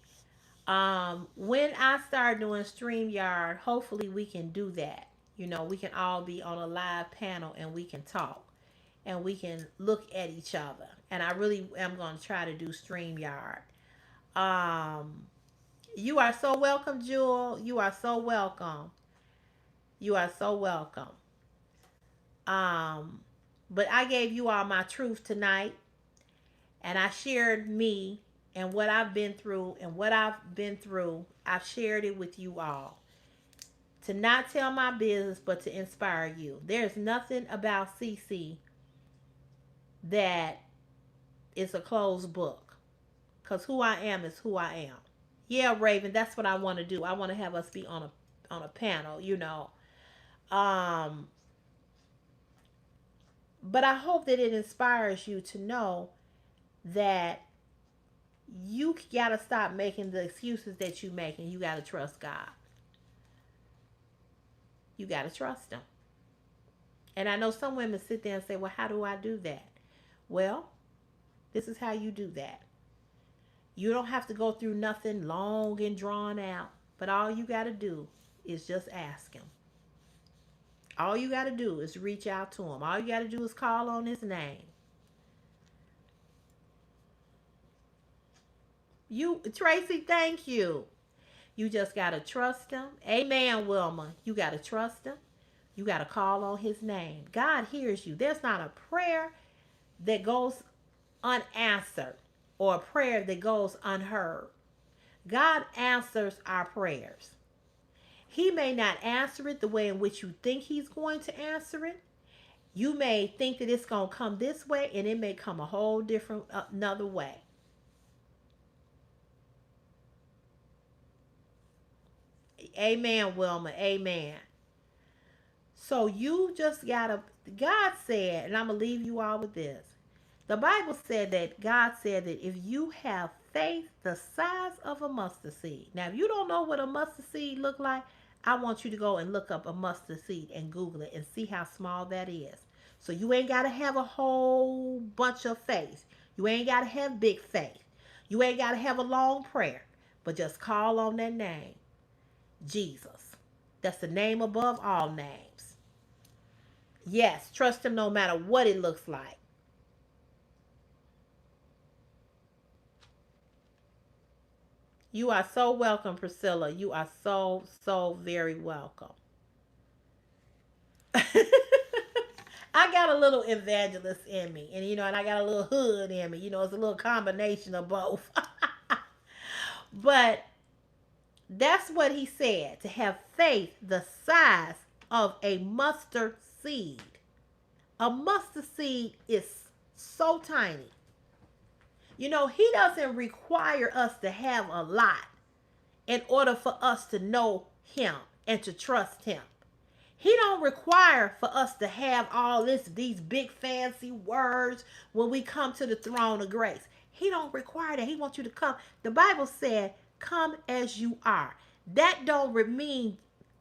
When I start doing StreamYard, hopefully we can do that. You know, we can all be on a live panel and we can talk and we can look at each other. And I really am going to try to do StreamYard. Um, you are so welcome, Jewel. You are so welcome. You are so welcome. Um, but I gave you all my truth tonight, and I shared me and what I've been through and what I've been through. I've shared it with you all to not tell my business, but to inspire you. There's nothing about CC that is a closed book, because who I am is who I am. Yeah, Raven, that's what I want to do. I want to have us be on a panel, you know. Um, but I hope that it inspires you to know that you gotta stop making the excuses that you make, and you gotta trust God. You gotta trust him. And I know some women sit there and say, well, how do I do that? Well, this is how you do that. You don't have to go through nothing long and drawn out, but all you gotta do is just ask him. All you gotta do is reach out to him. All you gotta do is call on his name. You, Tracy, thank you. You just got to trust him. Amen, Wilma. You got to trust him. You got to call on his name. God hears you. There's not a prayer that goes unanswered or a prayer that goes unheard. God answers our prayers. He may not answer it the way in which you think he's going to answer it. You may think that it's going to come this way, and it may come a whole different another way. Amen, Wilma. Amen. So you just gotta, God said, and I'm gonna leave you all with this. The Bible said that God said that if you have faith the size of a mustard seed. Now, if you don't know what a mustard seed look like, I want you to go and look up a mustard seed and Google it and see how small that is. So you ain't gotta have a whole bunch of faith. You ain't gotta have big faith. You ain't gotta have a long prayer. But just call on that name. Jesus. That's the name above all names. Yes, trust him no matter what it looks like. You are so welcome, Priscilla. You are so, so very welcome. I got a little evangelist in me, and and I got a little hood in me. It's a little combination of both. But that's what he said, to have faith the size of a mustard seed. A mustard seed is so tiny. He doesn't require us to have a lot in order for us to know him and to trust him. He don't require for us to have all these big fancy words when we come to the throne of grace. He don't require that. He wants you to come. The Bible said, come as you are. That don't mean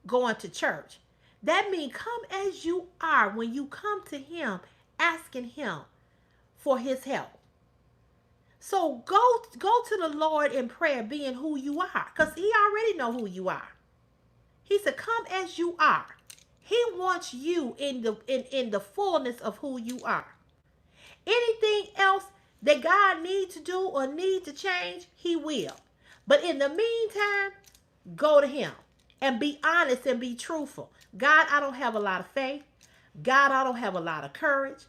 going to church. That means come as you are when you come to him, asking him for his help. So go to the Lord in prayer, being who you are, because he already know who you are. He said, come as you are. He wants you in the fullness of who you are. Anything else that God needs to do or need to change, he will. But in the meantime, go to him and be honest and be truthful. God, I don't have a lot of faith. God, I don't have a lot of courage.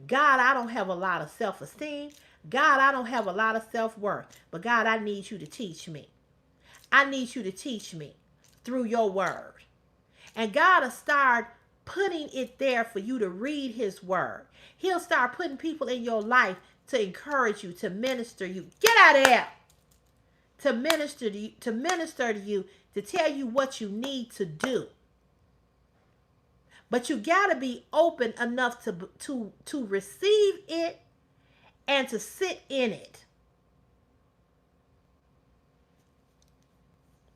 God, I don't have a lot of self-esteem. God, I don't have a lot of self-worth. But God, I need you to teach me. I need you to teach me through your word. And God will start putting it there for you to read his word. He'll start putting people in your life to encourage you, to minister you. Get out of there. To minister to you, to tell you what you need to do. But you got to be open enough to receive it and to sit in it.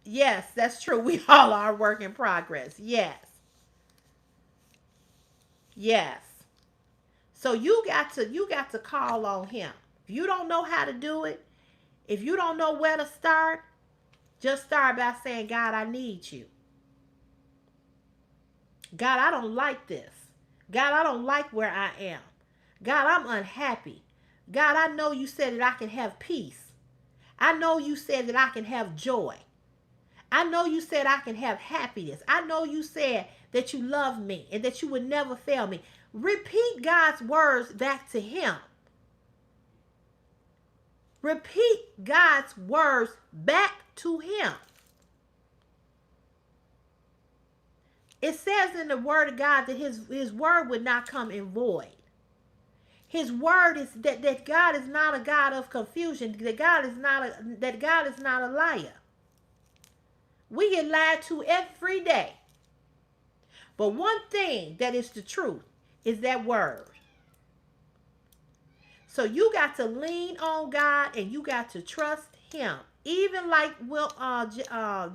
Yes, that's true. We all are a work in progress. Yes. Yes. So you got to call on him. If you don't know how to do it, if you don't know where to start, just start by saying, God, I need you. God, I don't like this. God, I don't like where I am. God, I'm unhappy. God, I know you said that I can have peace. I know you said that I can have joy. I know you said I can have happiness. I know you said that you love me and that you would never fail me. Repeat God's words back to him. Repeat God's words back to him. It says in the word of God that his word would not come in void. His word is that God is not a God of confusion, that God is not a liar. We get lied to every day. But one thing that is the truth is that word. So you got to lean on God and you got to trust him. Even like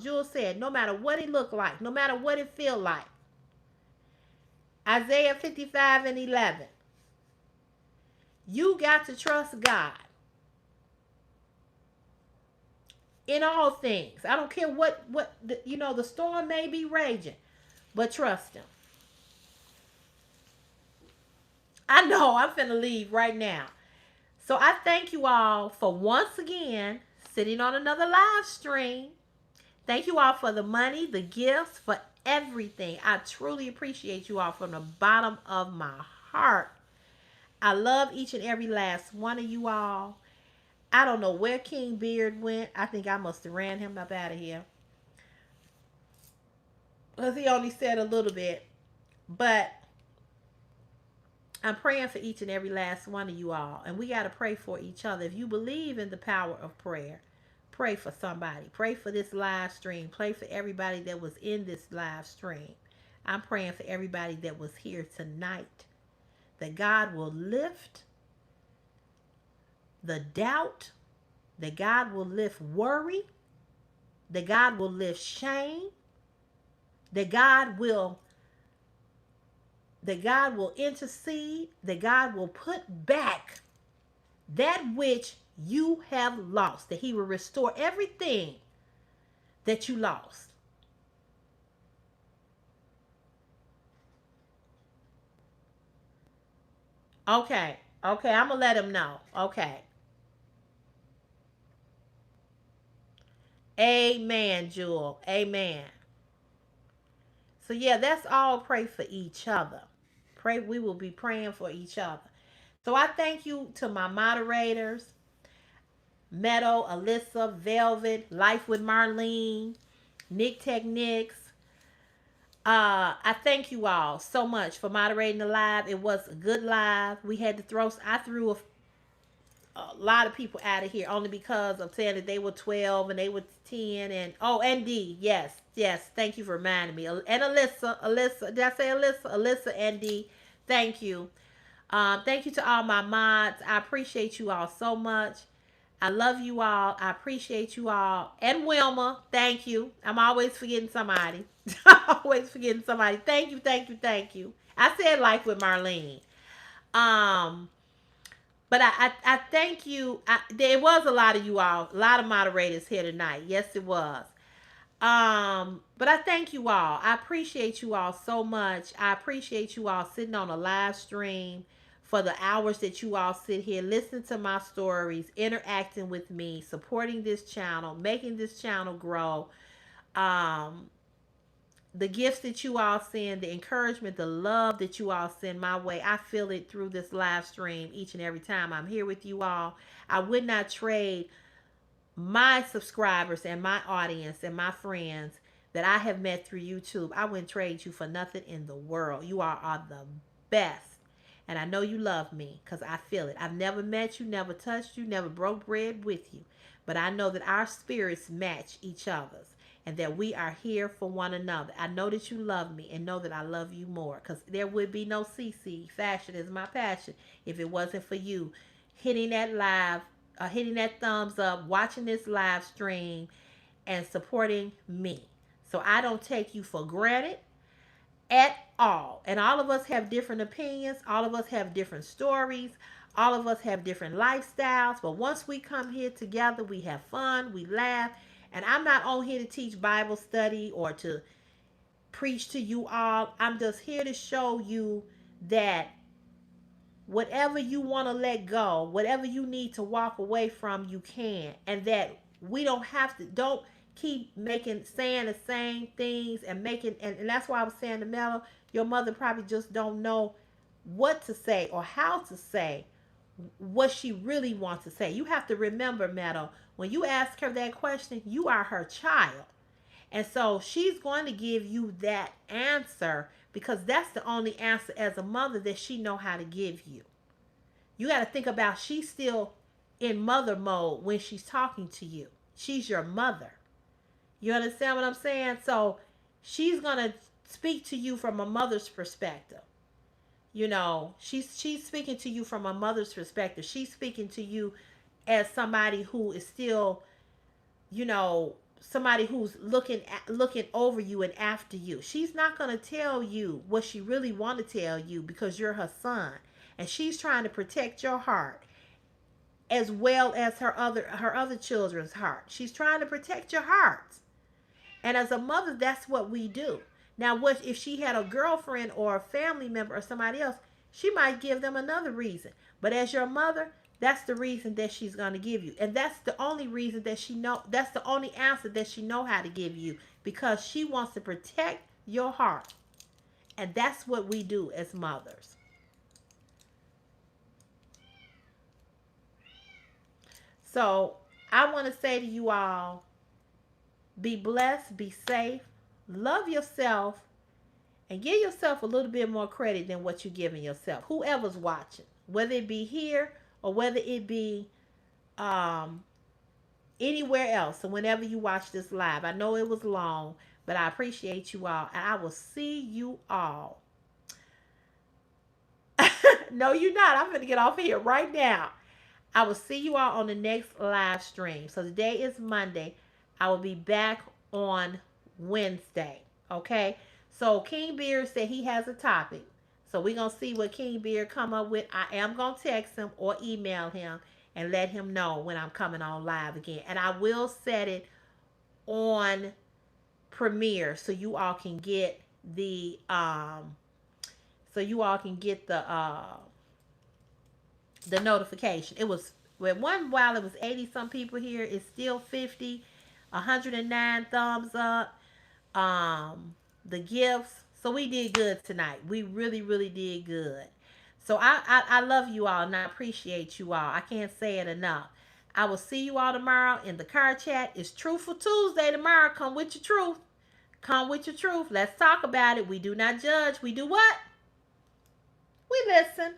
Jules said, no matter what it look like, no matter what it feel like. Isaiah 55:11. You got to trust God in all things. I don't care what the storm may be raging, but trust him. I know I'm finna leave right now. So I thank you all for once again sitting on another live stream. Thank you all for the money, the gifts, for everything. I truly appreciate you all from the bottom of my heart. I love each and every last one of you all. I don't know where King Beard went. I think I must have ran him up out of here, because he only said a little bit. But I'm praying for each and every last one of you all. And we got to pray for each other. If you believe in the power of prayer, pray for somebody. Pray for this live stream. Pray for everybody that was in this live stream. I'm praying for everybody that was here tonight, that God will lift the doubt, that God will lift worry, that God will lift shame, that God will intercede, that God will put back that which you have lost, that he will restore everything that you lost. Okay, I'm gonna let him know. Okay. Amen, Jewel. Amen. So yeah, that's all. Pray for each other. Pray, we will be praying for each other. So I thank you to my moderators, Meadow, Alyssa, Velvet, Life with Marlene, Nick Technics. I thank you all so much for moderating the live. It was a good live. We had to I threw a lot of people out of here only because I'm saying that they were 12 and they were 10 and D. Yes. Thank you for reminding me. And Alyssa, did I say Alyssa? Alyssa and D. Thank you. Thank you to all my mods. I appreciate you all so much. I love you all. I appreciate you all. And Wilma, thank you. I'm always forgetting somebody. Always forgetting somebody. Thank you. I said Life with Marlene. But I thank you. There was a lot of you all, a lot of moderators here tonight. Yes, it was. But I thank you all. I appreciate you all so much. I appreciate you all sitting on a live stream for the hours that you all sit here, listening to my stories, interacting with me, supporting this channel, making this channel grow. The gifts that you all send, the encouragement, the love that you all send my way, I feel it through this live stream each and every time I'm here with you all. I would not trade my subscribers and my audience and my friends that I have met through YouTube, I wouldn't trade you for nothing in the world. You are the best. And I know you love me because I feel it. I've never met you, never touched you, never broke bread with you. But I know that our spirits match each other's and that we are here for one another. I know that you love me and know that I love you more because there would be no CC. Fashion is my passion if it wasn't for you hitting that live, hitting that thumbs up, watching this live stream, and supporting me. So I don't take you for granted at all. And all of us have different opinions. All of us have different stories. All of us have different lifestyles. But once we come here together, we have fun, we laugh. And I'm not on here to teach Bible study or to preach to you all. I'm just here to show you that whatever you want to let go, whatever you need to walk away from, you can. And that we don't have to, don't keep saying the same things and making, and that's why I was saying to Mello, your mother probably just don't know what to say or how to say what she really wants to say. You have to remember, Meadow, when you ask her that question, you are her child. And so she's going to give you that answer because that's the only answer as a mother that she know how to give you. You got to think about she's still in mother mode when she's talking to you. She's your mother. You understand what I'm saying? So she's going to speak to you from a mother's perspective. You know, she's speaking to you from a mother's perspective. She's speaking to you as somebody who is still, you know, somebody who's looking over you and after you. She's not going to tell you what she really want to tell you because you're her son, and she's trying to protect your heart as well as her other children's heart. She's trying to protect your heart. And as a mother, that's what we do. Now, what if she had a girlfriend or a family member or somebody else? She might give them another reason. But as your mother, that's the reason that she's going to give you. And that's the only reason that that's the only answer that she know how to give you, because she wants to protect your heart. And that's what we do as mothers. So I want to say to you all, be blessed, be safe, love yourself, and give yourself a little bit more credit than what you're giving yourself. Whoever's watching, whether it be here or whether it be anywhere else. So whenever you watch this live, I know it was long, but I appreciate you all, and I will see you all. No, you're not. I'm going to get off of here right now. I will see you all on the next live stream. So today is Monday. I will be back on Wednesday. Okay? So King Beard said he has a topic. So we're going to see what King Beard come up with. I am going to text him or email him and let him know when I'm coming on live again. And I will set it on Premiere so you all can get the the notification. It was, with one while it was 80 some people here, it's still 50, 109 thumbs up. The gifts. So we did good tonight. We really, really did good. So I love you all and I appreciate you all. I can't say it enough. I will see you all tomorrow in the car chat. It's Truthful Tuesday tomorrow. Come with your truth. Come with your truth. Let's talk about it. We do not judge. We do what? We listen.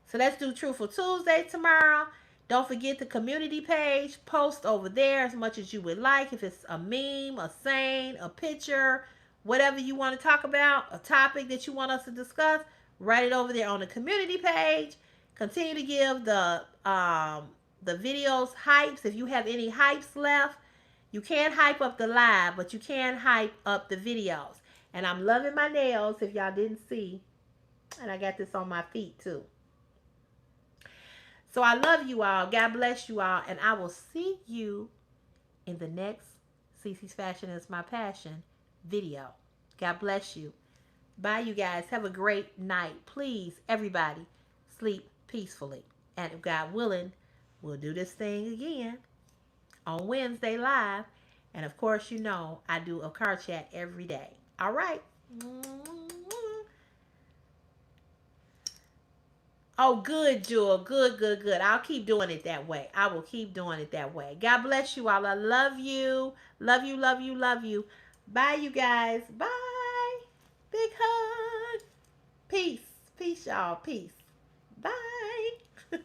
So let's do Truthful Tuesday tomorrow. Don't forget the community page. Post over there as much as you would like. If it's a meme, a saying, a picture, whatever you want to talk about, a topic that you want us to discuss, write it over there on the community page. Continue to give the videos hypes. If you have any hypes left, you can't hype up the live, but you can hype up the videos. And I'm loving my nails, if y'all didn't see. And I got this on my feet too. So I love you all. God bless you all. And I will see you in the next Cece's Fashion is My Passion video. God bless you. Bye, you guys. Have a great night. Please, everybody, sleep peacefully. And if God willing, we'll do this thing again on Wednesday live. And of course, you know, I do a car chat every day. All right. Oh, good, Jewel. Good, good, good. I'll keep doing it that way. I will keep doing it that way. God bless you all. I love you. Love you, love you, love you. Bye, you guys. Bye. Big hug. Peace. Peace, y'all. Peace. Bye.